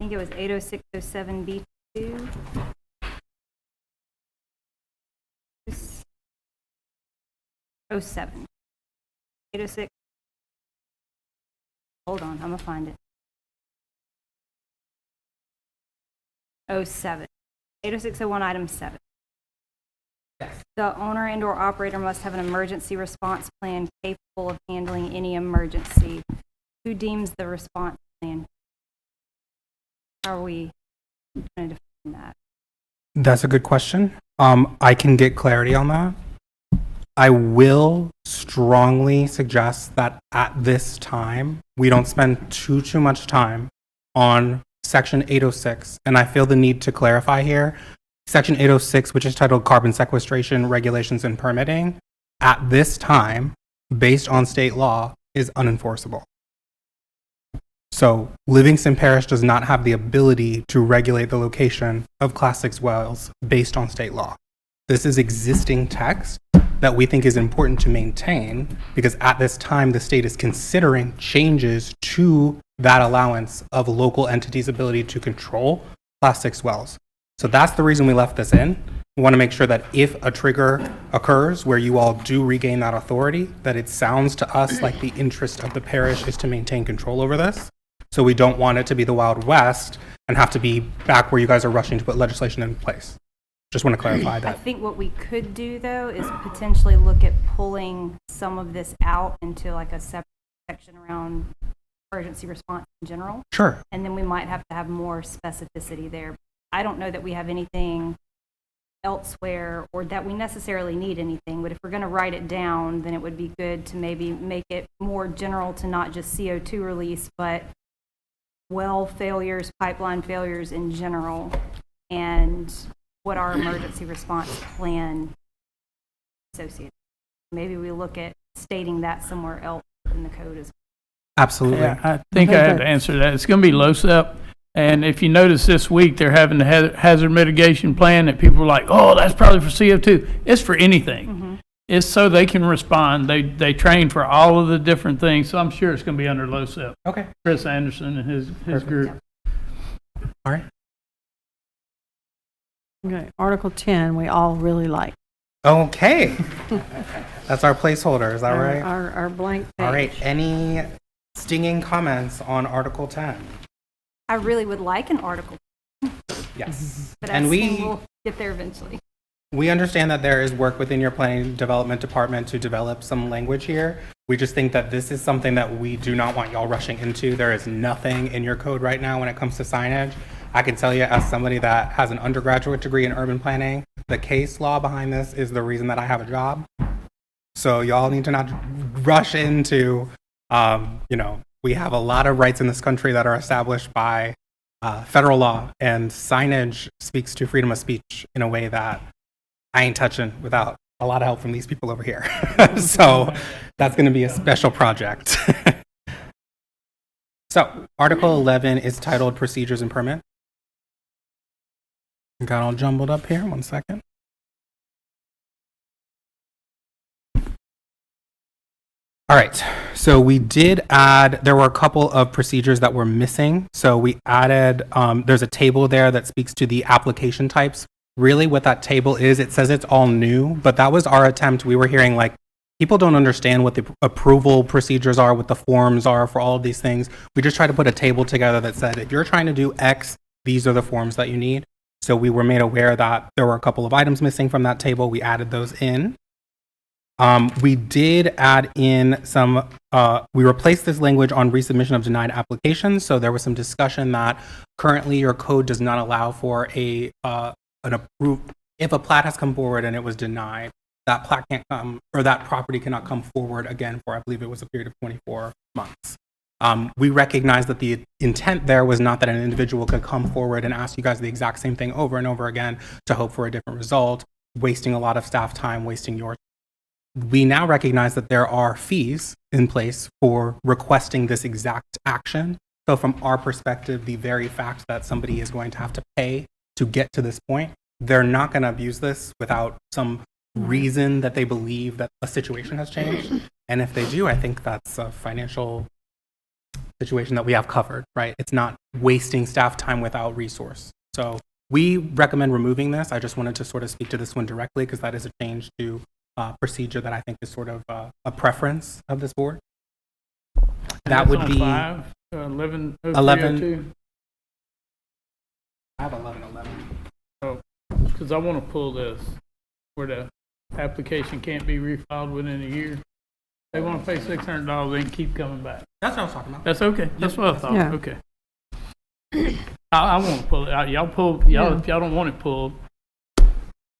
[SPEAKER 5] think it was 80607B2. Oh, 07. 806. Hold on, I'm gonna find it. 07. 80601, item 7. The owner and/or operator must have an emergency response plan capable of handling any emergency. Who deems the response plan? How are we going to define that?
[SPEAKER 4] That's a good question. I can get clarity on that. I will strongly suggest that at this time, we don't spend too much time on Section 806. And I feel the need to clarify here. Section 806, which is titled Carbon Sequestration Regulations and Permitting, at this time, based on state law, is unenforceable. So Livingston Parish does not have the ability to regulate the location of Class 6 wells based on state law. This is existing text that we think is important to maintain because at this time, the state is considering changes to that allowance of local entities' ability to control Class 6 wells. So that's the reason we left this in. We want to make sure that if a trigger occurs where you all do regain that authority, that it sounds to us like the interest of the parish is to maintain control over this. So we don't want it to be the Wild West and have to be back where you guys are rushing to put legislation in place. Just want to clarify
[SPEAKER 5] I
[SPEAKER 4] that.
[SPEAKER 5] think what we could do, though, is potentially look at pulling some of this out into like a separate section around emergency response in general.
[SPEAKER 4] Sure.
[SPEAKER 5] And then we might have to have more specificity there. I don't know that we have anything elsewhere or that we necessarily need anything, but if we're going to write it down, then it would be good to maybe make it more general to not just CO2 release, but well failures, pipeline failures in general, and what our emergency response plan associated. Maybe we look at stating that somewhere else in the code as well.
[SPEAKER 4] Absolutely.
[SPEAKER 12] Yeah, I think I have to answer that. It's going to be LoSEP. And if you notice this week, they're having the hazard mitigation plan that people are like, oh, that's probably for CO2. It's for anything.
[SPEAKER 5] Mm-hmm.
[SPEAKER 12] It's so they can respond. They train for all of the different things. So I'm sure it's going to be under LoSEP.
[SPEAKER 4] Okay.
[SPEAKER 12] Chris Anderson and his group.
[SPEAKER 4] All right.
[SPEAKER 1] Okay, Article 10, we all really like.
[SPEAKER 4] Okay. That's our placeholder. Is that right?
[SPEAKER 1] Our blank page.
[SPEAKER 4] All right. Any stinging comments on Article 10?
[SPEAKER 5] I really would like an article,
[SPEAKER 4] Yes.
[SPEAKER 5] but
[SPEAKER 4] And
[SPEAKER 5] I assume we'll get there eventually.
[SPEAKER 4] we understand that there is work within your planning development department to develop some language here. We just think that this is something that we do not want y'all rushing into. There is nothing in your code right now when it comes to signage. I can tell you as somebody that has an undergraduate degree in urban planning, the case law behind this is the reason that I have a job. So y'all need to not rush into, we have a lot of rights in this country that are established by federal law, and signage speaks to freedom of speech in a way that I ain't touching without a lot of help from these people over here. So that's going to be a special project. So Article 11 is titled Procedures and Permit. Got all jumbled up here. 1 second. All right, so we did add, there were a couple of procedures that were missing. So we added, there's a table there that speaks to the application types. Really what that table is, it says it's all new, but that was our attempt. We were hearing like, people don't understand what the approval procedures are, what the forms are for all of these things. We just tried to put a table together that said, if you're trying to do X, these are the forms that you need. So we were made aware that there were a couple of items missing from that table. We added those in. We did add in some, we replaced this language on resubmission of denied applications. So there was some discussion that currently your code does not allow for an approved, if a plat has come forward and it was denied, that plat can't come, or that property cannot come forward again for, I believe it was a period of 24 months. We recognize that the intent there was not that an individual could come forward and ask you guys the exact same thing over and over again to hope for a different result, wasting a lot of staff time, wasting your. We now recognize that there are fees in place for requesting this exact action. So from our perspective, the very fact that somebody is going to have to pay to get to this point, they're not going to abuse this without some reason that they believe that a situation has changed. And if they do, I think that's a financial situation that we have covered, right? It's not wasting staff time without resource. So we recommend removing this. I just wanted to sort of speak to this one directly because that is a change to procedure that I think is sort of a preference of this board. That would be
[SPEAKER 12] 11.
[SPEAKER 4] 11. I have 1111.
[SPEAKER 12] Oh, because I want to pull this where the application can't be refiled within a year. They want to pay $600, they can keep coming back.
[SPEAKER 4] That's what I was talking about.
[SPEAKER 12] That's okay. That's what I thought.
[SPEAKER 1] Yeah.
[SPEAKER 12] Okay. I want to pull it. Y'all pull. If y'all don't want it pulled,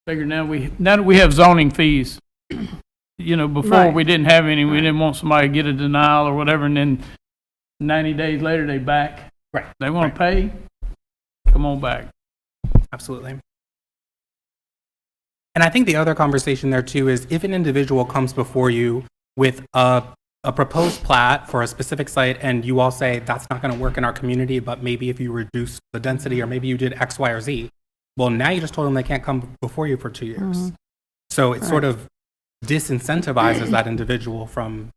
[SPEAKER 12] figure now that we have zoning fees. You know, before
[SPEAKER 1] Right.
[SPEAKER 12] we didn't have any. We didn't want somebody to get a denial or whatever, and then 90 days later they back.
[SPEAKER 4] Right.
[SPEAKER 12] They want to pay. Come on back.
[SPEAKER 4] Absolutely. And I think the other conversation there too is if an individual comes before you with a proposed plat for a specific site and you all say that's not going to work in our community, but maybe if you reduce the density or maybe you did X, Y, or Z, well, now you just told them they can't come before you for 2 years.
[SPEAKER 1] Mm-hmm.
[SPEAKER 4] So it sort of disincentivizes that individual from,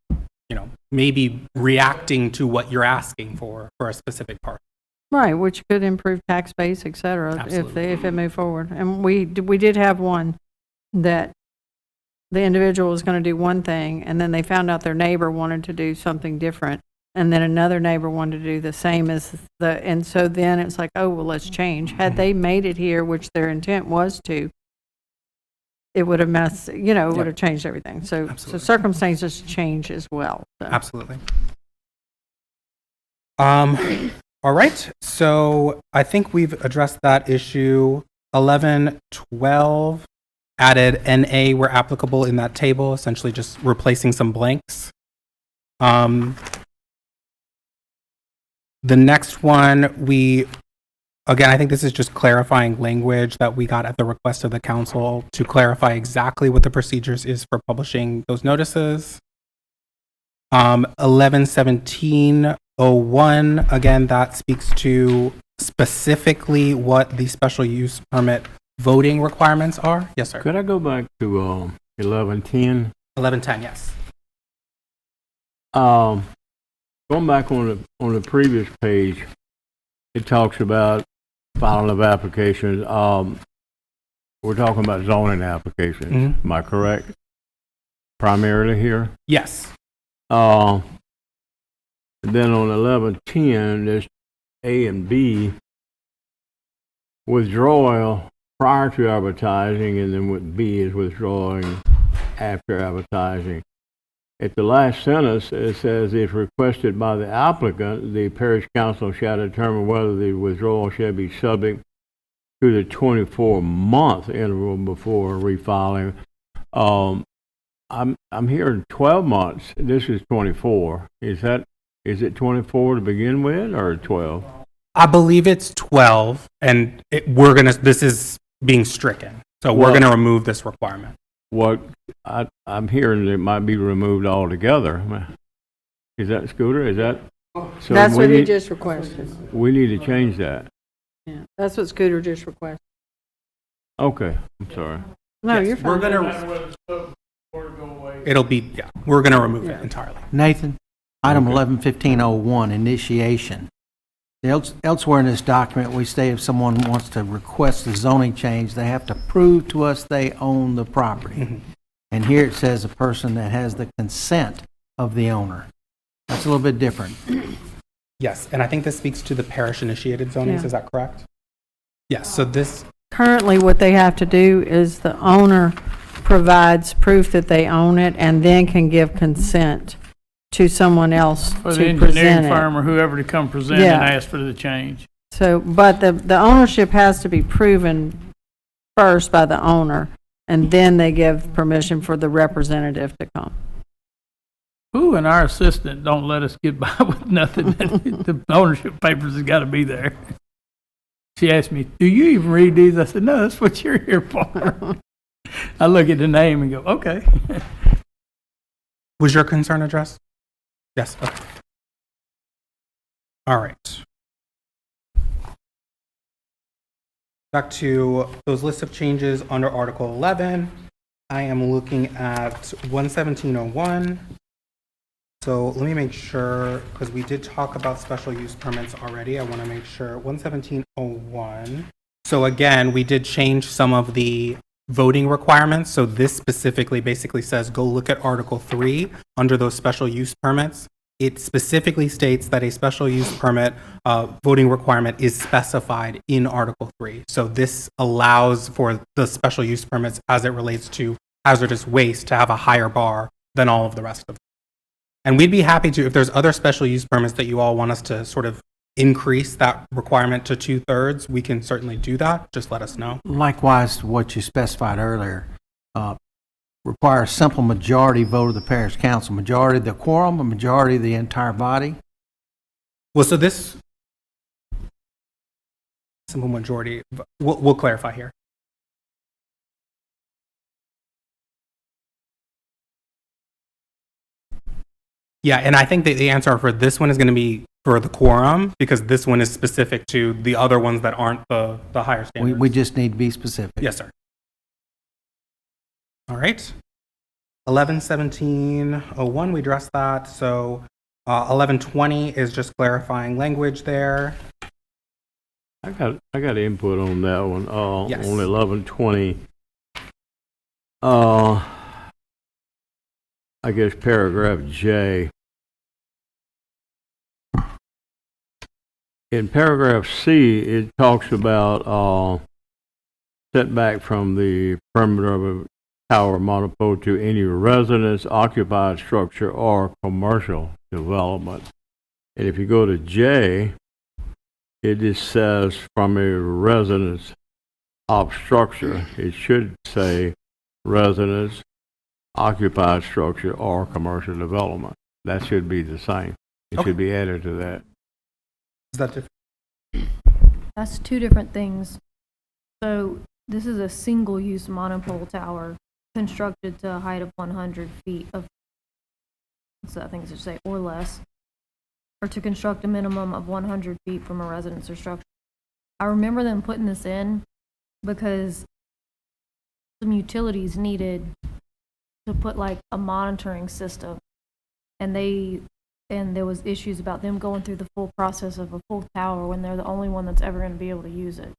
[SPEAKER 4] you know, maybe reacting to what you're asking for a specific part.
[SPEAKER 1] Right, which could improve tax base, et cetera, if it moved forward. And we did have one that the individual was going to do one thing, and then they found out their neighbor wanted to do something different, and then another neighbor wanted to do the same as and so then it's like, oh, well, let's change. Had they made it here, which their intent was to, it would have messed, it would have changed everything. So circumstances change as well. So.
[SPEAKER 4] Absolutely. All right. So I think we've addressed that issue. 1112 added NA where applicable in that table, essentially just replacing some blanks. The next one, again, I think this is just clarifying language that we got at the request of the council to clarify exactly what the procedures is for publishing those notices. 111701, again, that speaks to specifically what the special use permit voting requirements are. Yes, sir.
[SPEAKER 7] Could I go back to 1110?
[SPEAKER 4] 1110, yes.
[SPEAKER 7] Going back on the previous page, it talks about filing of applications. We're talking about zoning applications.
[SPEAKER 4] Mm-hmm.
[SPEAKER 7] Am I correct? Primarily here.
[SPEAKER 4] Yes.
[SPEAKER 7] Then on 1110, there's A and B. Withdrawal prior to advertising, and then with B is withdrawing after advertising. At the last sentence, it says, if requested by the applicant, the parish council shall determine whether the withdrawal shall be subject to the 24-month interval before refiling. I'm hearing 12 months. This is 24. Is it 24 to begin with, or 12?
[SPEAKER 4] I believe it's 12, and this is being stricken. So we're going to remove this requirement.
[SPEAKER 7] What I'm hearing, it might be removed altogether. Is that Scooter? Is that? So
[SPEAKER 1] that's what he just requested.
[SPEAKER 7] We need to change that.
[SPEAKER 1] Yeah, that's what Scooter just requested.
[SPEAKER 7] Okay, I'm sorry.
[SPEAKER 1] No,
[SPEAKER 4] Yes,
[SPEAKER 1] you're fine.
[SPEAKER 4] We're going to remove it entirely.
[SPEAKER 2] Nathan, item 111501, initiation. Elsewhere in this document, we state if someone wants to request a zoning change, they have to prove to us they own the property.
[SPEAKER 4] Mm-hmm.
[SPEAKER 2] And here it says a person that has the consent of the owner. That's a little bit different.
[SPEAKER 4] Yes, and I think this speaks to the parish-initiated zonings.
[SPEAKER 1] Yeah.
[SPEAKER 4] Is that correct? Yes, so this...
[SPEAKER 1] Currently, what they have to do is the owner provides proof that they own it and then can give consent to someone else
[SPEAKER 12] For the
[SPEAKER 1] to
[SPEAKER 12] engineering
[SPEAKER 1] present it.
[SPEAKER 12] firm or whoever to come present and
[SPEAKER 1] Yeah.
[SPEAKER 12] ask for the change.
[SPEAKER 1] So, but the ownership has to be proven first by the owner, and then they give permission for the representative to come.
[SPEAKER 12] Ooh, and our assistant don't let us get by with nothing. The ownership papers has got to be there. She asked me, "Do you even read these?" I said, "No, that's what you're here for." I look at the name and go, "Okay."
[SPEAKER 4] Was your concern addressed? Yes, okay. All right. Back to those list of changes under Article 11. I am looking at 11701. So let me make sure, because we did talk about special use permits already. I want to make sure 11701. So again, we did change some of the voting requirements. So this specifically basically says, go look at Article 3 under those special use permits. It specifically states that a special use permit voting requirement is specified in Article 3. So this allows for the special use permits as it relates to hazardous waste to have a higher bar than all of the rest of them. And we'd be happy to, if there's other special use permits that you all want us to sort of increase that requirement to 2/3, we can certainly do that. Just let us know.
[SPEAKER 2] Likewise, what you specified earlier, require a simple majority vote of the parish council, majority of the quorum, a majority of the entire body.
[SPEAKER 4] Well, so this simple majority, we'll clarify here. Yeah, and I think that the answer for this one is going to be for the quorum, because this one is specific to the other ones that aren't the higher standards.
[SPEAKER 2] We just need to be specific.
[SPEAKER 4] Yes, sir. All right. 111701, we addressed that. So 1120 is just clarifying language there.
[SPEAKER 7] I got input on that one.
[SPEAKER 4] Yes.
[SPEAKER 7] On 1120. I guess paragraph J. In paragraph C, it talks about setback from the perimeter of a tower monopole to any residence, occupied structure, or commercial development. And if you go to J, it just says from a residence of structure. It should say residence, occupied structure, or commercial development. That should be the same. It should be added to that.
[SPEAKER 4] Is that different?
[SPEAKER 10] That's two different things. So this is a single-use monopole tower constructed to a height of 100 feet of, so I think it should say or less, or to construct a minimum of 100 feet from a residence or structure. I remember them putting this in because some utilities needed to put like a monitoring system, and there was issues about them going through the full process of a full tower when they're the only one that's ever going to be able to use it.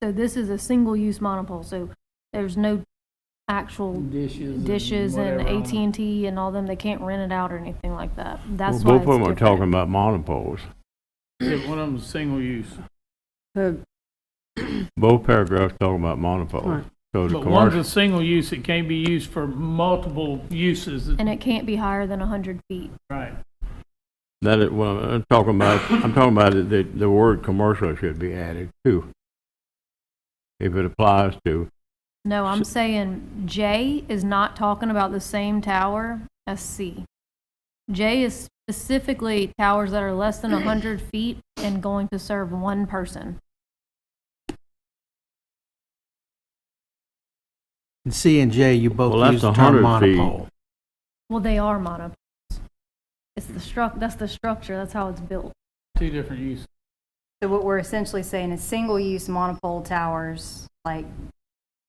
[SPEAKER 10] So this is a single-use monopole, so there's no actual dishes and AT&T and all them. They can't rent it out or anything like that. That's why
[SPEAKER 7] Both
[SPEAKER 10] it's
[SPEAKER 7] of them are
[SPEAKER 10] different.
[SPEAKER 7] talking about monopoles.
[SPEAKER 12] Yeah, one of them's single use.
[SPEAKER 7] Both paragraphs talking about monopoles.
[SPEAKER 1] Right.
[SPEAKER 7] So the
[SPEAKER 12] But one's
[SPEAKER 7] commercial,
[SPEAKER 12] a single use, it can't be used for multiple uses.
[SPEAKER 10] And it can't be higher than 100 feet.
[SPEAKER 12] Right.
[SPEAKER 7] that is what I'm talking about. I'm talking about the word commercial should be added too. If it applies to.
[SPEAKER 10] No, I'm saying J is not talking about the same tower as C. J is specifically towers that are less than 100 feet and going to serve one person.
[SPEAKER 2] And C and J, you both
[SPEAKER 7] Well, that's
[SPEAKER 2] use the term
[SPEAKER 7] 100 feet.
[SPEAKER 2] monopole.
[SPEAKER 10] Well, they are monopoles. It's that's the structure, that's how it's built.
[SPEAKER 12] Two different uses.
[SPEAKER 5] So what we're essentially saying is single-use monopole towers, like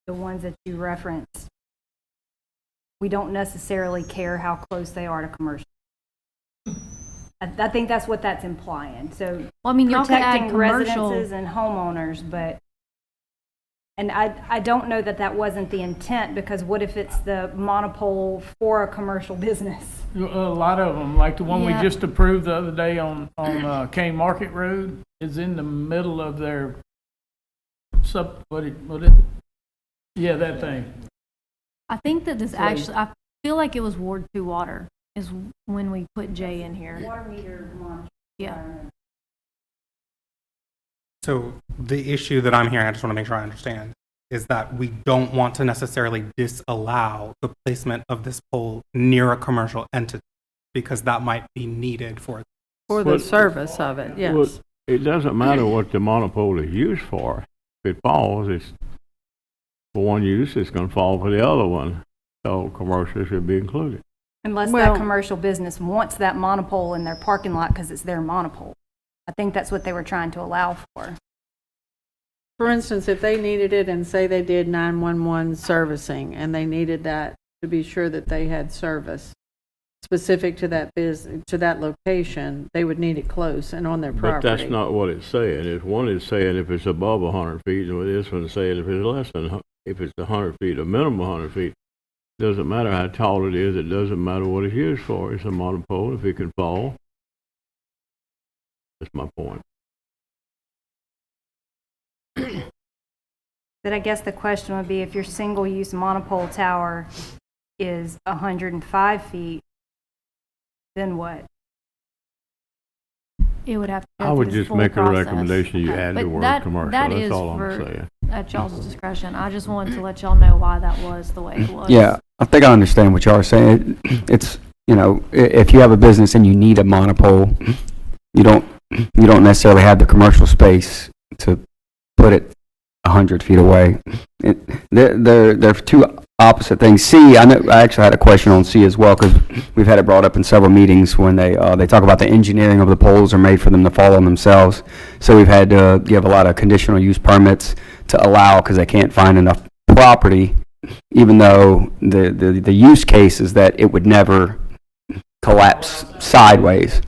[SPEAKER 5] the ones that you referenced, we don't necessarily care how close they are to commercial. I think that's what that's implying. So
[SPEAKER 10] Well, I mean, y'all could add
[SPEAKER 5] protecting
[SPEAKER 10] commercial.
[SPEAKER 5] residences and homeowners, but, and I don't know that wasn't the intent, because what if it's the monopole for a commercial business?
[SPEAKER 12] A lot of them, like the one we
[SPEAKER 10] Yeah.
[SPEAKER 12] just approved the other day on Kane Market Road, is in the middle of their what is it? Yeah, that thing.
[SPEAKER 10] I think that this actually, I feel like it was Ward 2 water is when we put J in here.
[SPEAKER 5] Water meter monitoring.
[SPEAKER 10] Yeah.
[SPEAKER 4] So the issue that I'm hearing, I just want to make sure I understand, is that we don't want to necessarily disallow the placement of this pole near a commercial entity because that might be needed for
[SPEAKER 1] For the service of it, yes.
[SPEAKER 7] Well, it doesn't matter what the monopole is used for. If it falls, it's for one use, it's going to fall for the other one. So commercial should be included.
[SPEAKER 5] Unless
[SPEAKER 1] Well-
[SPEAKER 5] that commercial business wants that monopole in their parking lot because it's their monopole. I think that's what they were trying to allow for.
[SPEAKER 1] For instance, if they needed it and say they did 911 servicing and they needed that to be sure that they had service specific to that to that location, they would need it close and on their
[SPEAKER 7] But
[SPEAKER 1] property.
[SPEAKER 7] that's not what it's saying. It's one is saying if it's above 100 feet, and this one is saying if it's less than, if it's 100 feet, a minimum 100 feet. Doesn't matter how tall it is. It doesn't matter what it's used for. It's a monopole. If it can fall, that's my point.
[SPEAKER 5] But I guess the question would be if your single-use monopole tower is 105 feet, then what?
[SPEAKER 10] It would have to go
[SPEAKER 7] I
[SPEAKER 10] through
[SPEAKER 7] would
[SPEAKER 10] this
[SPEAKER 7] just
[SPEAKER 10] full
[SPEAKER 7] make a
[SPEAKER 10] process.
[SPEAKER 7] recommendation you
[SPEAKER 10] Okay.
[SPEAKER 7] add
[SPEAKER 10] But
[SPEAKER 7] the word
[SPEAKER 10] that-
[SPEAKER 7] commercial.
[SPEAKER 10] that
[SPEAKER 7] That's
[SPEAKER 10] is
[SPEAKER 7] all I'm
[SPEAKER 10] for-
[SPEAKER 7] saying.
[SPEAKER 10] At y'all's discretion. I just wanted to let y'all know why that was the way it was.
[SPEAKER 11] Yeah, I think I understand what y'all are saying. It's, you know, if you have a business and you need a monopole, you don't necessarily have the commercial space to put it 100 feet away. They're two opposite things. C, I actually had a question on C as well, because we've had it brought up in several meetings when they talk about the engineering of the poles are made for them to fall on themselves. So we've had to give a lot of conditional use permits to allow, because they can't find enough property, even though the use case is that it would never collapse sideways.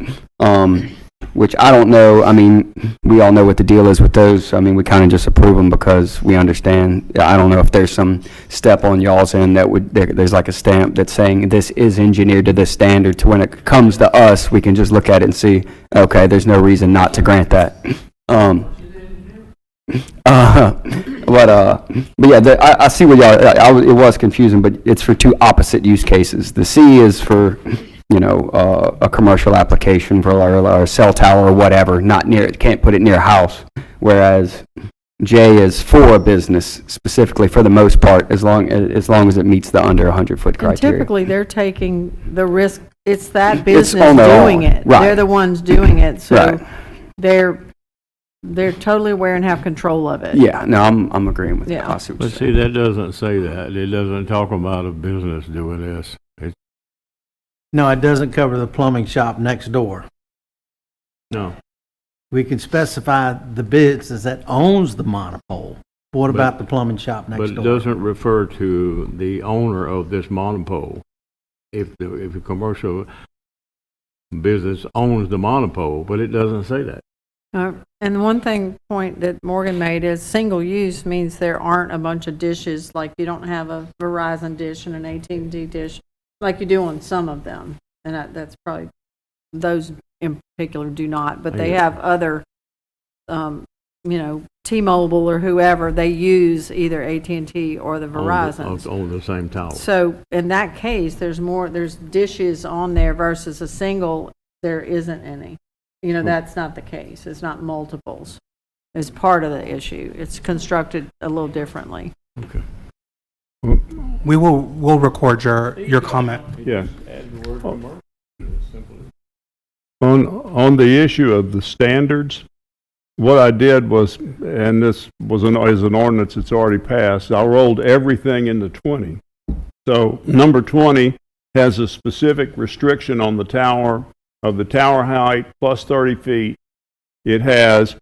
[SPEAKER 11] Which I don't know. I mean, we all know what the deal is with those. I mean, we kind of just approve them because we understand. I don't know if there's some step on y'all's end that there's like a stamp that's saying this is engineered to this standard, to when it comes to us, we can just look at it and see, okay, there's no reason not to grant that. But yeah, I see what y'all, it was confusing, but it's for two opposite use cases. The C is for, you know, a commercial application for a cell tower or whatever, not near, can't put it near a house. Whereas J is for a business, specifically for the most part, as long as it meets the under 100-foot
[SPEAKER 1] And
[SPEAKER 11] criteria.
[SPEAKER 1] typically, they're taking the risk, it's that
[SPEAKER 11] It's
[SPEAKER 1] business
[SPEAKER 11] on their
[SPEAKER 1] doing
[SPEAKER 11] own,
[SPEAKER 1] it.
[SPEAKER 11] right.
[SPEAKER 1] They're the ones doing it, so
[SPEAKER 11] Right.
[SPEAKER 1] they're totally aware and have control of it.
[SPEAKER 11] Yeah, no, I'm agreeing with you.
[SPEAKER 1] Yeah.
[SPEAKER 11] I see what you're
[SPEAKER 7] But
[SPEAKER 11] saying.
[SPEAKER 7] see, that doesn't say that. It doesn't talk about a business doing this.
[SPEAKER 2] No, it doesn't cover the plumbing shop next door.
[SPEAKER 7] No.
[SPEAKER 2] We can specify the business that owns the monopole. What about the plumbing shop
[SPEAKER 7] But
[SPEAKER 2] next
[SPEAKER 7] it
[SPEAKER 2] door?
[SPEAKER 7] doesn't refer to the owner of this monopole. If a commercial business owns the monopole, but it doesn't say that.
[SPEAKER 1] And the one point that Morgan made is single use means there aren't a bunch of dishes, like you don't have a Verizon dish and an AT&T dish, like you do on some of them. And that's probably, those in particular do not, but they have other, T-Mobile or whoever, they use either AT&T or the Verizons.
[SPEAKER 7] On the same tower.
[SPEAKER 1] So in that case, there's dishes on there versus a single, there isn't any. That's not the case. It's not multiples. It's part of the issue. It's constructed a little differently.
[SPEAKER 7] Okay.
[SPEAKER 4] We'll record your comment.
[SPEAKER 8] Yeah. On the issue of the standards, what I did was, and this is an ordinance that's already passed, I rolled everything into 20. So number 20 has a specific restriction on the tower, of the tower height plus 30 feet. It has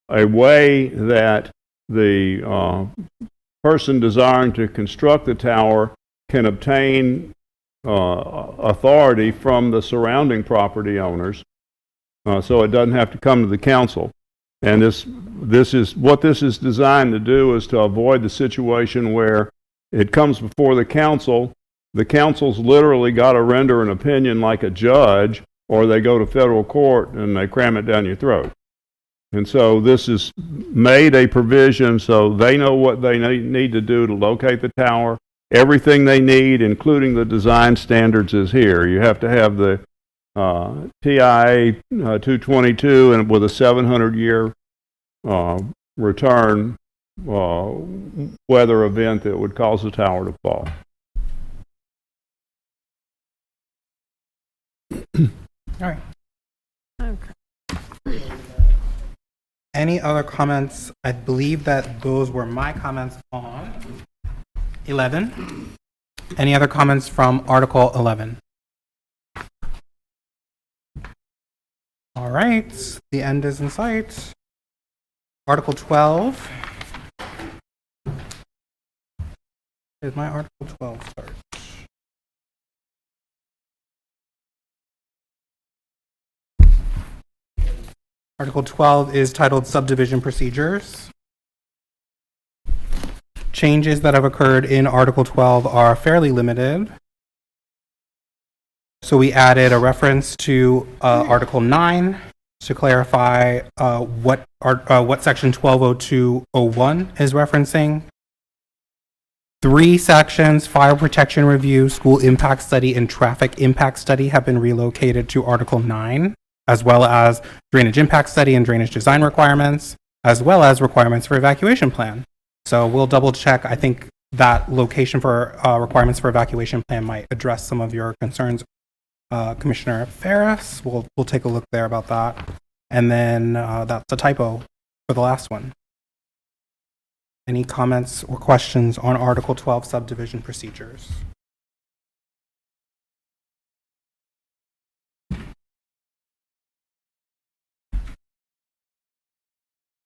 [SPEAKER 8] a way that the person desiring to construct the tower can obtain authority from the surrounding property owners, so it doesn't have to come to the council. And this is what this is designed to do, is to avoid the situation where it comes before the council. The council's literally got to render an opinion like a judge, or they go to federal court and they cram it down your throat. And so this is made a provision so they know what they need to do to locate the tower, everything they need, including the design standards, is here. You have to have the TIA 222 and with a 700-year return weather event that would cause the tower to fall.
[SPEAKER 4] All right.
[SPEAKER 1] Okay.
[SPEAKER 4] Any other comments? I believe that those were my comments on 11. Any other comments from Article 11? All right, the end is in sight. Article 12. Is my Article 12 start? Article 12 is titled Subdivision Procedures. Changes that have occurred in Article 12 are fairly limited. So we added a reference to Article 9 to clarify what Section 1202.01 is referencing. 3 sections, fire protection review, school impact study, and traffic impact study, have been relocated to Article 9, as well as drainage impact study and drainage design requirements, as well as requirements for evacuation plan. So we'll double check. I think that location for requirements for evacuation plan might address some of your concerns, Commissioner Ferris. We'll take a look there about that. And then that's a typo for the last one. Any comments or questions on Article 12 subdivision procedures?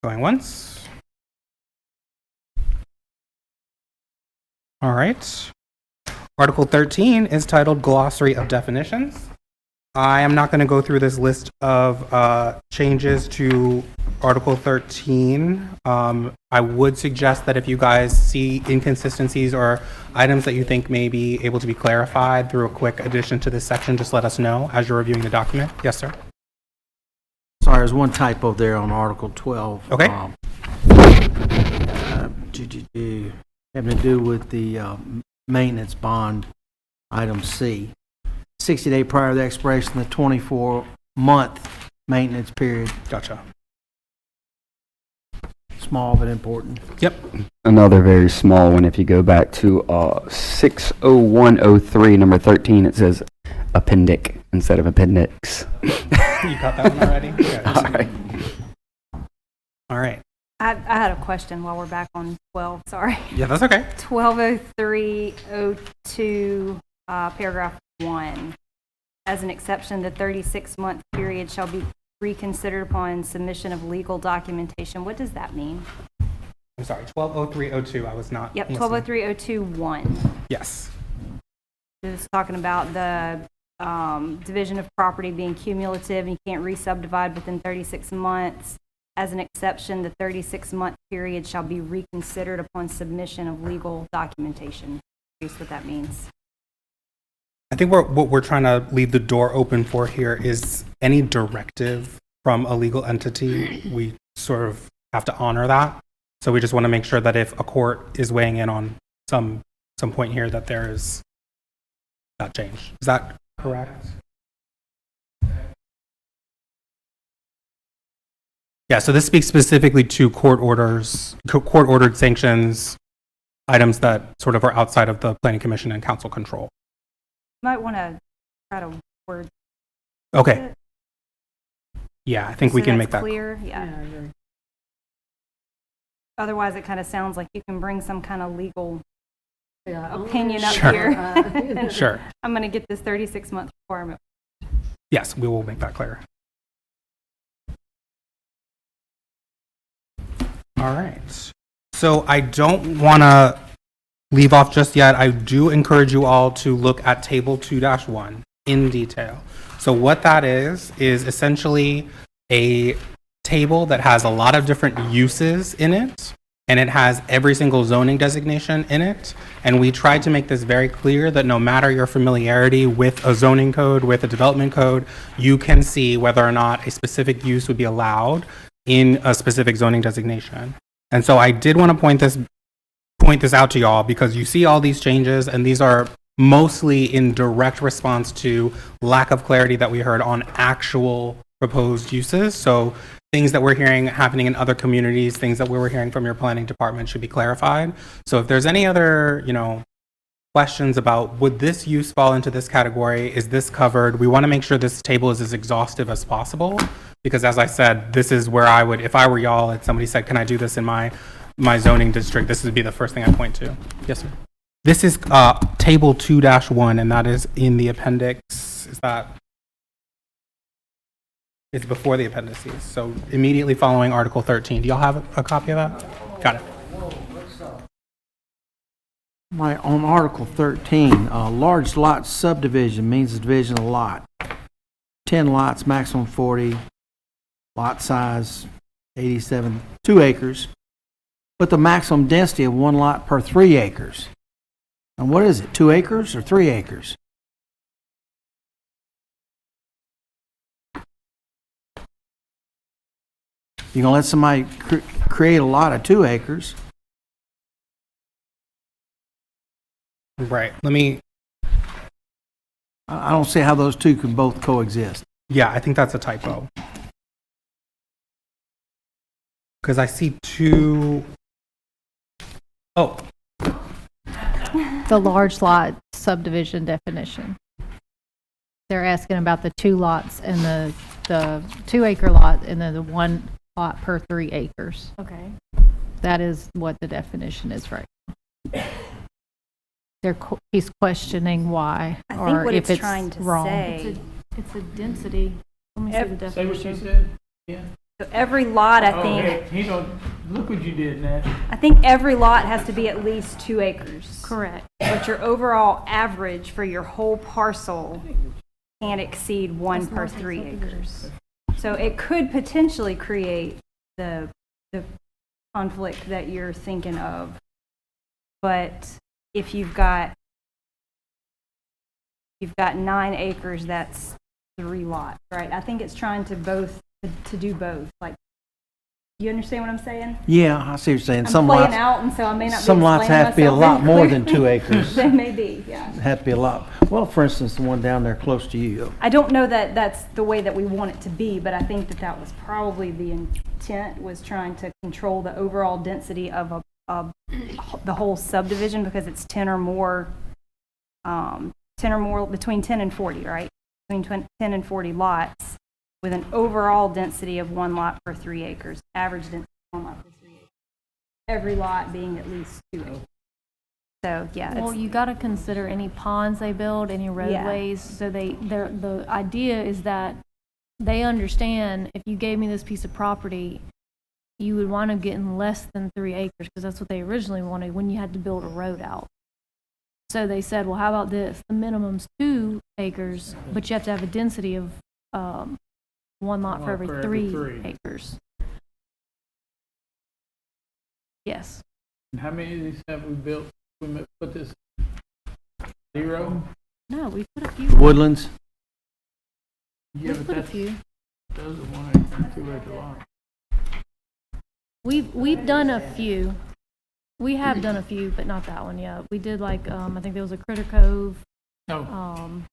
[SPEAKER 4] Going once. All right. Article 13 is titled Glossary of Definitions. I am not going to go through this list of changes to Article 13. I would suggest that if you guys see inconsistencies or items that you think may be able to be clarified through a quick addition to this section, just let us know as you're reviewing the document. Yes, sir.
[SPEAKER 2] Sorry, there's one typo there on Article 12.
[SPEAKER 4] Okay.
[SPEAKER 2] Having to do with the maintenance bond, item C. 60 days prior to the expiration of the 24-month maintenance period.
[SPEAKER 4] Gotcha.
[SPEAKER 2] Small but important.
[SPEAKER 4] Yep.
[SPEAKER 11] Another very small one, if you go back to 60103, number 13, it says appendic instead of appendix.
[SPEAKER 4] You got that one already? Okay.
[SPEAKER 11] All right.
[SPEAKER 4] All right.
[SPEAKER 5] I had a question while we're back on 12, sorry.
[SPEAKER 4] Yeah, that's okay.
[SPEAKER 5] 120302, paragraph 1. As an exception, the 36-month period shall be reconsidered upon submission of legal documentation. What does that mean?
[SPEAKER 4] I'm sorry, 120302, I was not
[SPEAKER 5] Yep,
[SPEAKER 4] listening.
[SPEAKER 5] 120302.1.
[SPEAKER 4] Yes.
[SPEAKER 5] It's talking about the division of property being cumulative and you can't re-subdivide within 36 months. As an exception, the 36-month period shall be reconsidered upon submission of legal documentation. Here's what that means.
[SPEAKER 4] I think what we're trying to leave the door open for here is any directive from a legal entity, we sort of have to honor that. So we just want to make sure that if a court is weighing in on some point here, that there is that change. Is that correct? Yeah, so this speaks specifically to court ordered sanctions, items that sort of are outside of the Planning Commission and Council control.
[SPEAKER 5] Might want to try to word
[SPEAKER 4] Okay.
[SPEAKER 5] it
[SPEAKER 4] Yeah, I think
[SPEAKER 5] so
[SPEAKER 4] we can
[SPEAKER 5] that's
[SPEAKER 4] make that
[SPEAKER 5] clear. Yeah.
[SPEAKER 1] I agree.
[SPEAKER 5] Otherwise, it kind of sounds like you can bring some kind of legal
[SPEAKER 1] Yeah,
[SPEAKER 5] opinion up
[SPEAKER 4] Sure.
[SPEAKER 5] here.
[SPEAKER 4] Sure.
[SPEAKER 5] I'm going to get this 36-month requirement.
[SPEAKER 4] Yes, we will make that clear. All right. So I don't want to leave off just yet. I do encourage you all to look at Table 2-1 in detail. So what that is essentially a table that has a lot of different uses in it, and it has every single zoning designation in it. And we tried to make this very clear that no matter your familiarity with a zoning code, with a development code, you can see whether or not a specific use would be allowed in a specific zoning designation. And so I did want to point point this out to y'all because you see all these changes, and these are mostly in direct response to lack of clarity that we heard on actual proposed uses. So things that we're hearing happening in other communities, things that we were hearing from your planning department should be clarified. So if there's any other, questions about would this use fall into this category? Is this covered? We want to make sure this table is as exhaustive as possible because as I said, this is where I would, if I were y'all and somebody said, can I do this in my zoning district, this would be the first thing I point to. Yes, sir. This is table 2-1 and that is in the appendix. It's before the appendices. So immediately following Article 13. Do y'all have a copy of that? Got it.
[SPEAKER 2] On Article 13, large lot subdivision means a division of lot. 10 lots, maximum 40, lot size 87, 2 acres, with the maximum density of 1 lot per 3 acres. And what is it, 2 acres or 3 acres? You're going to let somebody create a lot of 2 acres.
[SPEAKER 4] Right.
[SPEAKER 2] I don't see how those two can both coexist.
[SPEAKER 4] Yeah, I think that's a typo. Because I see two. Oh,
[SPEAKER 3] The large lot subdivision definition. They're asking about the 2 lots and the 2 acre lot and then the 1 lot per 3 acres.
[SPEAKER 10] Okay.
[SPEAKER 3] That is what the definition is right now. He's questioning why,
[SPEAKER 5] I think
[SPEAKER 3] or
[SPEAKER 5] what
[SPEAKER 3] if
[SPEAKER 5] it's trying to
[SPEAKER 3] wrong.
[SPEAKER 5] say,
[SPEAKER 10] It's a density. Let me see the
[SPEAKER 12] Say what
[SPEAKER 10] definition.
[SPEAKER 12] she said? Yeah.
[SPEAKER 5] so every lot, I
[SPEAKER 12] Oh,
[SPEAKER 5] think,
[SPEAKER 12] hey, he don't, look what you did, Nat.
[SPEAKER 5] I think every lot has to be at least 2 acres.
[SPEAKER 10] Correct.
[SPEAKER 5] But your overall average for your whole parcel can't exceed 1
[SPEAKER 10] That's
[SPEAKER 5] per
[SPEAKER 10] not the
[SPEAKER 5] 3
[SPEAKER 10] subdivision.
[SPEAKER 5] acres. So it could potentially create the conflict that you're thinking of. But if you've got 9 acres, that's 3 lots, right? I think it's trying to do both. Like, you understand what I'm saying?
[SPEAKER 2] Yeah, I see what you're saying.
[SPEAKER 5] I'm
[SPEAKER 2] Some
[SPEAKER 5] playing
[SPEAKER 2] lots,
[SPEAKER 5] out, and so I may not be
[SPEAKER 2] some lots
[SPEAKER 5] explaining
[SPEAKER 2] have to be a
[SPEAKER 5] myself
[SPEAKER 2] lot
[SPEAKER 5] very
[SPEAKER 2] more than
[SPEAKER 5] clearly.
[SPEAKER 2] 2 acres.
[SPEAKER 5] They may be, yeah.
[SPEAKER 2] Have to be a lot. Well, for instance, the one down there close to you.
[SPEAKER 5] I don't know that that's the way that we want it to be, but I think that was probably the intent, was trying to control the overall density of the whole subdivision because it's 10 or more, between 10 and 40, right? Between 10 and 40 lots with an overall density of 1 lot per 3 acres, average density of 1 lot per 3 acres. Every lot being at least 2 acres. So, yeah.
[SPEAKER 10] Well, you got to consider any ponds they build, any roadways. So the idea is that they understand if you gave me this piece of property, you would wind up getting less than 3 acres because that's what they originally wanted when you had to build a road out. So they said, well, how about this? The minimum's 2 acres, but you have to have a density of 1 lot for every 3 acres. Yes.
[SPEAKER 12] And how many of these have we built? We put this 0?
[SPEAKER 10] No, we put a few.
[SPEAKER 2] The Woodlands?
[SPEAKER 12] Yeah,
[SPEAKER 10] We
[SPEAKER 12] but
[SPEAKER 10] put a
[SPEAKER 12] that's,
[SPEAKER 10] few.
[SPEAKER 12] those are 1 acre and 2 acre lots.
[SPEAKER 10] We've done a few. We have done a few, but not that one yet. We did I think there was a Critter Cove.
[SPEAKER 12] Oh,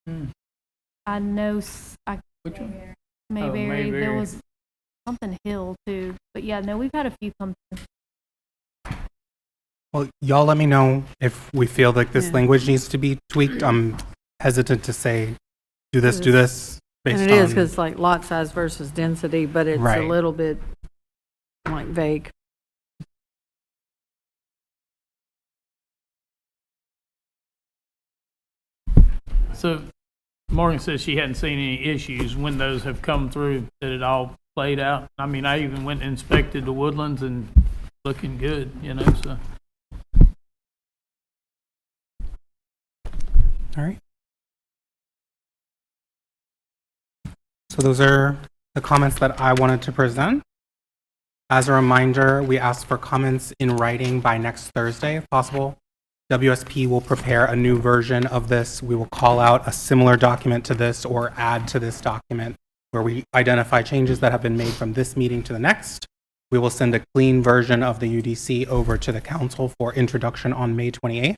[SPEAKER 10] I know,
[SPEAKER 12] which one?
[SPEAKER 10] Mayberry. There
[SPEAKER 12] Mayberry.
[SPEAKER 10] was something Hill too. But yeah, no, we've had a few come through.
[SPEAKER 4] well, y'all let me know if we feel like this
[SPEAKER 1] Yeah.
[SPEAKER 4] language needs to be tweaked. I'm hesitant to say, do this, based
[SPEAKER 1] And it is
[SPEAKER 4] on.
[SPEAKER 1] because like lot size versus density, but it's a
[SPEAKER 4] Right.
[SPEAKER 1] little bit like vague.
[SPEAKER 12] So Morgan says she hadn't seen any issues when those have come through, that it all played out. I mean, I even went and inspected the Woodlands and looking good, so.
[SPEAKER 4] All right. So those are the comments that I wanted to present. As a reminder, we ask for comments in writing by next Thursday, if possible. WSP will prepare a new version of this. We will call out a similar document to this or add to this document where we identify changes that have been made from this meeting to the next. We will send a clean version of the UDC over to the council for introduction on May 28th.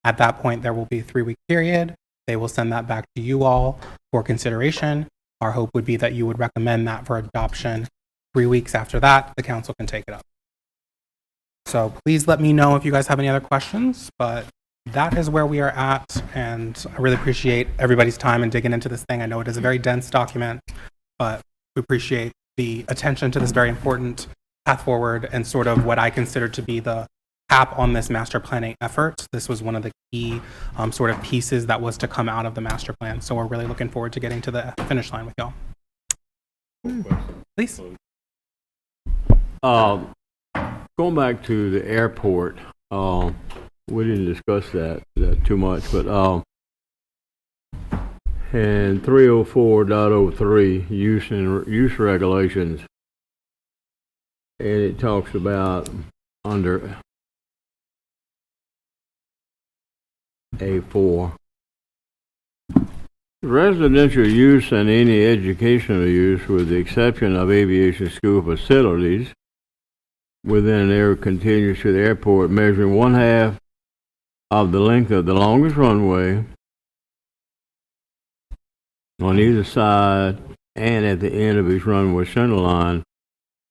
[SPEAKER 4] At that point, there will be a 3-week period. They will send that back to you all for consideration. Our hope would be that you would recommend that for adoption. 3 weeks after that, the council can take it up. So please let me know if you guys have any other questions, but that is where we are at, and I really appreciate everybody's time and digging into this thing. I know it is a very dense document, but we appreciate the attention to this very important path forward and sort of what I consider to be the cap on this master planning effort. This was one of the key sort of pieces that was to come out of the master plan. So we're really looking forward to getting to the finish line with y'all. Please.
[SPEAKER 7] Going back to the airport, we didn't discuss that too much, but in 304.03 use regulations, and it talks about under A4, residential use and any educational use, with the exception of aviation school facilities, within an area contiguous to the airport, measuring 1/2 of the length of the longest runway on either side and at the end of each runway center line.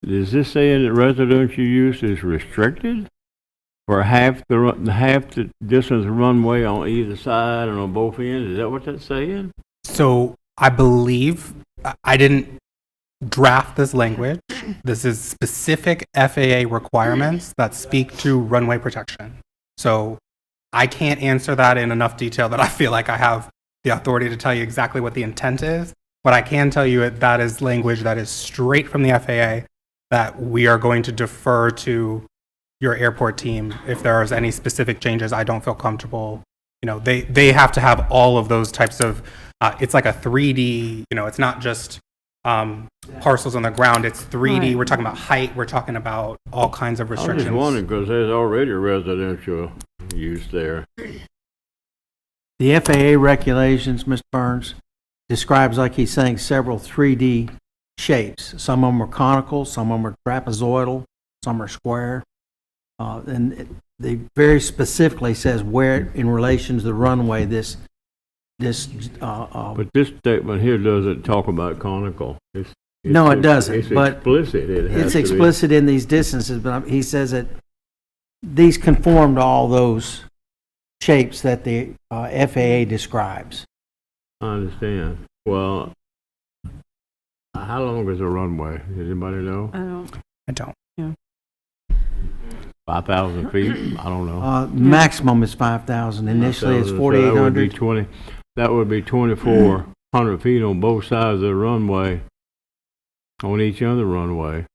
[SPEAKER 7] Is this saying that residential use is restricted for half the distance of runway on either side and on both ends? Is that what that's saying?
[SPEAKER 4] So I believe I didn't draft this language. This is specific FAA requirements that speak to runway protection. So I can't answer that in enough detail that I feel like I have the authority to tell you exactly what the intent is. But I can tell you that is language that is straight from the FAA that we are going to defer to your airport team. If there is any specific changes, I don't feel comfortable. You know, they have to have all of those types of, it's like a 3D, you know, it's not just parcels on the ground, it's 3D.
[SPEAKER 1] Right.
[SPEAKER 4] We're talking about height, we're talking about all kinds of
[SPEAKER 7] I was
[SPEAKER 4] restrictions.
[SPEAKER 7] just wondering, because there's already residential use there.
[SPEAKER 2] The FAA regulations, Mr. Burns, describes, like he's saying, several 3D shapes. Some of them are conical, some of them are trapezoidal, some are square. They very specifically says where, in relation to the runway, this
[SPEAKER 7] But this statement here doesn't talk about conical.
[SPEAKER 2] No, it doesn't,
[SPEAKER 7] It's
[SPEAKER 2] but
[SPEAKER 7] explicit.
[SPEAKER 2] it's explicit in these distances, but he says that these conform to all those shapes that the FAA describes.
[SPEAKER 7] I understand. Well, how long is a runway? Does anybody know?
[SPEAKER 4] I don't.
[SPEAKER 7] 5,000 feet? I don't know.
[SPEAKER 2] Maximum is 5,000. Initially, it's 4,800.
[SPEAKER 7] That would be 2,400 feet on both sides of the runway. On each other runway,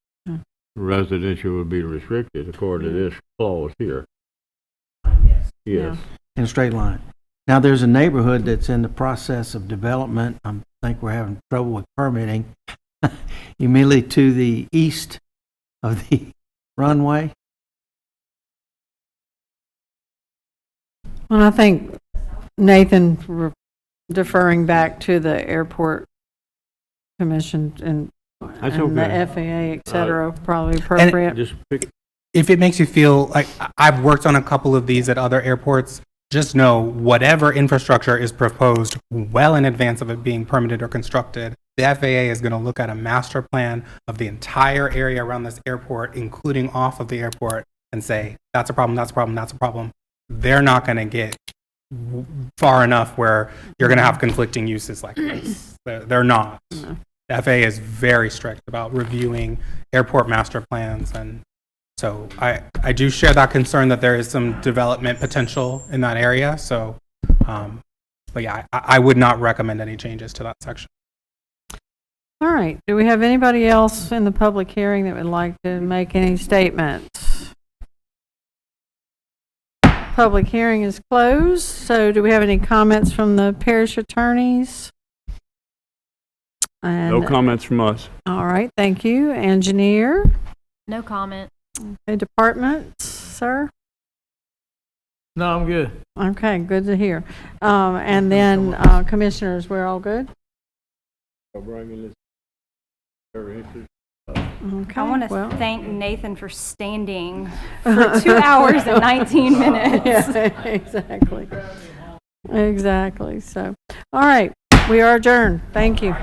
[SPEAKER 7] residential would be restricted according to this clause here. Yes.
[SPEAKER 2] In a straight line. Now, there's a neighborhood that's in the process of development. I think we're having trouble with permitting. Immediately to the east of the runway.
[SPEAKER 1] Well, I think Nathan deferring back to the airport commission and
[SPEAKER 7] That's
[SPEAKER 1] the
[SPEAKER 7] okay.
[SPEAKER 1] FAA, et cetera, probably appropriate.
[SPEAKER 7] Just pick.
[SPEAKER 4] If it makes you feel like, I've worked on a couple of these at other airports, just know whatever infrastructure is proposed well in advance of it being permitted or constructed, the FAA is going to look at a master plan of the entire area around this airport, including off of the airport, and say, that's a problem, that's a problem, that's a problem. They're not going to get far enough where you're going to have conflicting uses like this. They're not.
[SPEAKER 1] No.
[SPEAKER 4] The FAA is very strict about reviewing airport master plans, and so I do share that concern that there is some development potential in that area. So, but yeah, I would not recommend any changes to that section.
[SPEAKER 1] All right. Do we have anybody else in the public hearing that would like to make any statements? Public hearing is closed. So do we have any comments from the parish attorneys?
[SPEAKER 8] No comments from us.
[SPEAKER 1] All right. Thank you. Engineer?
[SPEAKER 10] No comment.
[SPEAKER 1] Okay, department, sir?
[SPEAKER 12] No, I'm good.
[SPEAKER 1] Okay, good to hear. And then commissioners, we're all good?
[SPEAKER 7] Bringing this very interesting
[SPEAKER 1] Okay,
[SPEAKER 5] I want to
[SPEAKER 1] well.
[SPEAKER 5] thank Nathan for standing for 2 hours and 19 minutes.
[SPEAKER 1] Yeah, exactly. Exactly, so, all right, we are adjourned. Thank you.